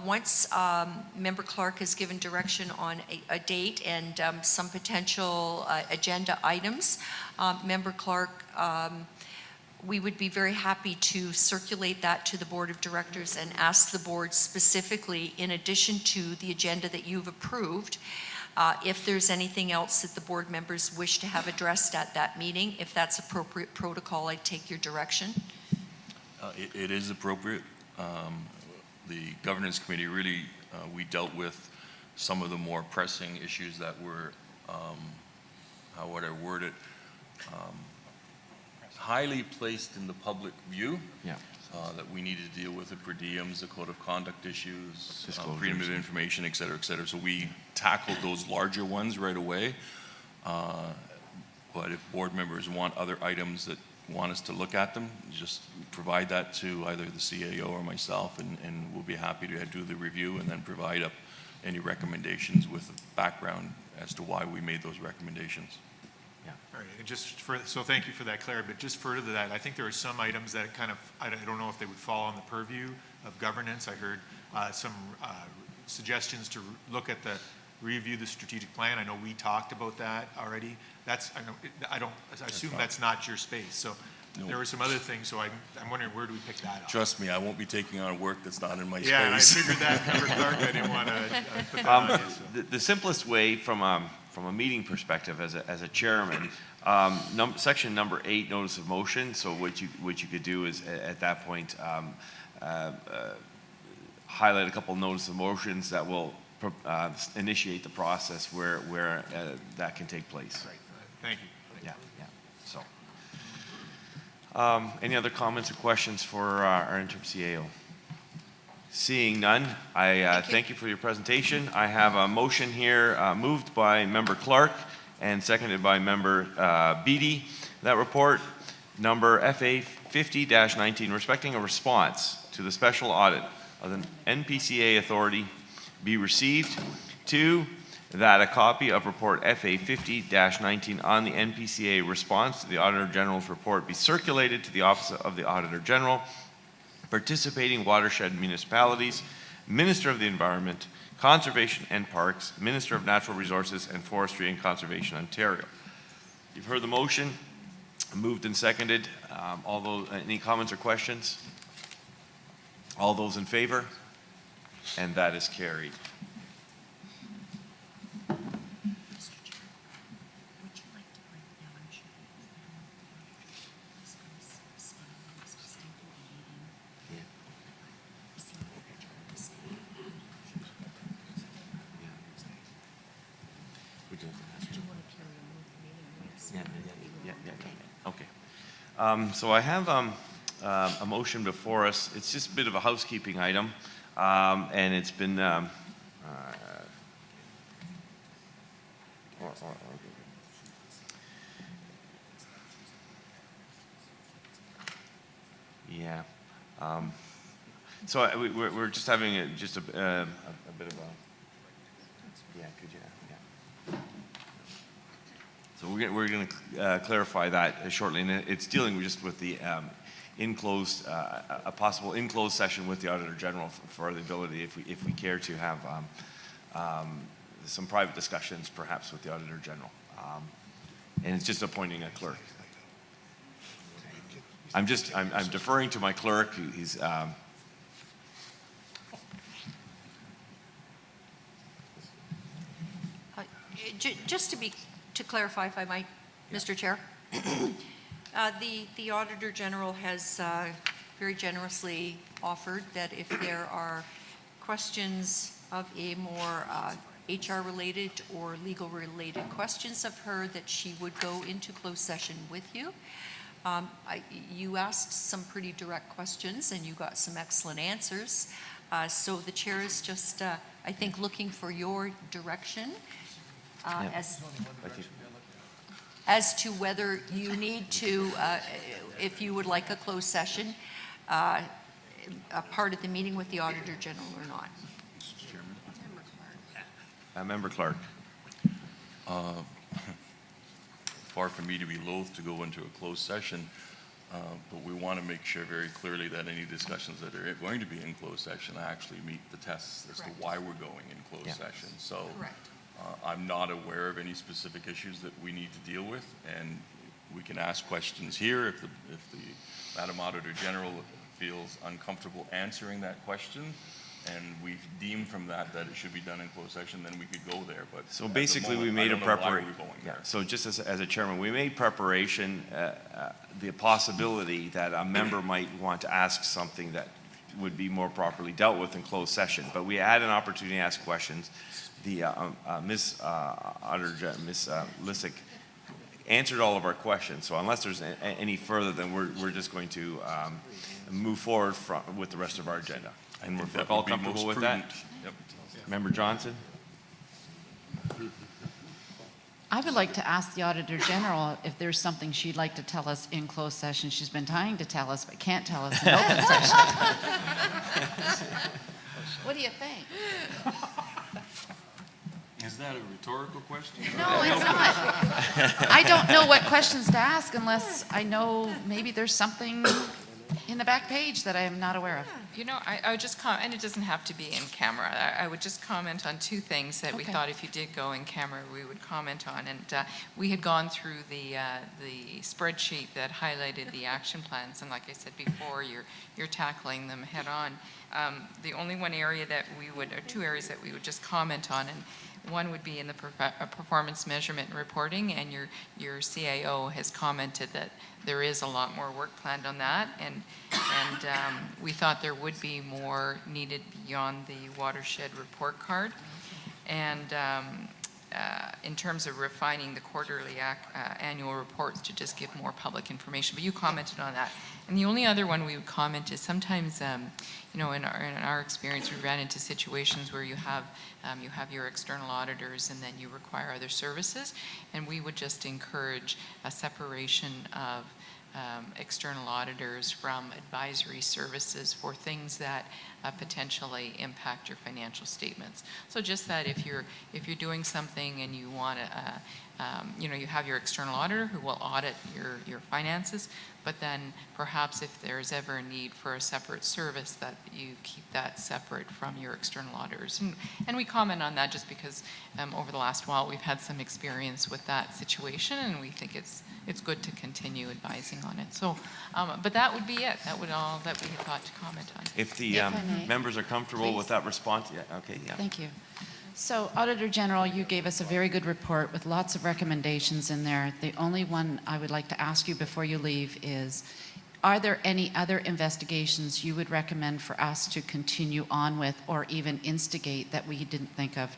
Once Member Clark has given direction on a date and some potential agenda items, Member Clark, we would be very happy to circulate that to the board of directors and ask the board specifically, in addition to the agenda that you've approved, if there's anything else that the board members wish to have addressed at that meeting. If that's appropriate protocol, I take your direction. It is appropriate. The governance committee really, we dealt with some of the more pressing issues that were, how would I word it, highly placed in the public view. Yeah. That we needed to deal with the per diems, the code of conduct issues, Disclosures. freedom of information, et cetera, et cetera. So we tackled those larger ones right away. But if board members want other items that want us to look at them, just provide that to either the CAO or myself, and we'll be happy to do the review and then provide up any recommendations with background as to why we made those recommendations. Yeah. All right, and so thank you for that, Claire, but just further to that, I think there are some items that I don't know if they would fall on the purview of governance. I heard some suggestions to look at the review the strategic plan. I know we talked about that already. I assume that's not your space. So No. there were some other things, so I'm wondering, where do we pick that up? Trust me, I won't be taking on work that's not in my space. Yeah, I figured that, Member Clark, I didn't want to put that on you. So. The simplest way from a meeting perspective as a chairman, section number 8, notice of motion. So what you could do is at that point highlight a couple notice of motions that will initiate the process where that can take place. Right. Thank you. Yeah. So, any other comments or questions for our interim CAO? Seeing none, I thank you for your presentation. I have a motion here moved by Member Clark and seconded by Member Beattie. That report number FA 50-19, respecting a response to the special audit of the NPCA authority, be received. 2, that a copy of report FA 50-19 on the NPCA response to the Auditor General's report be circulated to the Office of the Auditor General, participating watershed municipalities, Minister of the Environment, Conservation and Parks, Minister of Natural Resources and Forestry and Conservation, Ontario. You've heard the motion, moved and seconded. Any comments or questions? All those in favor? And that is carried. Okay. So I have a motion before us. It's just a bit of a housekeeping item, and it's been yeah. So we're just having a bit of a yeah. Could you? Yeah. So we're going to clarify that shortly, and it's dealing just with the a possible enclosed session with the Auditor General for the ability, if we care to have some private discussions, perhaps with the Auditor General, and it's just appointing a clerk. I'm deferring to my clerk. He's just to clarify, if I might, Mr. Chair, the Auditor General has very generously offered that if there are questions of a more HR-related or legal-related questions of her, that she would go into closed session with you. You asked some pretty direct questions, and you got some excellent answers. So the chair is just, I think, looking for your direction as to whether you need to, if you would like a closed session, a part of the meeting with the Auditor General or not. Member Clark. Far from me to be loath to go into a closed session, but we want to make sure very clearly that any discussions that are going to be in closed session actually meet the tests as to why we're going in closed session. So I'm not aware of any specific issues that we need to deal with, and we can ask questions here if the Madam Auditor General feels uncomfortable answering that question, and we deem from that it should be done in closed session, then we could go there. But so basically, we made a preparation. Yeah. So just as a chairman, we made preparation the possibility that a member might want to ask something that would be more properly dealt with in closed session. But we had an opportunity to ask questions. The Ms. Lissick answered all of our questions. So unless there's any further, then we're just going to move forward with the rest of our agenda. And we're all comfortable with that? Yep. Member Johnson? I would like to ask the Auditor General if there's something she'd like to tell us in closed session. She's been trying to tell us, but can't tell us in open session. What do you think? Is that a rhetorical question? No, it's not. I don't know what questions to ask unless I know maybe there's something in the back page that I am not aware of? You know, I would just comment, and it doesn't have to be in camera. I would just comment on two things that we Okay. thought if you did go in camera, we would comment on. And we had gone through the spreadsheet that highlighted the action plans, and like I said before, you're tackling them head on. The only one area that we would, or two areas that we would just comment on, and one would be in the performance measurement and reporting, and your CAO has commented that there is a lot more work planned on that, and we thought there would be more needed beyond the watershed report card. And in terms of refining the quarterly annual reports to just give more public information, but you commented on that. And the only other one we would comment is sometimes, you know, in our experience, we ran into situations where you have your external auditors and then you require other services, and we would just encourage a separation of external auditors from advisory services for things that potentially impact your financial statements. So just that if you're doing something and you want to, you know, you have your external auditor who will audit your finances, but then perhaps if there's ever a need for a separate service, that you keep that separate from your external auditors. And we comment on that just because over the last while we've had some experience with that situation, and we think it's good to continue advising on it. So, but that would be it. That would all that we had thought to comment on. If the If I may. members are comfortable Please. with that response, yeah, okay, yeah. Thank you. So Auditor General, you gave us a very good report with lots of recommendations in there. The only one I would like to ask you before you leave is, are there any other investigations you would recommend for us to continue on with or even instigate that we didn't think of?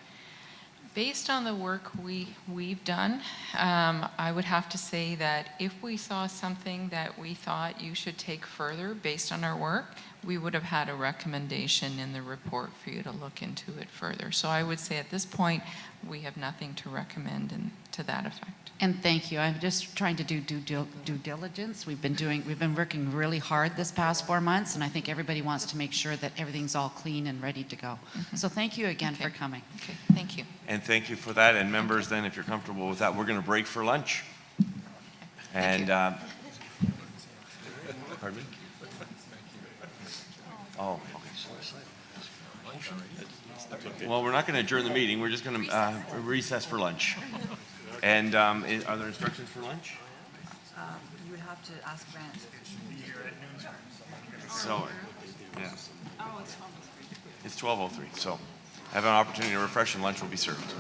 Based on the work we've done, I would have to say that if we saw something that we thought you should take further based on our work, we would have had a recommendation in the report for you to look into it further. So I would say at this point, we have nothing to recommend to that effect. And thank you. I'm just trying to do due diligence. We've been working really hard this past 4 months, and I think everybody wants to make sure that everything's all clean and ready to go. So thank you again for coming. Okay, thank you. And thank you for that. And members, then, if you're comfortable with that, we're going to break for lunch. And, pardon me? Oh, okay. Well, we're not going to adjourn the meeting. We're just going to recess for lunch. And are there instructions for lunch? You would have to ask Grant. So, yeah. Oh, it's 12:03. So have an opportunity to refresh, and lunch will be served.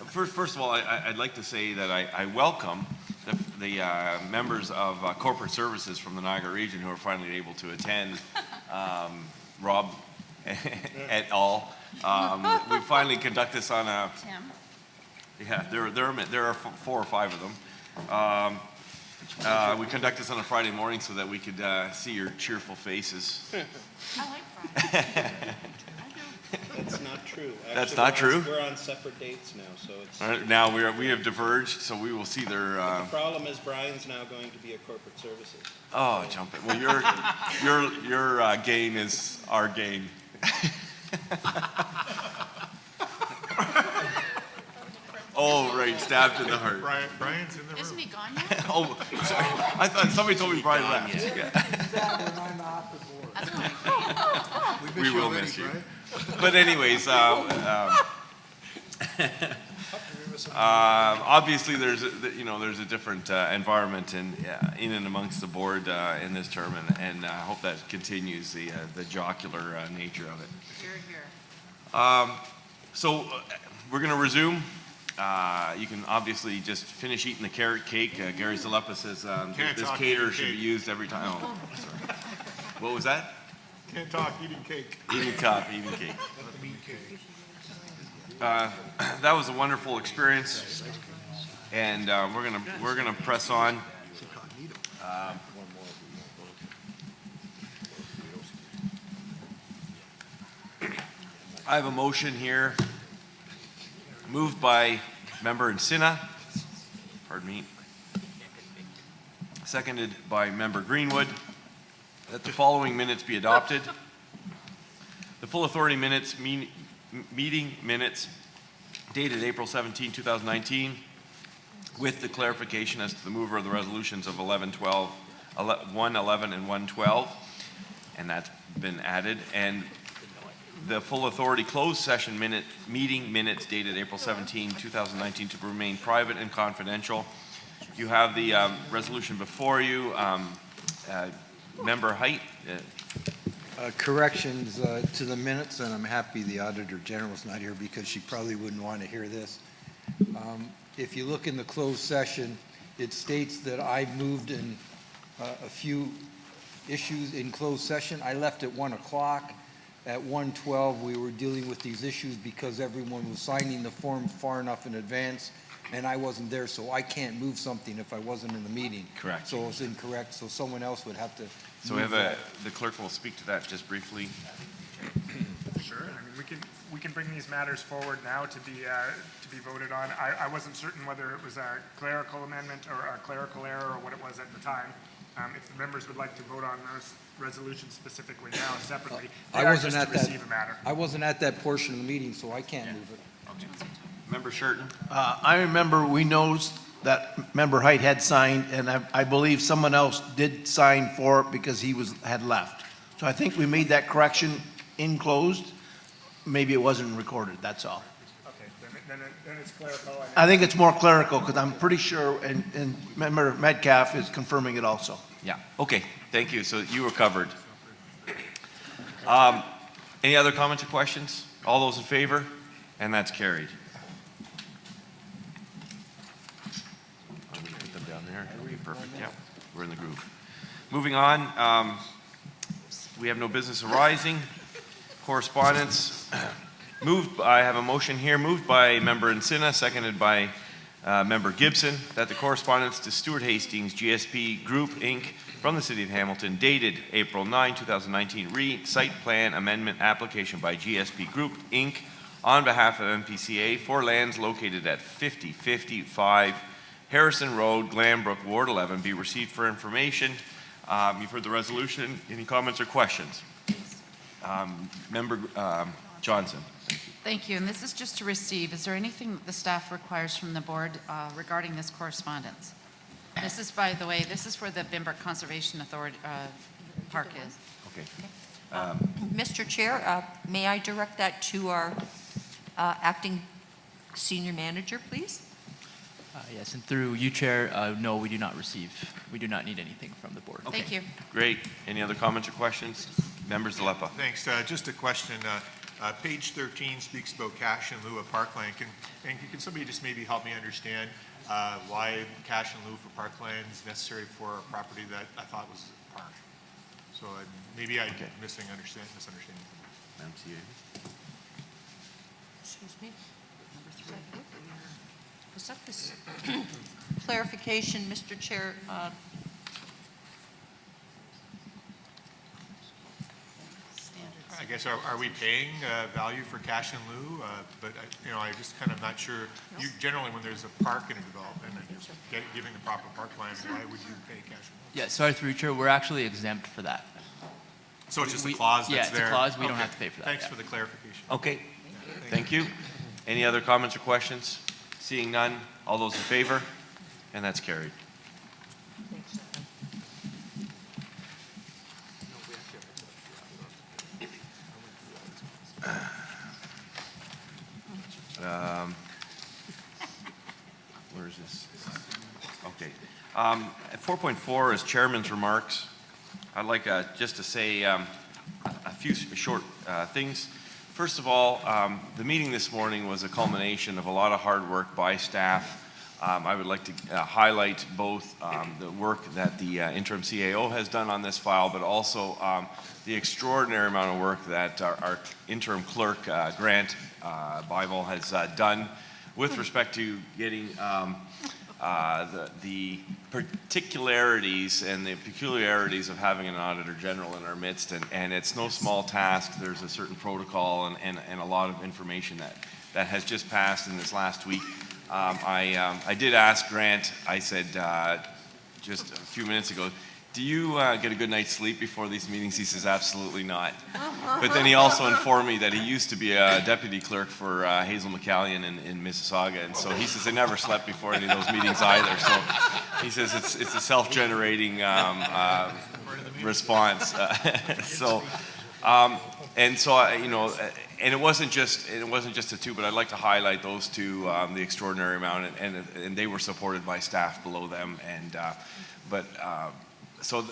First of all, I'd like to say that I welcome the members of corporate services from the Niagara region who are finally able to attend. Rob et al. We finally conduct this on a. Tim? Yeah, there are 4 or 5 of them. We conduct this on a Friday morning so that we could see your cheerful faces. I like Friday. That's not true. That's Actually, not true? We're on separate dates now, so it's. All right, now we have diverged, so we will see their. The problem is Brian's now going to be a corporate services. Oh, jump it! Well, your gain is our gain. Oh, right, stabbed in the heart. Brian's in the room. Isn't he gone yet? Oh, sorry. I thought somebody told me Brian left. We will miss you. But anyways, obviously there's a different environment in and amongst the board in this term, and I hope that continues the jocular nature of it. Here, here. So we're going to resume. You can obviously just finish eating the carrot cake. Gary Zalepa says this caterer should be used every time. Oh, sorry. What was that? Can't talk, eating cake. Eating cake. That was a wonderful experience, and we're gonna press on. I have a motion here, moved by Member Encina, pardon me, seconded by Member Greenwood, that the following minutes be adopted. The full authority minutes, meeting minutes dated April 17, 2019, with the clarification as to the mover of the resolutions of 111 and 112, and that's been added. And the full authority closed session meeting minutes dated April 17, 2019 to remain private and confidential. You have the resolution before you. Member Height. Corrections to the minutes, and I'm happy the Auditor General is not here because she probably wouldn't want to hear this. If you look in the closed session, it states that I moved in a few issues in closed session. I left at 1 o'clock. At 1:12, we were dealing with these issues because everyone was signing the form far enough in advance, and I wasn't there, so I can't move something if I wasn't in the meeting. Correct. So it's incorrect, so someone else would have to. So we have the clerk will speak to that just briefly. Sure. I mean, we can bring these matters forward now to be voted on. I wasn't certain whether it was a clerical amendment or a clerical error or what it was at the time. If the members would like to vote on those resolutions specifically now separately, they are just to receive a matter. I wasn't at that portion of the meeting, so I can't move it. Member Shurton. I remember we know that Member Height had signed, and I believe someone else did sign for it because he had left. So I think we made that correction in closed. Maybe it wasn't recorded, that's all. Okay, then it's clerical. I think it's more clerical because I'm pretty sure, and Member Metcalf is confirming it also. Yeah, okay, thank you. So you were covered. Any other comments or questions? All those in favor? And that's carried. I'm going to put them down there. Okay, perfect. Yeah, we're in the groove. Moving on, we have no business arising. Correspondence. I have a motion here moved by Member Encina, seconded by Member Gibson, that the correspondence to Stuart Hastings GSP Group Inc. from the City of Hamilton dated April 9, 2019 site plan amendment application by GSP Group Inc. on behalf of Mpca for lands located at 5055 Harrison Road, Glanbrook, Ward 11 be received for information. You've heard the resolution. Any comments or questions? Member Johnson. Thank you. And this is just to receive. Is there anything that the staff requires from the board regarding this correspondence? This is, by the way, this is for the Bimbrook Conservation Authority Park is. Okay. Mr. Chair, may I direct that to our acting senior manager, please? Yes, and through you, Chair, no, we do not need anything from the board. Thank you. Great. Any other comments or questions? Members Zalepa. Thanks. Just a question. Page 13 speaks about cash in lieu of parkland. Can somebody just maybe help me understand why cash in lieu for parkland is necessary for a property that I thought was a park? So maybe I'm misunderstanding. Mpca. Excuse me. Was that this clarification, Mr. Chair? I guess, are we paying value for cash in lieu? But, I'm just kind of not sure. Generally, when there's a park in a development and you're giving the proper parkland, why would you pay cash in lieu? Yeah, sorry, through Chair, we're actually exempt for that. So it's just a clause that's there? Yeah, it's a clause, we don't have to pay for that. Thanks for the clarification. Okay, thank you. Any other comments or questions? Seeing none, all those in favor? And that's carried. Where is this? Okay. At 4.4 is chairman's remarks. I'd like just to say a few short things. First of all, the meeting this morning was a culmination of a lot of hard work by staff. I would like to highlight both the work that the interim CAO has done on this file, but also the extraordinary amount of work that our interim clerk, Grant Bible, has done with respect to getting the particularities and the peculiarities of having an Auditor General in our midst, and it's no small task. There's a certain protocol and a lot of information that has just passed in this last week. I did ask Grant, I said just a few minutes ago, do you get a good night's sleep before these meetings? He says, absolutely not. But then he also informed me that he used to be a deputy clerk for Hazel McCallion in Mississauga, and so he says they never slept before any of those meetings either. So he says it's a self-generating response. And it wasn't just the two, but I'd like to highlight those two, the extraordinary amount, and they were supported by staff below them, so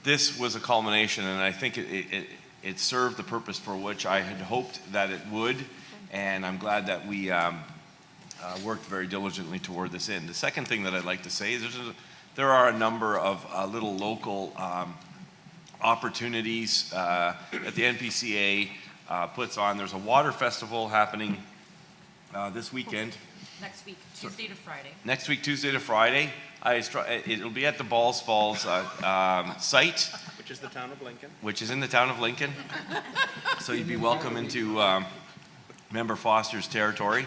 this was a culmination, and I think it served the purpose for which I had hoped that it would, and I'm glad that we worked very diligently toward this end. The second thing that I'd like to say is there are a number of little local opportunities that the NPCA puts on. There's a water festival happening this weekend. Next week, Tuesday to Friday. Next week, Tuesday to Friday. It'll be at the Balls Falls site. Which is the town of Lincoln. Which is in the town of Lincoln. So you'd be welcome into Member Foster's territory.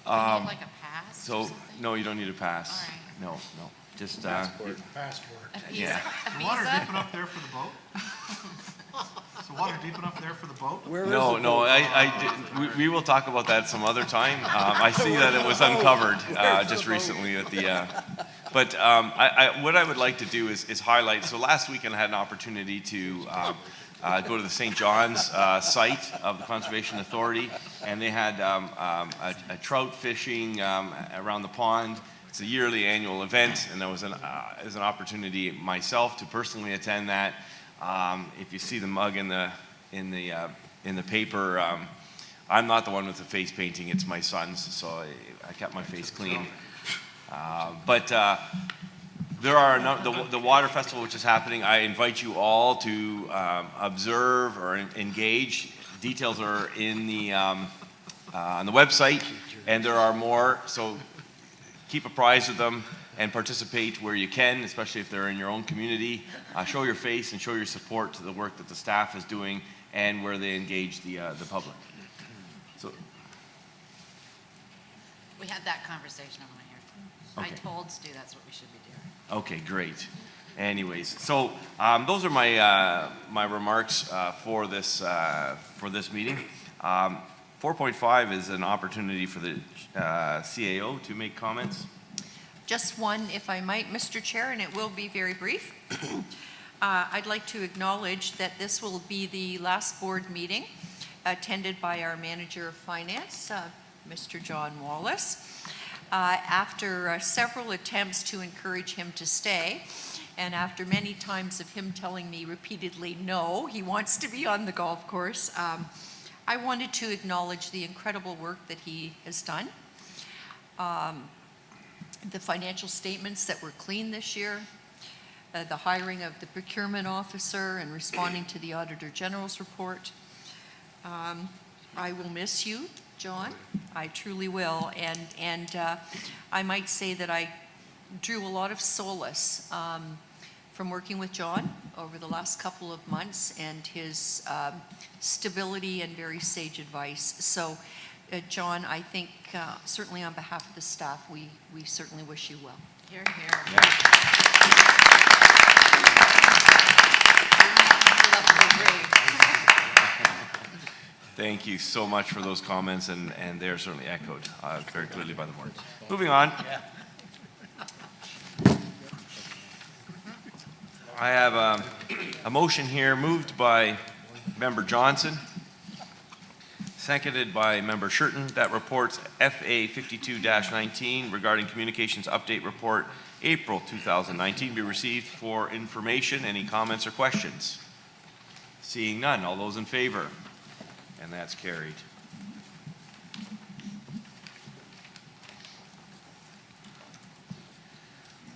Do you need like a pass or something? No, you don't need a pass. All right. No. Just Passport. A visa? Yeah. A Is the water visa? deep enough there for the boat? Is the water deep enough there for the boat? No, we will talk about that some other time. I see that it was uncovered just recently at the, but what I would like to do is highlight, so last weekend I had an opportunity to go to the St. John's site of the Conservation Authority, and they had a trout fishing around the pond. It's a yearly annual event, and there was an opportunity myself to personally attend that. If you see the mug in the paper, I'm not the one with the face painting, it's my son's, so I kept my face clean. But there are the water festival which is happening. I invite you all to observe or engage. Details are in the on the website, and there are more. So keep apprised of them and participate where you can, especially if they're in your own community. Show your face and show your support to the work that the staff is doing and where they engage the public. So We had that conversation on here. Okay. I told Stu that's what we should be doing. Okay, great. Anyways, so those are my remarks for this meeting. 4.5 is an opportunity for the CAO to make comments. Just one, if I might, Mr. Chair, and it will be very brief. I'd like to acknowledge that this will be the last board meeting attended by our Manager of Finance, Mr. John Wallace. After several attempts to encourage him to stay, and after many times of him telling me repeatedly, no, he wants to be on the golf course, I wanted to acknowledge the incredible work that he has done. The financial statements that were clean this year, the hiring of the procurement officer and responding to the Auditor General's report. I will miss you, John. I truly will. And I might say that I drew a lot of solace from working with John over the last couple of months and his stability and very sage advice. So, John, I think certainly on behalf of the staff, we certainly wish you well. Hear, hear. Thank you so much for those comments, and they're certainly echoed very clearly by the board. Moving on. I have a motion here moved by Member Johnson, seconded by Member Shurton, that reports FA 52-19 regarding Communications Update Report April 2019 be received for information. Any comments or questions? Seeing none, all those in favor? And that's carried.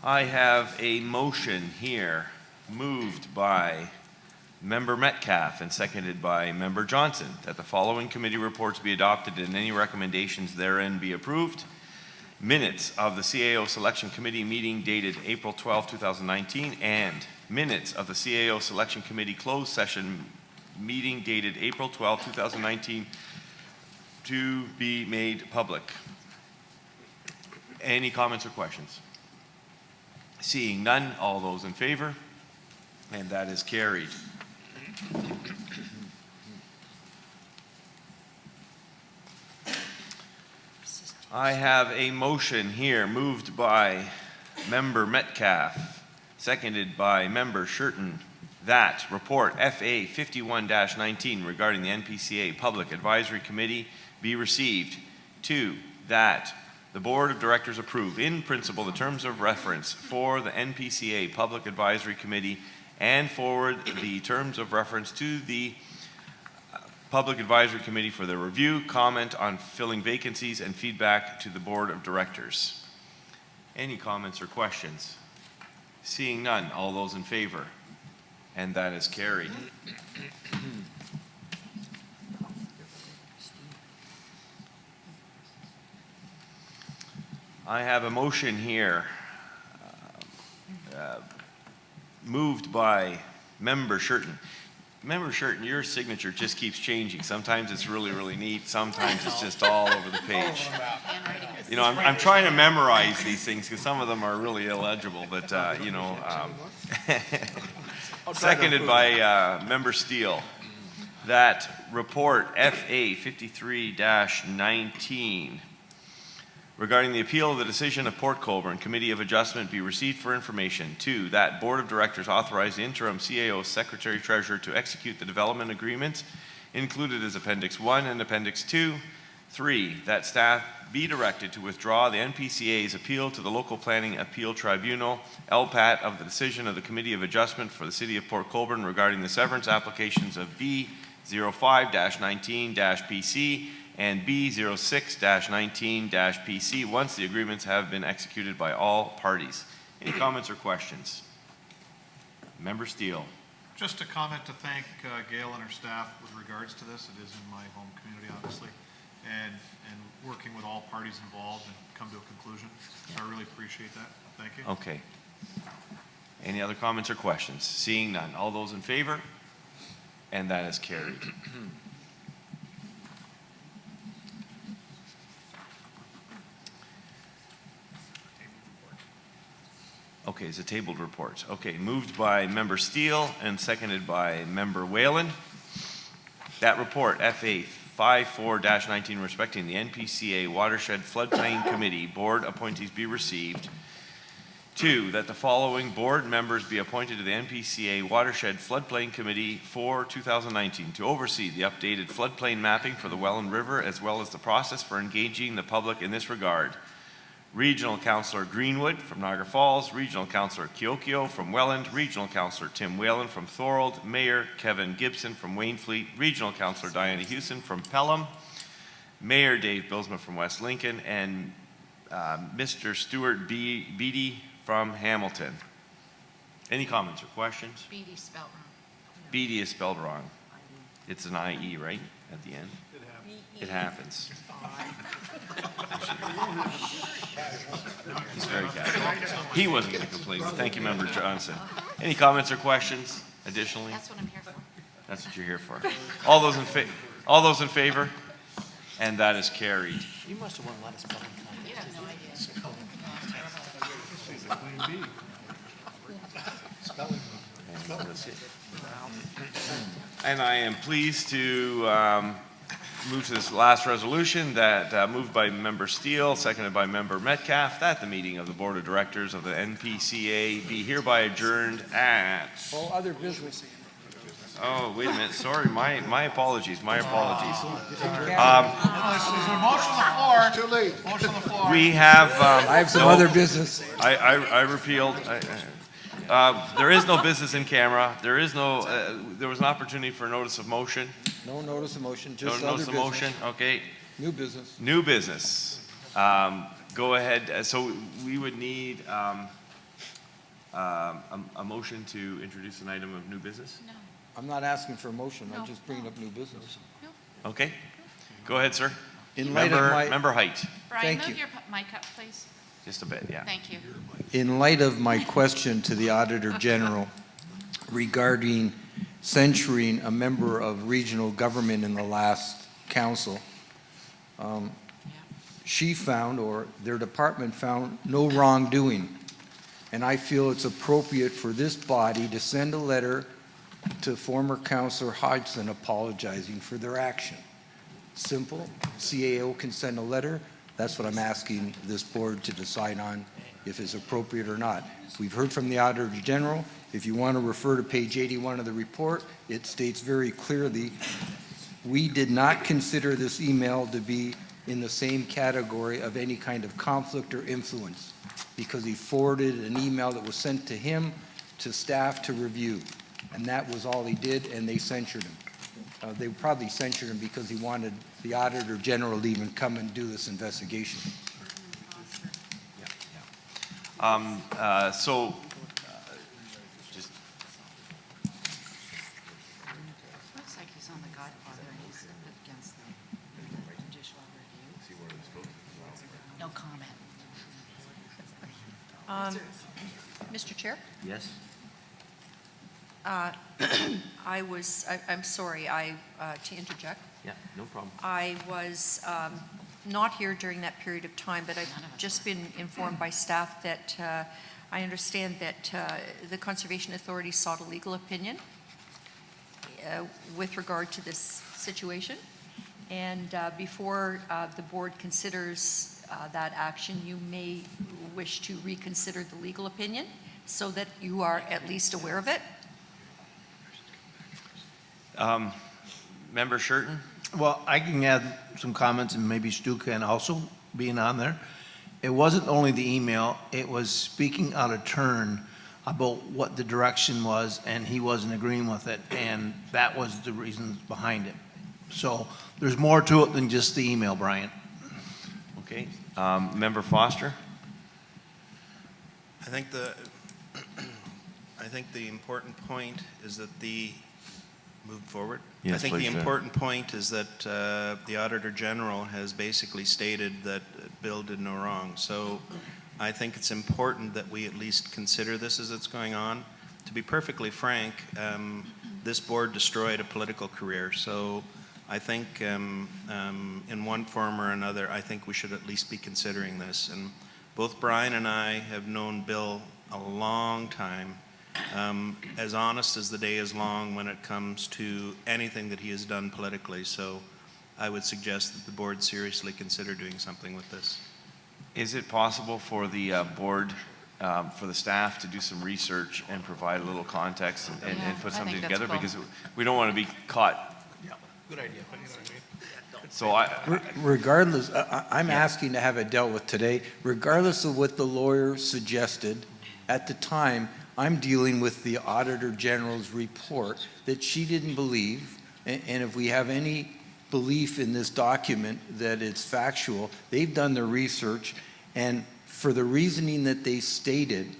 I have a motion here moved by Member Metcalf and seconded by Member Johnson that the following committee reports be adopted and any recommendations therein be approved. Minutes of the CAO Selection Committee meeting dated April 12, 2019 and minutes of the CAO Selection Committee closed session meeting dated April 12, 2019 to be made public. Any comments or questions? Seeing none, all those in favor? And that is carried. I have a motion here moved by Member Metcalf, seconded by Member Shurton, that report FA 51-19 regarding the Npca Public Advisory Committee be received. 2, that the Board of Directors approve in principle the terms of reference for the Npca Public Advisory Committee and forward the terms of reference to the Public Advisory Committee for their review, comment on filling vacancies, and feedback to the Board of Directors. Any comments or questions? Seeing none, all those in favor? And that is carried. I have a motion here moved by Member Shurton. Member Shurton, your signature just keeps changing. Sometimes it's really, really neat. Sometimes it's just all over the page. You know, I'm trying to memorize these things because some of them are really illegible, but you know, seconded by Member Steele, that report FA 53-19 regarding the appeal of the decision of Port Colborne Committee of Adjustment be received for information. 2, that Board of Directors authorize the interim CAO Secretary Treasurer to execute the development agreements included as Appendix 1 and Appendix 2. 3, that staff be directed to withdraw the NPCA's appeal to the Local Planning Appeal Tribunal, LPAT, of the decision of the Committee of Adjustment for the City of Port Colborne regarding the severance applications of B05-19-PC and B06-19-PC once the agreements have been executed by all parties. Any comments or questions? Member Steele. Just a comment to thank Gail and her staff with regards to this. It is in my home community, obviously, and working with all parties involved and come to a conclusion. So I really appreciate that. Thank you. Okay. Any other comments or questions? Seeing none. All those in favor? And that is carried. Okay, it's a tabled report. Okay, moved by Member Steele and seconded by Member Whalen. That report, FA 54-19, respecting the Npca Watershed Floodplain Committee Board appointees be received. 2, that the following board members be appointed to the Npca Watershed Floodplain Committee for 2019 to oversee the updated floodplain mapping for the Welland River as well as the process for engaging the public in this regard. Regional Councillor Greenwood from Niagara Falls, Regional Councillor Kiokio from Welland, Regional Councillor Tim Whalen from Thorold, Mayor Kevin Gibson from Wainfleet, Regional Councillor Diana Hewson from Pelham, Mayor Dave Bilsma from West Lincoln, and Mr. Stuart Beatty from Hamilton. Any comments or questions? Beatty spelled wrong. Beatty is spelled wrong. It's an IE, right, at the end? It happens. He's very casual. He wasn't going to complain. Thank you, Member Johnson. Any comments or questions additionally? That's what I'm here for. That's what you're here for. All those in favor? And that is carried. You must have won a lot of spelling contests. You have no idea. And I am pleased to move to this last resolution that moved by Member Steele, seconded by Member Metcalf, that the meeting of the Board of Directors of the NPCA be hereby adjourned at... Oh, other business. Oh, wait a minute. Sorry. My apologies. My apologies. There's a motion on the floor. Too late. Motion on the floor. We have... I have some other business. I repealed... there is no business in camera. There is no... there was an opportunity for notice of motion. No notice of motion, No just notice other of business. motion. Okay. New business. New business. Go ahead. So we would need a motion to introduce an item of new business? No. I'm not asking for a motion, I'm No. just bringing up new business. Okay. Go ahead, sir. In light of my- Member Height. Brian, Thank move you. your mic up, please. Just a bit, yeah. Thank you. In light of my question to the Auditor General regarding censuring a member of regional government in the last council, she found, or their department found, no wrongdoing. And I feel it's appropriate for this body to send a letter to former Councillor Hodgson apologizing for their action. Simple. CAO can send a letter. That's what I'm asking this board to decide on, if it's appropriate or not. We've heard from the Auditor General. If you want to refer to page 81 of the report, it states very clearly, we did not consider this email to be in the same category of any kind of conflict or influence, because he forwarded an email that was sent to him, to staff to review. And that was all he did, and they censured him. They probably censured him because he wanted the Auditor General to even come and do this investigation. Just Looks like he's on the Godfather and he's against the judicial review. No comment. Mr. Chair? yes. I'm sorry, to interject. Yeah, no problem. I was not here during that period of time, but I've just been informed by staff that I understand that the Conservation Authority sought a legal opinion with regard to this situation. And before the board considers that action, you may wish to reconsider the legal opinion so that you are at least aware of it. Member Shurton? Well, I can add some comments, and maybe Stu can also, being on there. It wasn't only the email, it was speaking out of turn about what the direction was, and he wasn't agreeing with it, and that was the reason behind it. So there's more to it than just the email, Brian. Okay. Member Foster? I think the important point is that move forward. Yes, I think please, the sir. important point is that the Auditor General has basically stated that Bill did no wrong. So I think it's important that we at least consider this as it's going on. To be perfectly frank, this board destroyed a political career. So I think in one form or another, I think we should at least be considering this. And both Brian and I have known Bill a long time. As honest as the day is long when it comes to anything that he has done politically. So I would suggest that the board seriously consider doing something with this. Is it possible for the board, for the staff to do some research and provide a little context and put something together? Cool. Because we don't want to be caught. Yeah, good idea. So Regardless, I'm asking to have it dealt with today, regardless of what the lawyer suggested. At the time, I'm dealing with the Auditor General's report that she didn't believe, and if we have any belief in this document that it's factual, they've done their research, and for the reasoning that they stated,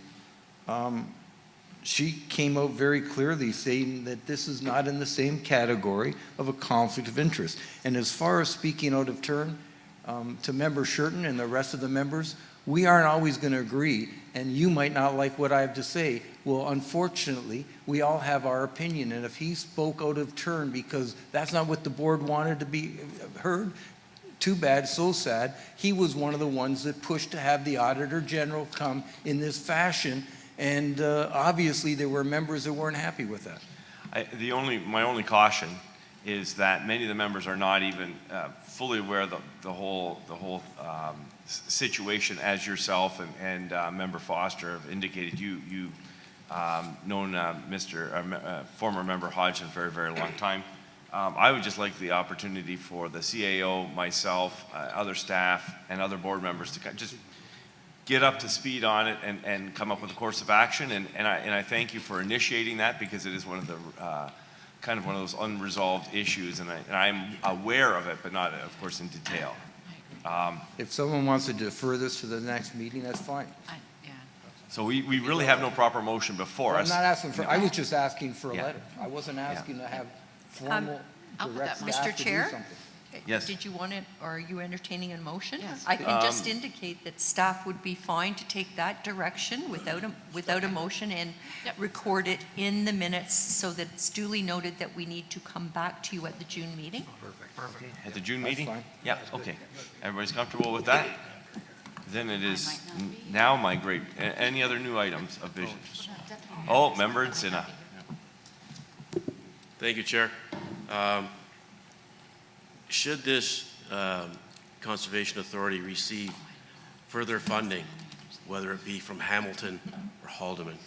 she came out very clearly saying that this is not in the same category of a conflict of interest. And as far as speaking out of turn, to Member Shurton and the rest of the members, we aren't always going to agree, and you might not like what I have to say. Well, unfortunately, we all have our opinion, and if he spoke out of turn because that's not what the board wanted to be heard, too bad, so sad. He was one of the ones that pushed to have the Auditor General come in this fashion, and obviously there were members that weren't happy with that. My only caution is that many of the members are not even fully aware of the whole situation, as yourself and Member Foster have indicated. You've known former Member Hodgson for a very long time. I would just like the opportunity for the CAO, myself, other staff, and other board members to just get up to speed on it and come up with a course of action. And I thank you for initiating that, because it is one of the kind of one of those unresolved issues, and I'm aware of it, but not, of course, in detail. If someone wants to defer this to the next meeting, that's fine. So we really have no proper motion before us. I'm not asking for, I was just asking for a letter. I wasn't asking to have formal direct Mr. staff to do Chair? something. Yes. Did you want it, or are you entertaining a motion? Yes. I can just indicate that staff would be fine to take that direction without a motion and record it in the minutes so that it's duly noted that we need to come back to you at the June meeting. Perfect. At the June meeting? Fine. Yeah, okay. Everybody's comfortable with that? Then it is now my great, any other new items of business? Oh, Member Encina. Thank you, Chair. Should this Conservation Authority receive further funding, whether it be from Hamilton or Haldeman,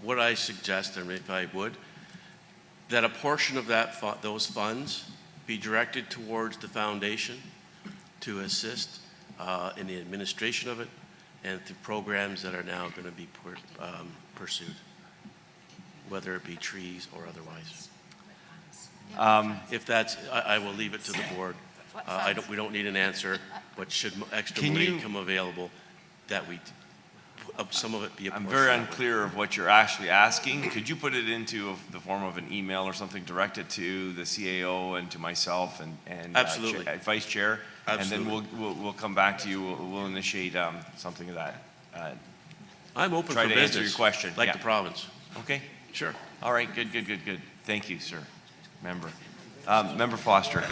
would I suggest, and if I would, that a portion of those funds be directed towards the foundation to assist in the administration of it and through programs that are now going to be pursued, whether it be trees or otherwise. If that's, I will leave it to the board. We don't need an answer, but should extra money come available, that some of it be a portion. I'm very unclear of what you're actually asking. Could you put it into the form of an email or something directed to the CAO and to myself and Absolutely. Vice Chair? Absolutely. And then we'll come back to you. We'll initiate something of that. I'm open try for to business, answer your question. like the province. Okay. Sure. All right. Good. Thank you, sir. Member Foster.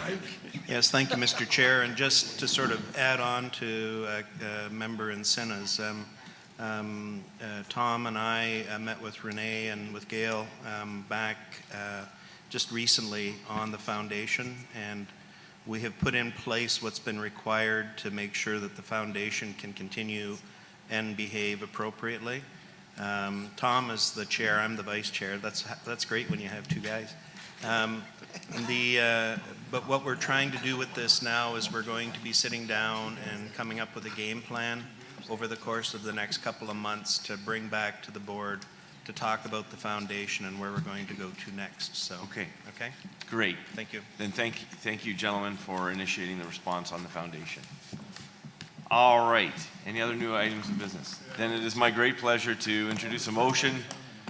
Yes, thank you, Mr. Chair. And just to sort of add on to Member Encina's, Tom and I met with Renee and with Gail back just recently on the foundation, and we have put in place what's been required to make sure that the foundation can continue and behave appropriately. Tom is the chair, I'm the vice chair. That's great when you have two guys. But what we're trying to do with this now is we're going to be sitting down and coming up with a game plan over the course of the next couple of months to bring back to the board to talk about the foundation and where we're going to go to next. So okay, great. Thank you. Then thank you, gentlemen, for initiating the response on the foundation. All right. Any other new items of business? Then it is my great pleasure to introduce a motion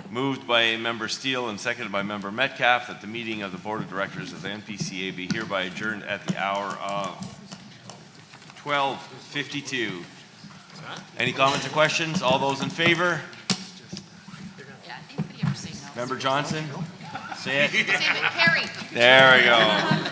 moved by Member Steele and seconded by Member Metcalf that the meeting of the Board of Directors of the Npca be hereby adjourned at the hour of 12:52. Any comments or questions? All those in favor? Yeah, anybody ever say no? Member Johnson? Say it. Say it, Carrie. There we go.